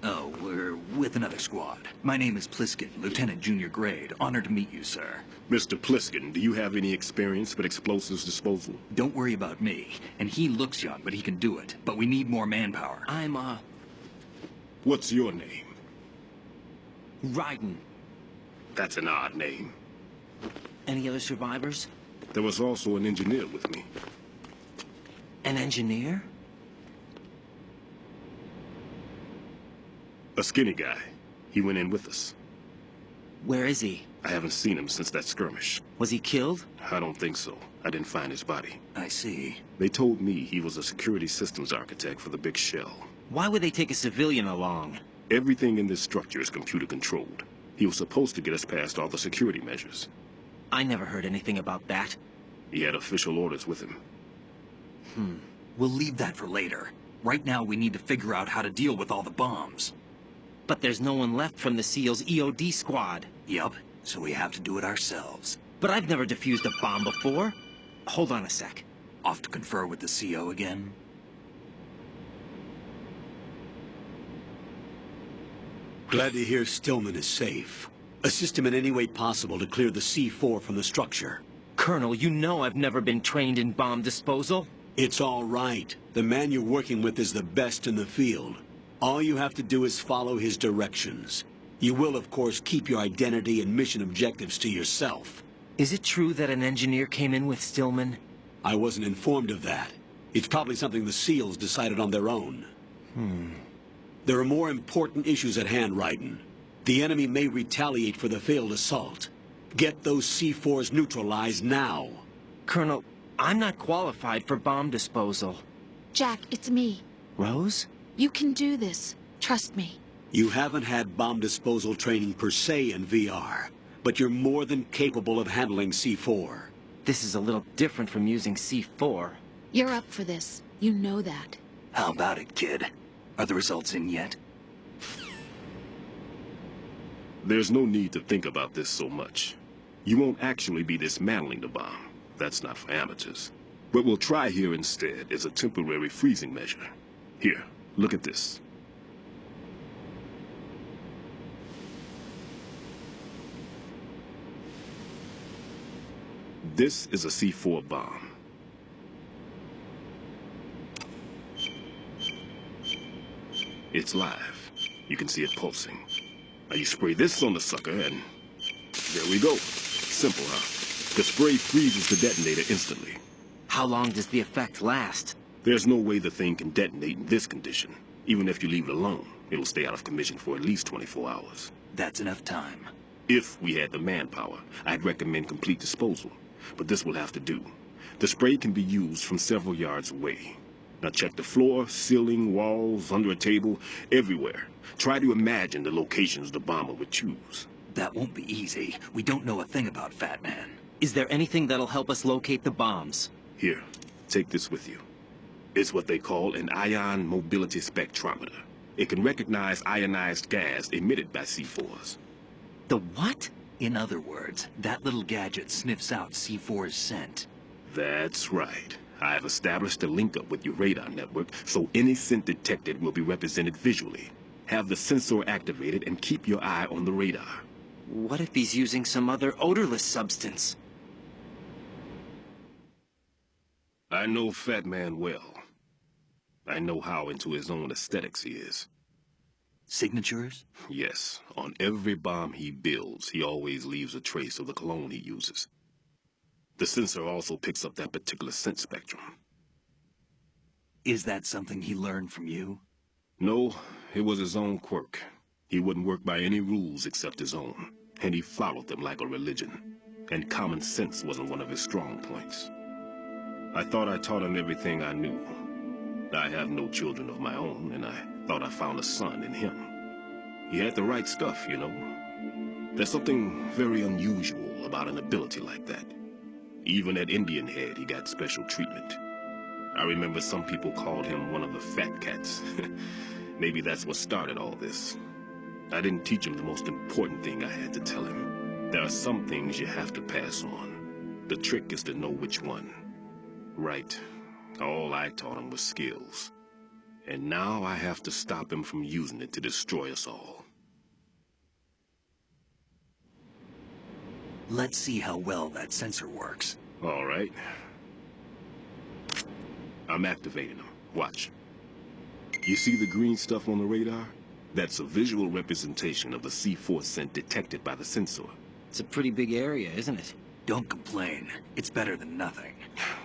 Oh, we're with another squad. My name is Pliskin, Lieutenant Junior Grade. Honored to meet you, sir. Mr. Pliskin, do you have any experience with explosives disposal? Don't worry about me. And he looks young, but he can do it. But we need more manpower. I'm, What's your name? Raiden. That's an odd name. Any other survivors? There was also an engineer with me. An engineer? A skinny guy. He went in with us. Where is he? I haven't seen him since that skirmish. Was he killed? I don't think so. I didn't find his body. I see. They told me he was a security systems architect for the big shell. Why would they take a civilian along? Everything in this structure is computer controlled. He was supposed to get us past all the security measures. I never heard anything about that. He had official orders with him. We'll leave that for later. Right now, we need to figure out how to deal with all the bombs. But there's no one left from the SEAL's EOD squad. Yup, so we have to do it ourselves. But I've never defused a bomb before. Hold on a sec. Off to confer with the CO again? Glad to hear Stillman is safe. Assist him in any way possible to clear the C4 from the structure. Colonel, you know I've never been trained in bomb disposal. It's all right. The man you're working with is the best in the field. All you have to do is follow his directions. You will, of course, keep your identity and mission objectives to yourself. Is it true that an engineer came in with Stillman? I wasn't informed of that. It's probably something the SEALs decided on their own. There are more important issues at hand, Raiden. The enemy may retaliate for the failed assault. Get those C4s neutralized now. Colonel, I'm not qualified for bomb disposal. Jack, it's me. Rose? You can do this. Trust me. You haven't had bomb disposal training per se in VR, but you're more than capable of handling C4. This is a little different from using C4. You're up for this. You know that. How about it, kid? Are the results in yet? There's no need to think about this so much. You won't actually be dismantling the bomb. That's not for amateurs. What we'll try here instead is a temporary freezing measure. Here, look at this. This is a C4 bomb. It's live. You can see it pulsing. Now you spray this on the sucker and there we go. Simple, huh? The spray freezes the detonator instantly. How long does the effect last? There's no way the thing can detonate in this condition. Even if you leave it alone, it'll stay out of commission for at least 24 hours. That's enough time. If we had the manpower, I'd recommend complete disposal. But this will have to do. The spray can be used from several yards away. Now check the floor, ceiling, walls, under a table, everywhere. Try to imagine the locations the bomber would choose. That won't be easy. We don't know a thing about Fat Man. Is there anything that'll help us locate the bombs? Here, take this with you. It's what they call an ion mobility spectrometer. It can recognize ionized gas emitted by C4s. The what? In other words, that little gadget sniffs out C4's scent. That's right. I've established a link-up with your radar network, so any scent detected will be represented visually. Have the sensor activated and keep your eye on the radar. What if he's using some other odorless substance? I know Fat Man well. I know how into his own aesthetics he is. Signatures? Yes. On every bomb he builds, he always leaves a trace of the cologne he uses. The sensor also picks up that particular scent spectrum. Is that something he learned from you? No, it was his own quirk. He wouldn't work by any rules except his own, and he followed them like a religion. And common sense wasn't one of his strong points. I thought I taught him everything I knew. I have no children of my own, and I thought I found a son in him. He had the right stuff, you know. There's something very unusual about an ability like that. Even at Indian Head, he got special treatment. I remember some people called him one of the fat cats. Maybe that's what started all this. I didn't teach him the most important thing I had to tell him. There are some things you have to pass on. The trick is to know which one. Right. All I taught him was skills. And now I have to stop him from using it to destroy us all. Let's see how well that sensor works. All right. I'm activating them. Watch. You see the green stuff on the radar? That's a visual representation of the C4 scent detected by the sensor. It's a pretty big area, isn't it? Don't complain. It's better than nothing.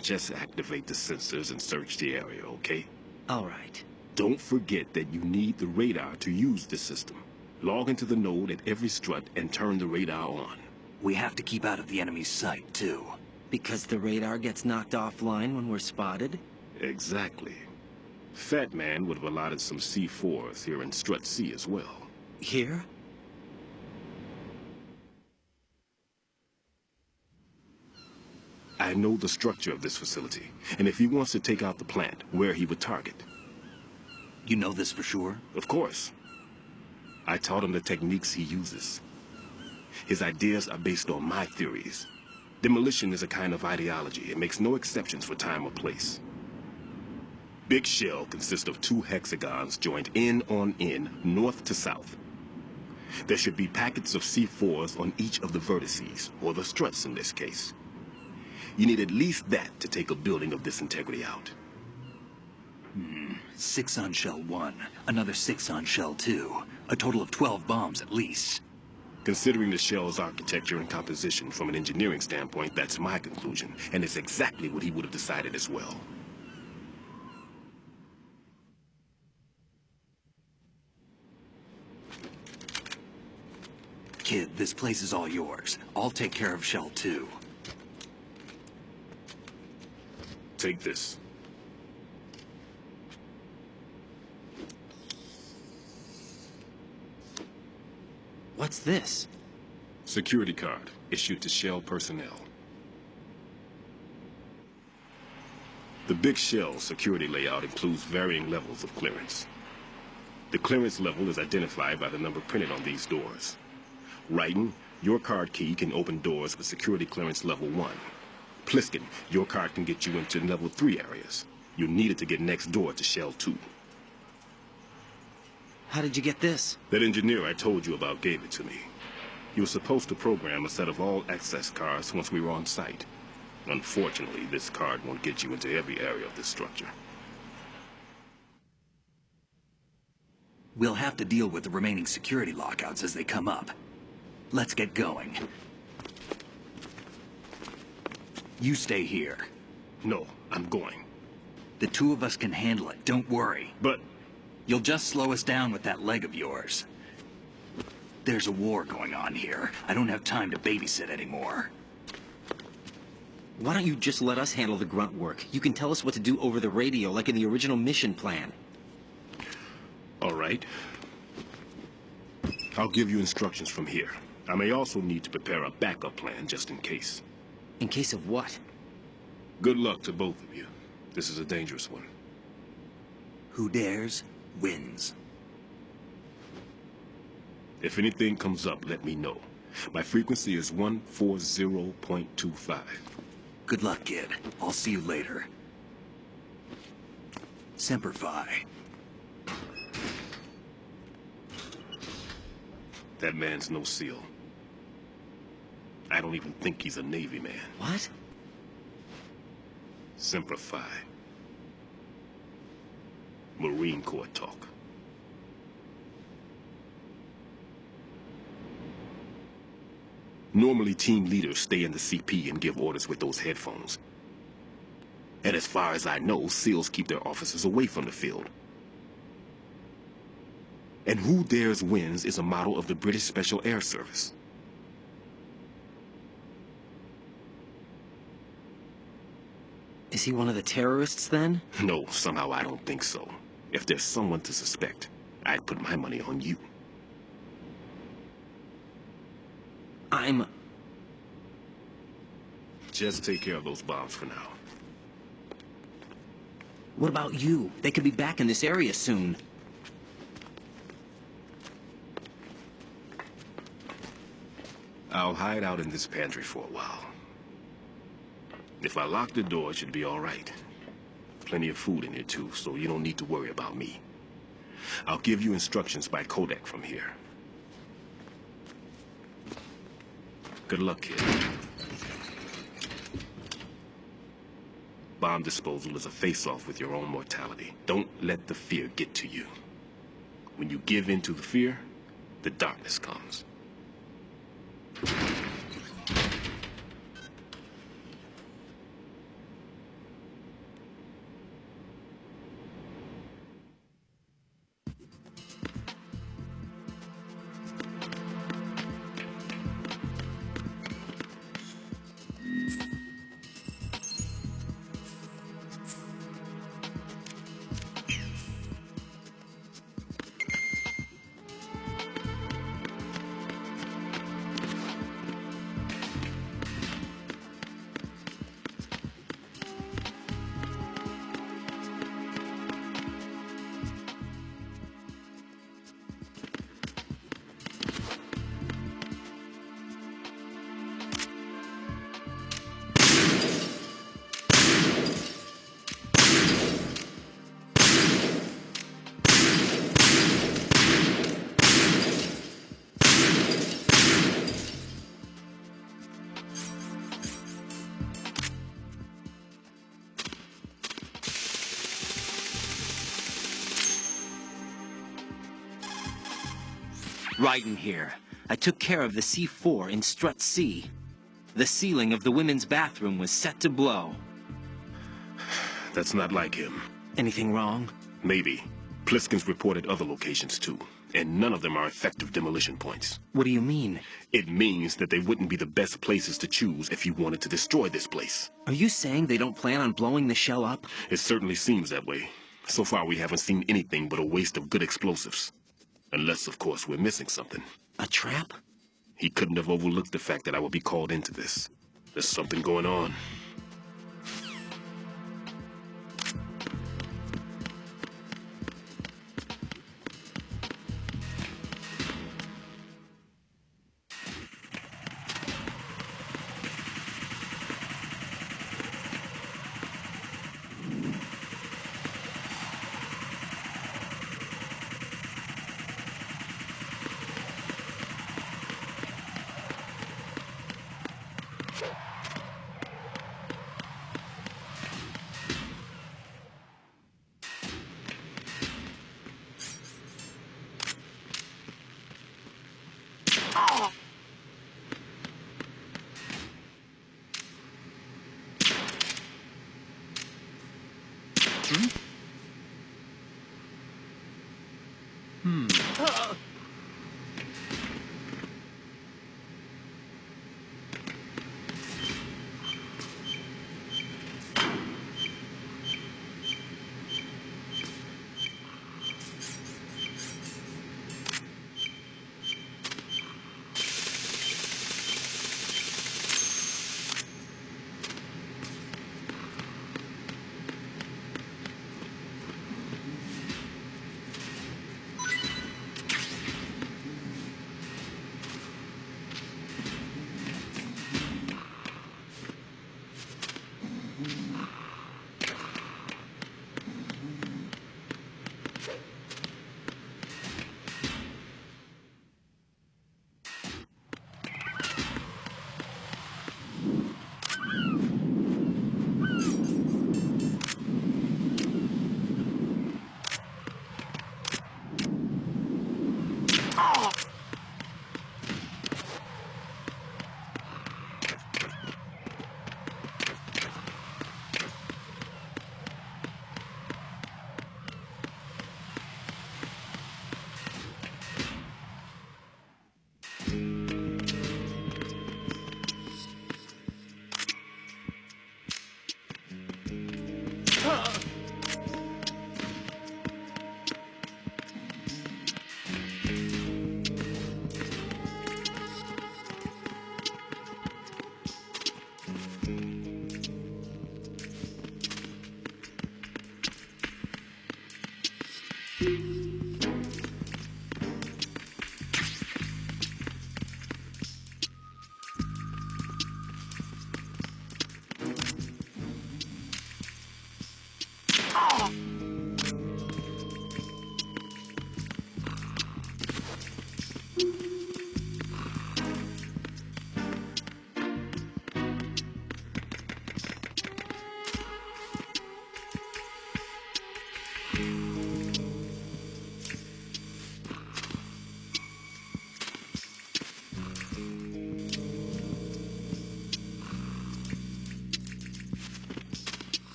Just activate the sensors and search the area, okay? All right. Don't forget that you need the radar to use the system. Log into the node at every strut and turn the radar on. We have to keep out of the enemy's sight, too. Because the radar gets knocked offline when we're spotted? Exactly. Fat Man would have allotted some C4s here in Strut C as well. Here? I know the structure of this facility, and if he wants to take out the plant, where he would target. You know this for sure? Of course. I taught him the techniques he uses. His ideas are based on my theories. Demolition is a kind of ideology. It makes no exceptions for time or place. Big shell consists of 2 hexagons joined end on end, north to south. There should be packets of C4s on each of the vertices, or the struts in this case. You need at least that to take a building of this integrity out. 6 on shell 1, another 6 on shell 2. A total of 12 bombs at least. Considering the shell's architecture and composition from an engineering standpoint, that's my conclusion, and it's exactly what he would have decided as well. Kid, this place is all yours. I'll take care of shell 2. Take this. What's this? Security card, issued to Shell personnel. The Big Shell security layout includes varying levels of clearance. The clearance level is identified by the number printed on these doors. Writing, your card key can open doors with security clearance level 1. Pliskin, your card can get you into level 3 areas. You'll need it to get next door to Shell 2. How did you get this? That engineer I told you about gave it to me. He was supposed to program a set of all access cards once we were on site. Unfortunately, this card won't get you into every area of this structure. We'll have to deal with the remaining security lockouts as they come up. Let's get going. You stay here. No, I'm going. The 2 of us can handle it, don't worry. But... You'll just slow us down with that leg of yours. There's a war going on here. I don't have time to babysit anymore. Why don't you just let us handle the grunt work? You can tell us what to do over the radio, like in the original mission plan. All right. I'll give you instructions from here. I may also need to prepare a backup plan just in case. In case of what? Good luck to both of you. This is a dangerous one. Who dares, wins. If anything comes up, let me know. My frequency is 140.25. Good luck, kid. I'll see you later. Semper Fi. That man's no SEAL. I don't even think he's a Navy man. What? Semper Fi. Marine Corps talk. Normally, team leaders stay in the CP and give orders with those headphones. And as far as I know, SEALs keep their officers away from the field. And who dares wins is a motto of the British Special Air Service. Is he one of the terrorists, then? No, somehow I don't think so. If there's someone to suspect, I'd put my money on you. Just take care of those bombs for now. What about you? They could be back in this area soon. I'll hide out in this pantry for a while. If I lock the door, it should be all right. Plenty of food in here, too, so you don't need to worry about me. I'll give you instructions by codec from here. Good luck, kid. Bomb disposal is a face-off with your own mortality. Don't let the fear get to you. When you give in to the fear, the darkness comes. Riding here, I took care of the C4 in Strut C. The ceiling of the women's bathroom was set to blow. That's not like him. Anything wrong? Maybe. Pliskin's reported other locations too, and none of them are effective demolition points. What do you mean? It means that they wouldn't be the best places to choose if you wanted to destroy this place. Are you saying they don't plan on blowing the shell up? It certainly seems that way. So far we haven't seen anything but a waste of good explosives. Unless, of course, we're missing something. A trap? He couldn't have overlooked the fact that I would be called into this. There's something going on.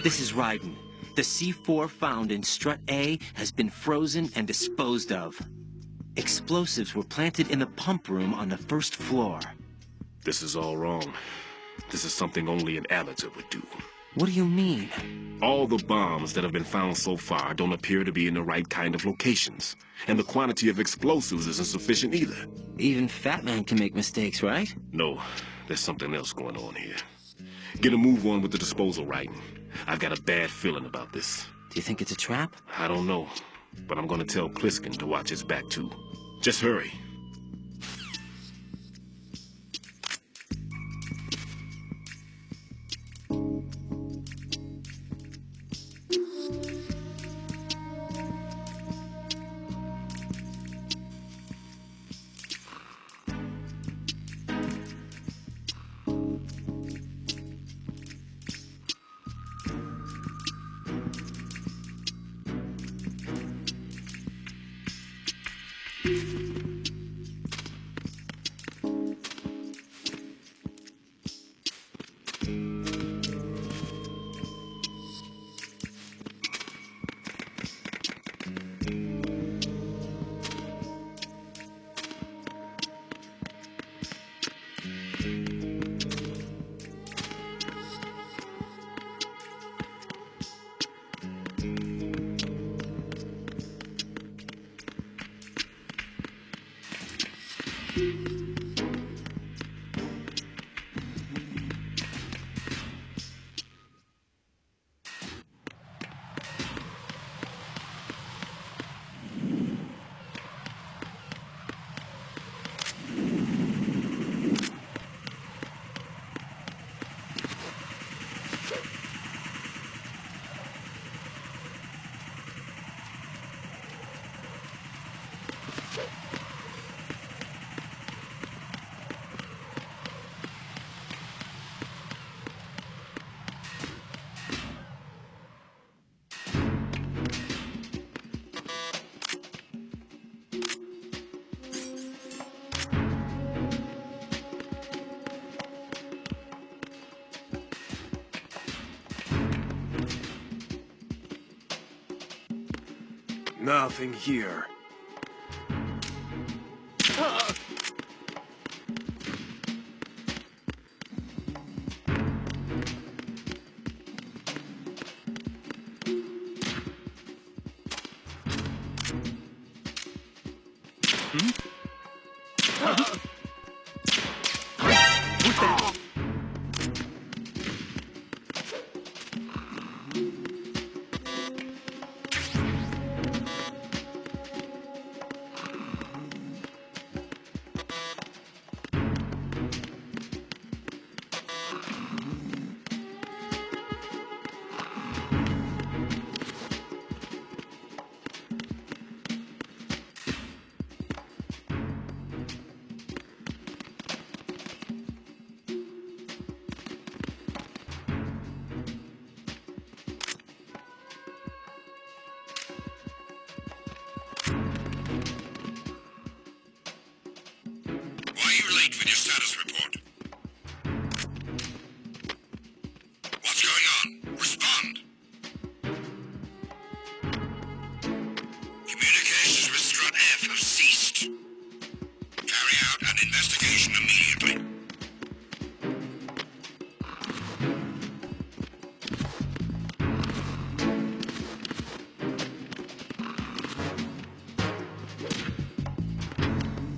This is Raiden. The C4 found in Strut A has been frozen and disposed of. Explosives were planted in the pump room on the first floor. This is all wrong. This is something only an amateur would do. What do you mean? All the bombs that have been found so far don't appear to be in the right kind of locations. And the quantity of explosives isn't sufficient either. Even Fat Man can make mistakes, right? No, there's something else going on here. Get a move on with the disposal, Raiden. I've got a bad feeling about this. Do you think it's a trap? I don't know, but I'm gonna tell Pliskin to watch his back too. Just hurry. Nothing here.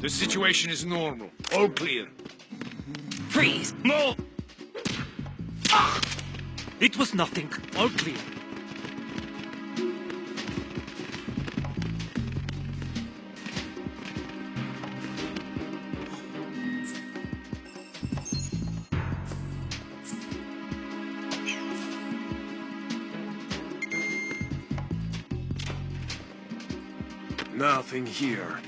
The situation is normal. All clear. Freeze! No! It was nothing. All clear. Nothing here.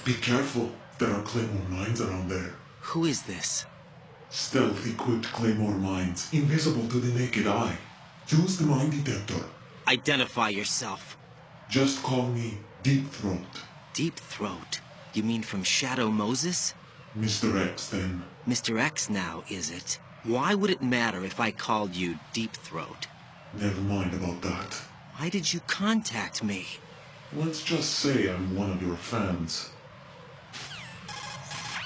Be careful. There are Claymore mines around there. Who is this? Stealth-equipped Claymore mines, invisible to the naked eye. Use the mine detector. Identify yourself. Just call me Deep Throat. Deep Throat? You mean from Shadow Moses? Mr. X, then. Mr. X now, is it? Why would it matter if I called you Deep Throat? Never mind about that. Why did you contact me? Let's just say I'm one of your fans.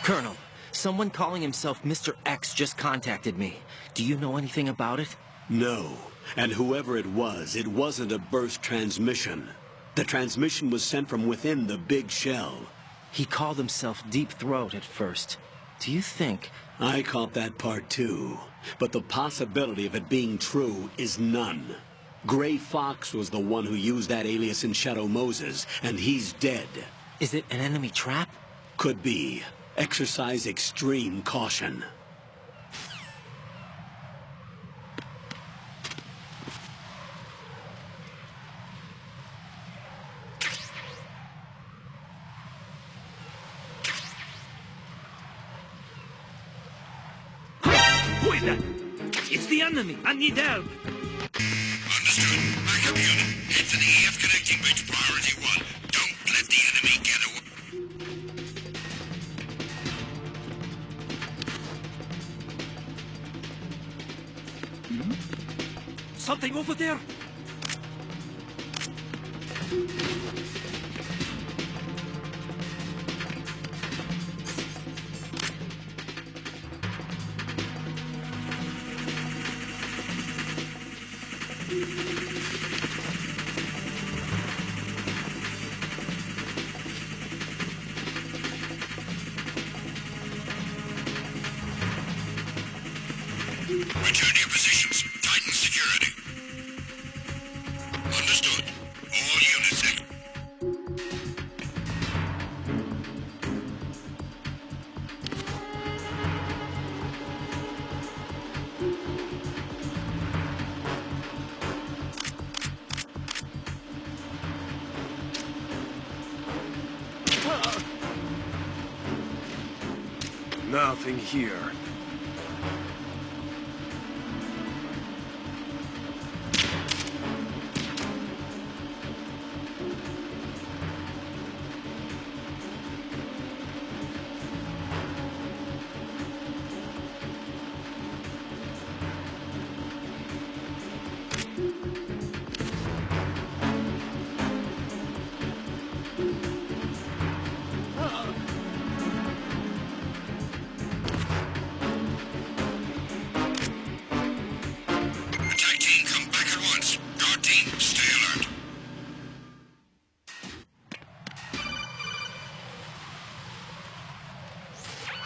Colonel, someone calling himself Mr. X just contacted me. Do you know anything about it? No. And whoever it wasn't a burst transmission. The transmission was sent from within the big shell. He called himself Deep Throat at first. Do you think... I caught that part too. But the possibility of it being true is none. Gray Fox was the one who used that alias in Shadow Moses, and he's dead. Is it an enemy trap? Could be. Exercise extreme caution. Who is that? It's the enemy. I need help. Understood. Backup unit. Head to the EF connecting bridge, priority 1. Don't let the enemy get away. Something over there. Return to your positions. Tighten security. Understood. All units in. Nothing here.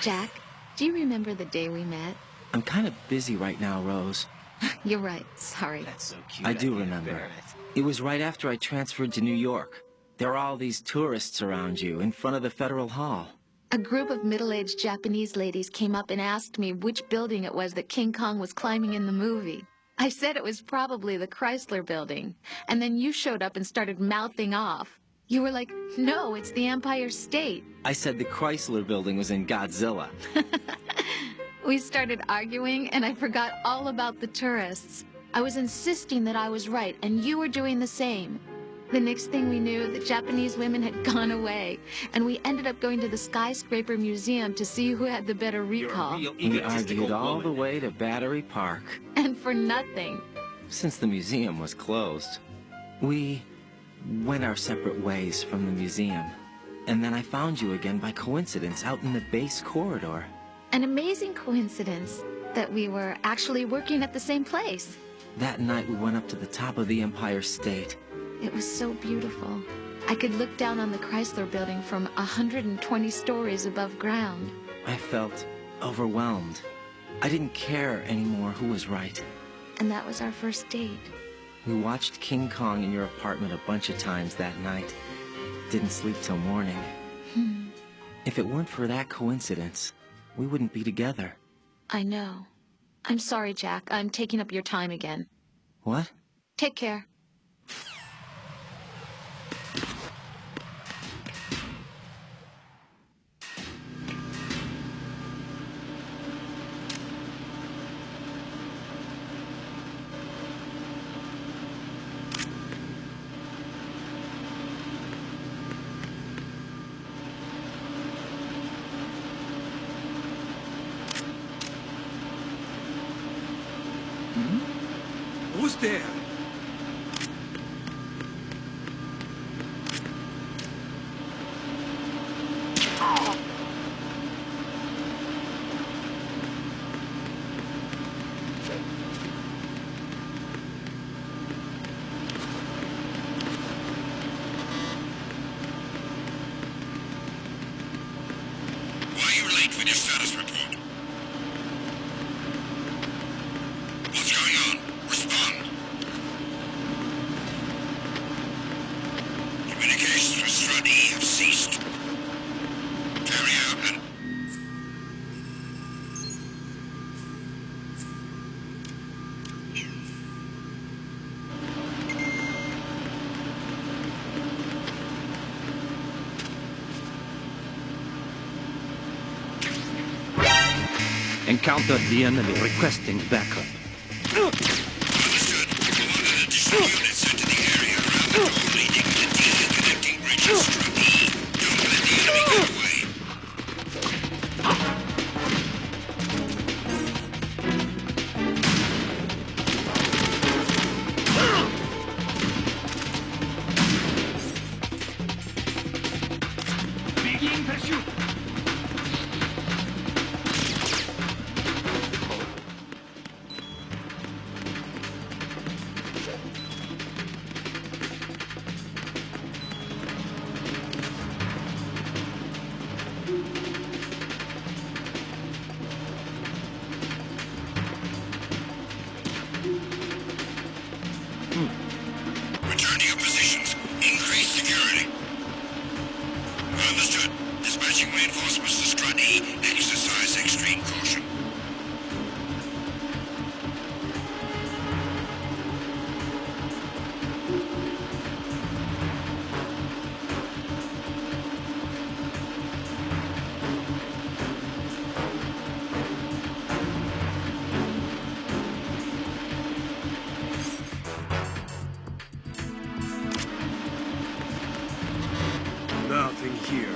Jack, do you remember the day we met? I'm kind of busy right now, Rose. You're right. Sorry. That's so cute. I do remember. It was right after I transferred to New York. There are all these tourists around you in front of the Federal Hall. A group of middle-aged Japanese ladies came up and asked me which building it was that King Kong was climbing in the movie. I said it was probably the Chrysler Building. And then you showed up and started mouthing off. You were like, no, it's the Empire State. I said the Chrysler Building was in Godzilla. We started arguing, and I forgot all about the tourists. I was insisting that I was right, and you were doing the same. The next thing we knew, the Japanese women had gone away, and we ended up going to the Skyscraper Museum to see who had the better recall. We argued all the way to Battery Park. And for nothing. Since the museum was closed, we went our separate ways from the museum. And then I found you again by coincidence out in the base corridor. An amazing coincidence that we were actually working at the same place. That night we went up to the top of the Empire State. It was so beautiful. I could look down on the Chrysler Building from 120 stories above ground. I felt overwhelmed. I didn't care anymore who was right. And that was our first date. We watched King Kong in your apartment a bunch of times that night. Didn't sleep till morning. If it weren't for that coincidence, we wouldn't be together. I know. I'm sorry, Jack. I'm taking up your time again. What? Take care. Who's there? Why are you late with your status report? What's going on? Respond. Communications with Strut E have ceased. Carry out and... Encountered the enemy requesting backup. Understood. I want an additional unit sent to the area around the door leading to the D connecting bridge at Strut E. Don't let the enemy get away. Begin pursuit! Return to your positions. Increase security. Understood. Dispatching reinforcements to Strut E. Exercise extreme caution. Nothing here.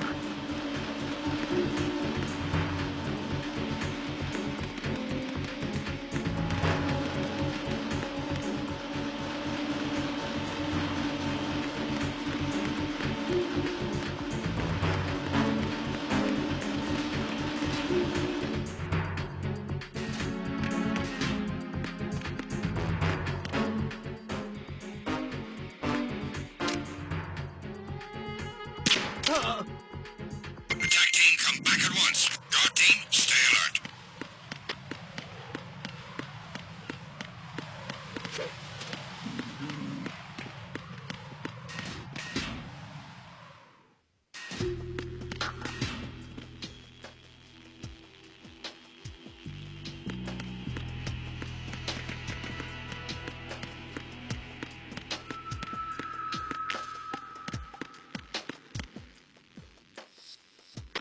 Attack team, come back at once. Guard team, stay alert.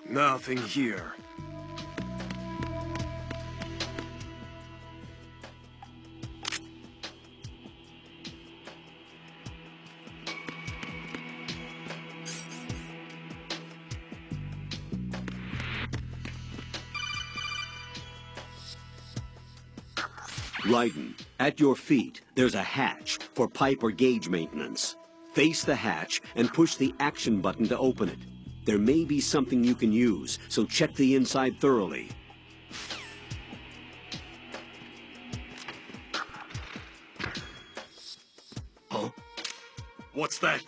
Nothing here. Raiden, at your feet, there's a hatch for pipe or gauge maintenance. Face the hatch and push the action button to open it. There may be something you can use, so check the inside thoroughly. Huh? What's that?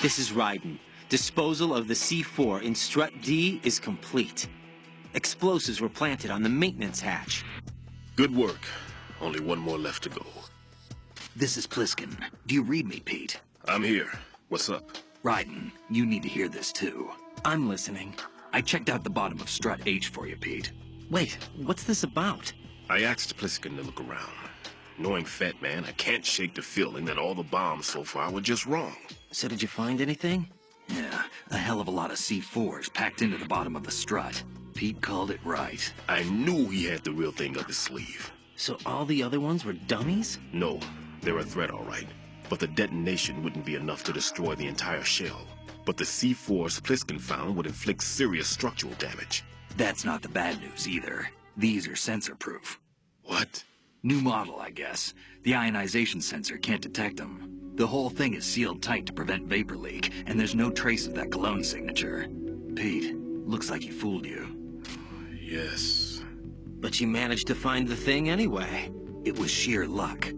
This is Raiden. Disposal of the C4 in Strut D is complete. Explosives were planted on the maintenance hatch. Good work. Only one more left to go. This is Pliskin. Do you read me, Pete? I'm here. What's up? Raiden, you need to hear this too. I'm listening. I checked out the bottom of Strut H for you, Pete. Wait, what's this about? I asked Pliskin to look around. Knowing Fat Man, I can't shake the feeling that all the bombs so far were just wrong. So did you find anything? Yeah, a hell of a lot of C4s packed into the bottom of the strut. Pete called it right. I knew he had the real thing up his sleeve. So all the other ones were dummies? No, they're a threat, all right. But the detonation wouldn't be enough to destroy the entire shell. But the C4s Pliskin found would inflict serious structural damage. That's not the bad news either. These are sensor-proof. What? New model, I guess. The ionization sensor can't detect them. The whole thing is sealed tight to prevent vapor leak, and there's no trace of that cologne signature. Pete, looks like he fooled you. Yes. But you managed to find the thing anyway. It was sheer luck.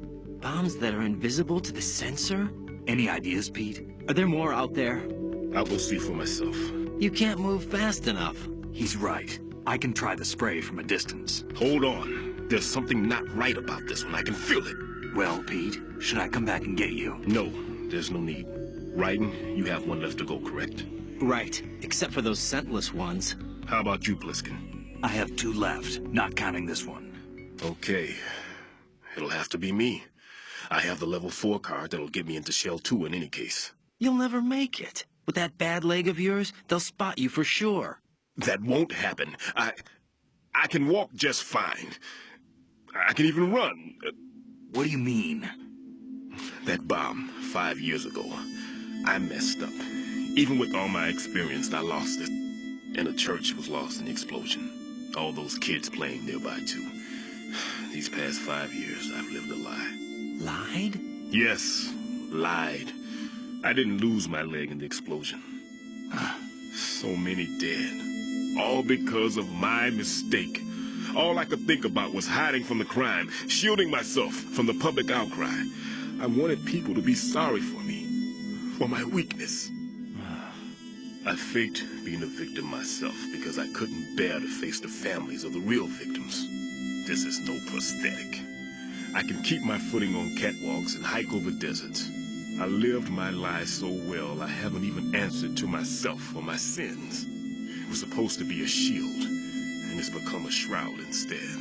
Bombs that are invisible to the sensor? Any ideas, Pete? Are there more out there? I'll go see for myself. You can't move fast enough. He's right. I can try the spray from a distance. Hold on. There's something not right about this one. I can feel it. Well, Pete, should I come back and get you? No, there's no need. Raiden, you have one left to go, correct? Right, except for those scentless ones. How about you, Pliskin? I have 2 left, not counting this one. Okay. It'll have to be me. I have the level 4 card that'll get me into Shell 2 in any case. You'll never make it. With that bad leg of yours, they'll spot you for sure. That won't happen. I can walk just fine. I can even run. What do you mean? That bomb, 5 years ago. I messed up. Even with all my experience, I lost it. And the church was lost in the explosion. All those kids playing nearby, too. These past 5 years, I've lived a lie. Lied? Yes, lied. I didn't lose my leg in the explosion. So many dead. All because of my mistake. All I could think about was hiding from the crime, shielding myself from the public outcry. I wanted people to be sorry for me, for my weakness. I faked being a victim myself because I couldn't bear to face the families of the real victims. This is no prosthetic. I can keep my footing on catwalks and hike over deserts. I lived my life so well I haven't even answered to myself for my sins. It was supposed to be a shield, and it's become a shroud instead.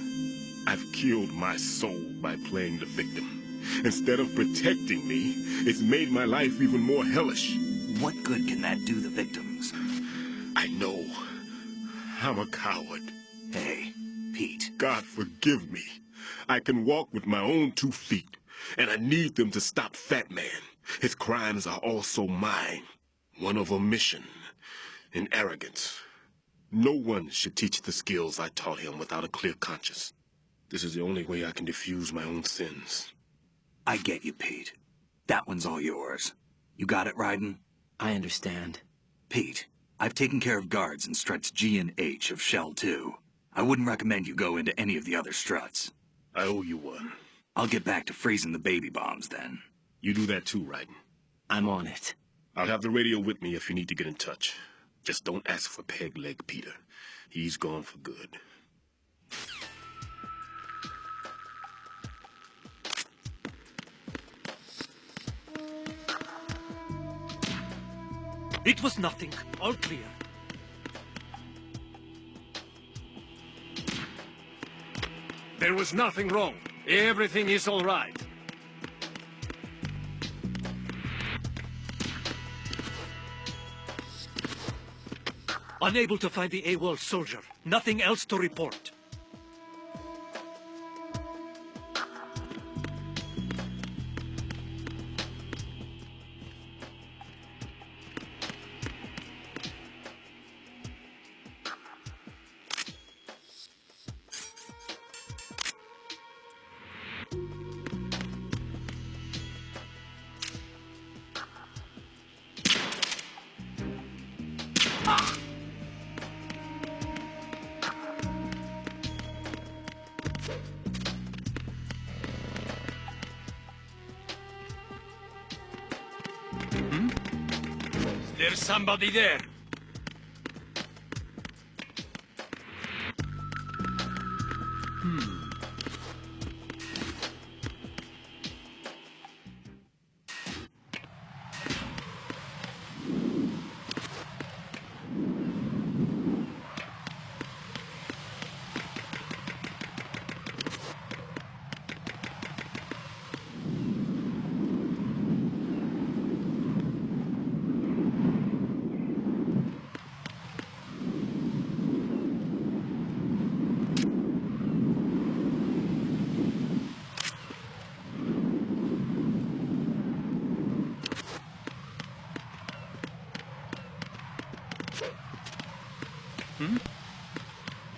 I've killed my soul by playing the victim. Instead of protecting me, it's made my life even more hellish. What good can that do the victims? I know. I'm a coward. Hey, Pete. God forgive me. I can walk with my own 2 feet, and I need them to stop Fat Man. His crimes are also mine. One of omission and arrogance. No one should teach the skills I taught him without a clear conscience. This is the only way I can diffuse my own sins. I get you, Pete. That one's all yours. You got it, Raiden? I understand. Pete, I've taken care of guards in struts G and H of Shell 2. I wouldn't recommend you go into any of the other struts. I owe you one. I'll get back to freezing the baby bombs then. You do that too, Raiden. I'm on it. I'll have the radio with me if you need to get in touch. Just don't ask for Peg Leg Peter. He's gone for good. It was nothing. All clear. There was nothing wrong. Everything is all right. Unable to find the AWOL soldier. Nothing else to report. There's somebody there.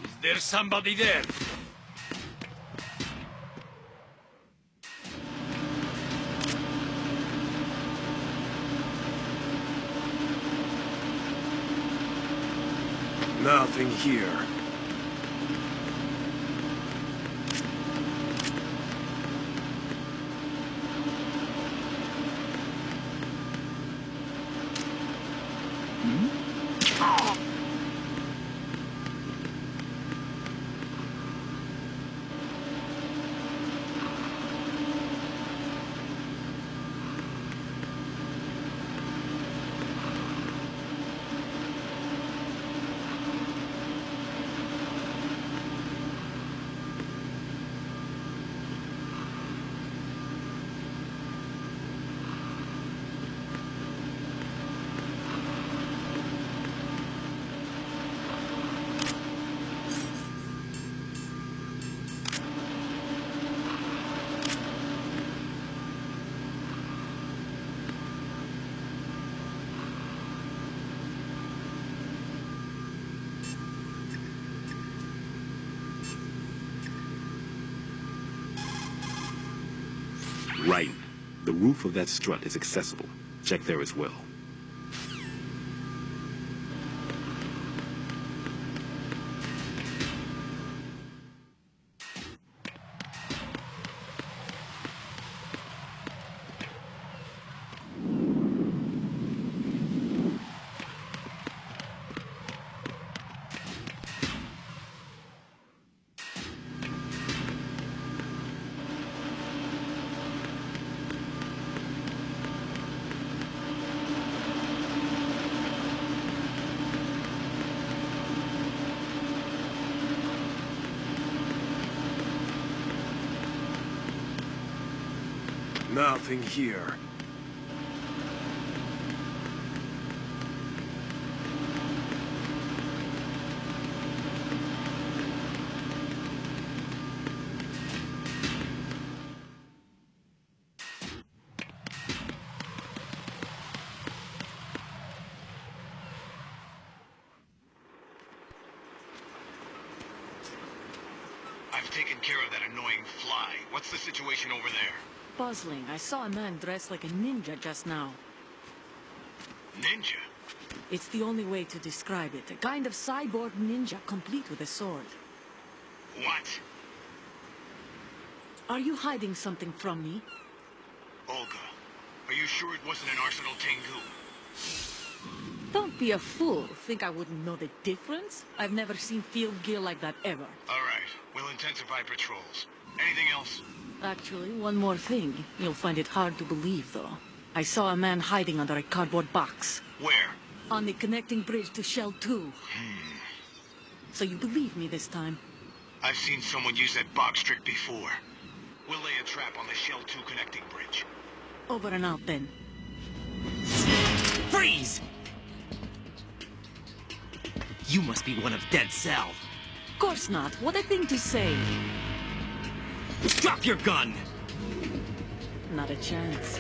Is there somebody there? Nothing here. Right. The roof of that strut is accessible. Check there as well. Nothing here. taken care of that annoying fly. What's the situation over there? Puzzling. I saw a man dressed like a ninja just now. Ninja? It's the only way to describe it. A kind of cyborg ninja, complete with a sword. What? Are you hiding something from me? Olga, are you sure it wasn't an Arsenal Tengu? Don't be a fool. Think I wouldn't know the difference? I've never seen field gear like that ever. All right, we'll intensify patrols. Anything else? Actually, one more thing. You'll find it hard to believe, though. I saw a man hiding under a cardboard box. Where? On the connecting bridge to Shell 2. So you believe me this time? I've seen someone use that box trick before. We'll lay a trap on the Shell 2 connecting bridge. Over and out, then. Freeze! You must be one of Dead Cell. Of course not. What a thing to say. Drop your gun! Not a chance.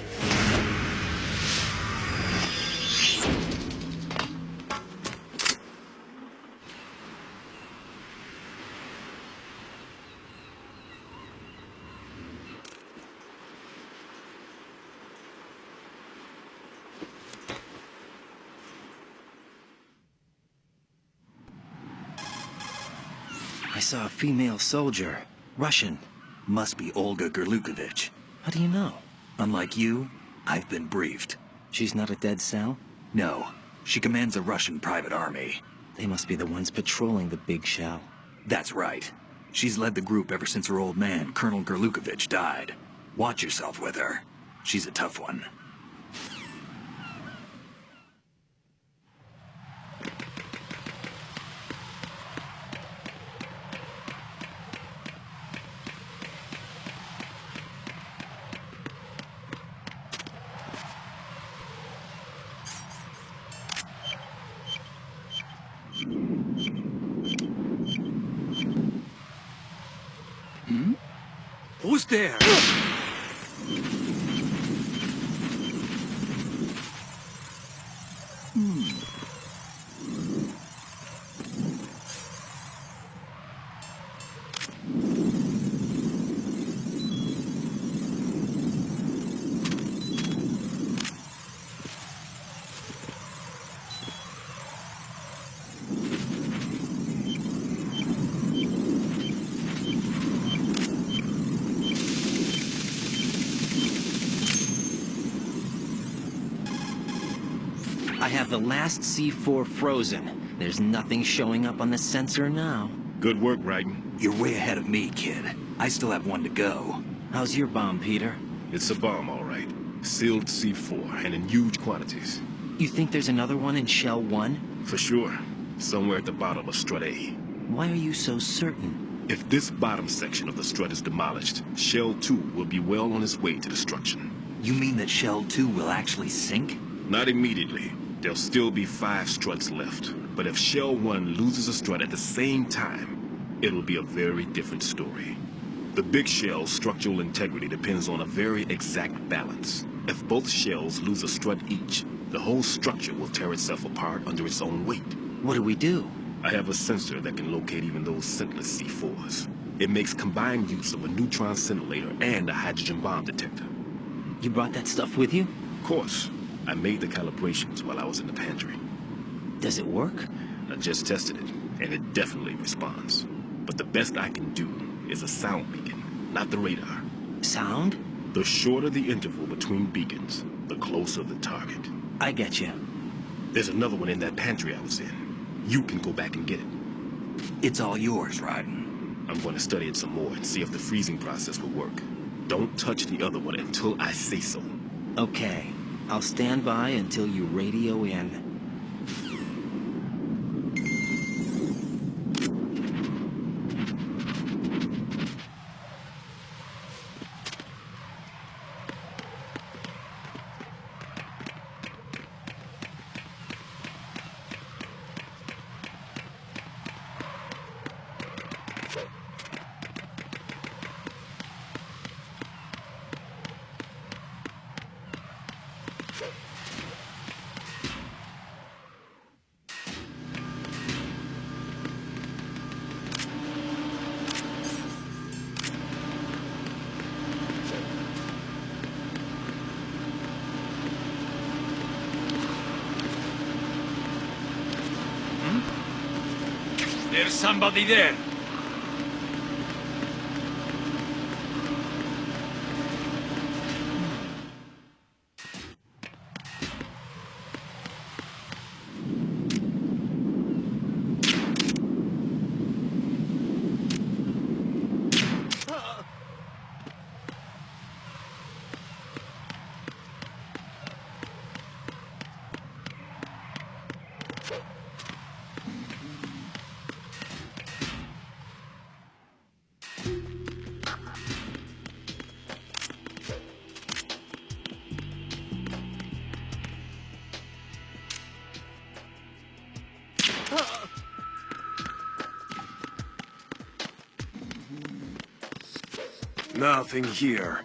I saw a female soldier. Russian. Must be Olga Gerlukovich. How do you know? Unlike you, I've been briefed. She's not a Dead Cell? No. She commands a Russian private army. They must be the ones patrolling the big shell. That's right. She's led the group ever since her old man, Colonel Gerlukovich, died. Watch yourself with her. She's a tough one. Who's there? I have the last C4 frozen. There's nothing showing up on the sensor now. Good work, Raiden. You're way ahead of me, kid. I still have one to go. How's your bomb, Peter? It's a bomb, all right. Sealed C4, and in huge quantities. You think there's another one in Shell 1? For sure. Somewhere at the bottom of Strut A. Why are you so certain? If this bottom section of the strut is demolished, Shell 2 will be well on its way to destruction. You mean that Shell 2 will actually sink? Not immediately. There'll still be 5 struts left. But if Shell 1 loses a strut at the same time, it'll be a very different story. The big shell's structural integrity depends on a very exact balance. If both shells lose a strut each, the whole structure will tear itself apart under its own weight. What do we do? I have a sensor that can locate even those scentless C4s. It makes combined use of a neutron scintillator and a hydrogen bomb detector. You brought that stuff with you? Of course. I made the calibrations while I was in the pantry. Does it work? I just tested it, and it definitely responds. But the best I can do is a sound beacon, not the radar. Sound? The shorter the interval between beacons, the closer the target. I get you. There's another one in that pantry I was in. You can go back and get it. It's all yours, Raiden. I'm going to study it some more and see if the freezing process will work. Don't touch the other one until I say so. Okay. I'll stand by until you radio in. There's somebody there. Nothing here.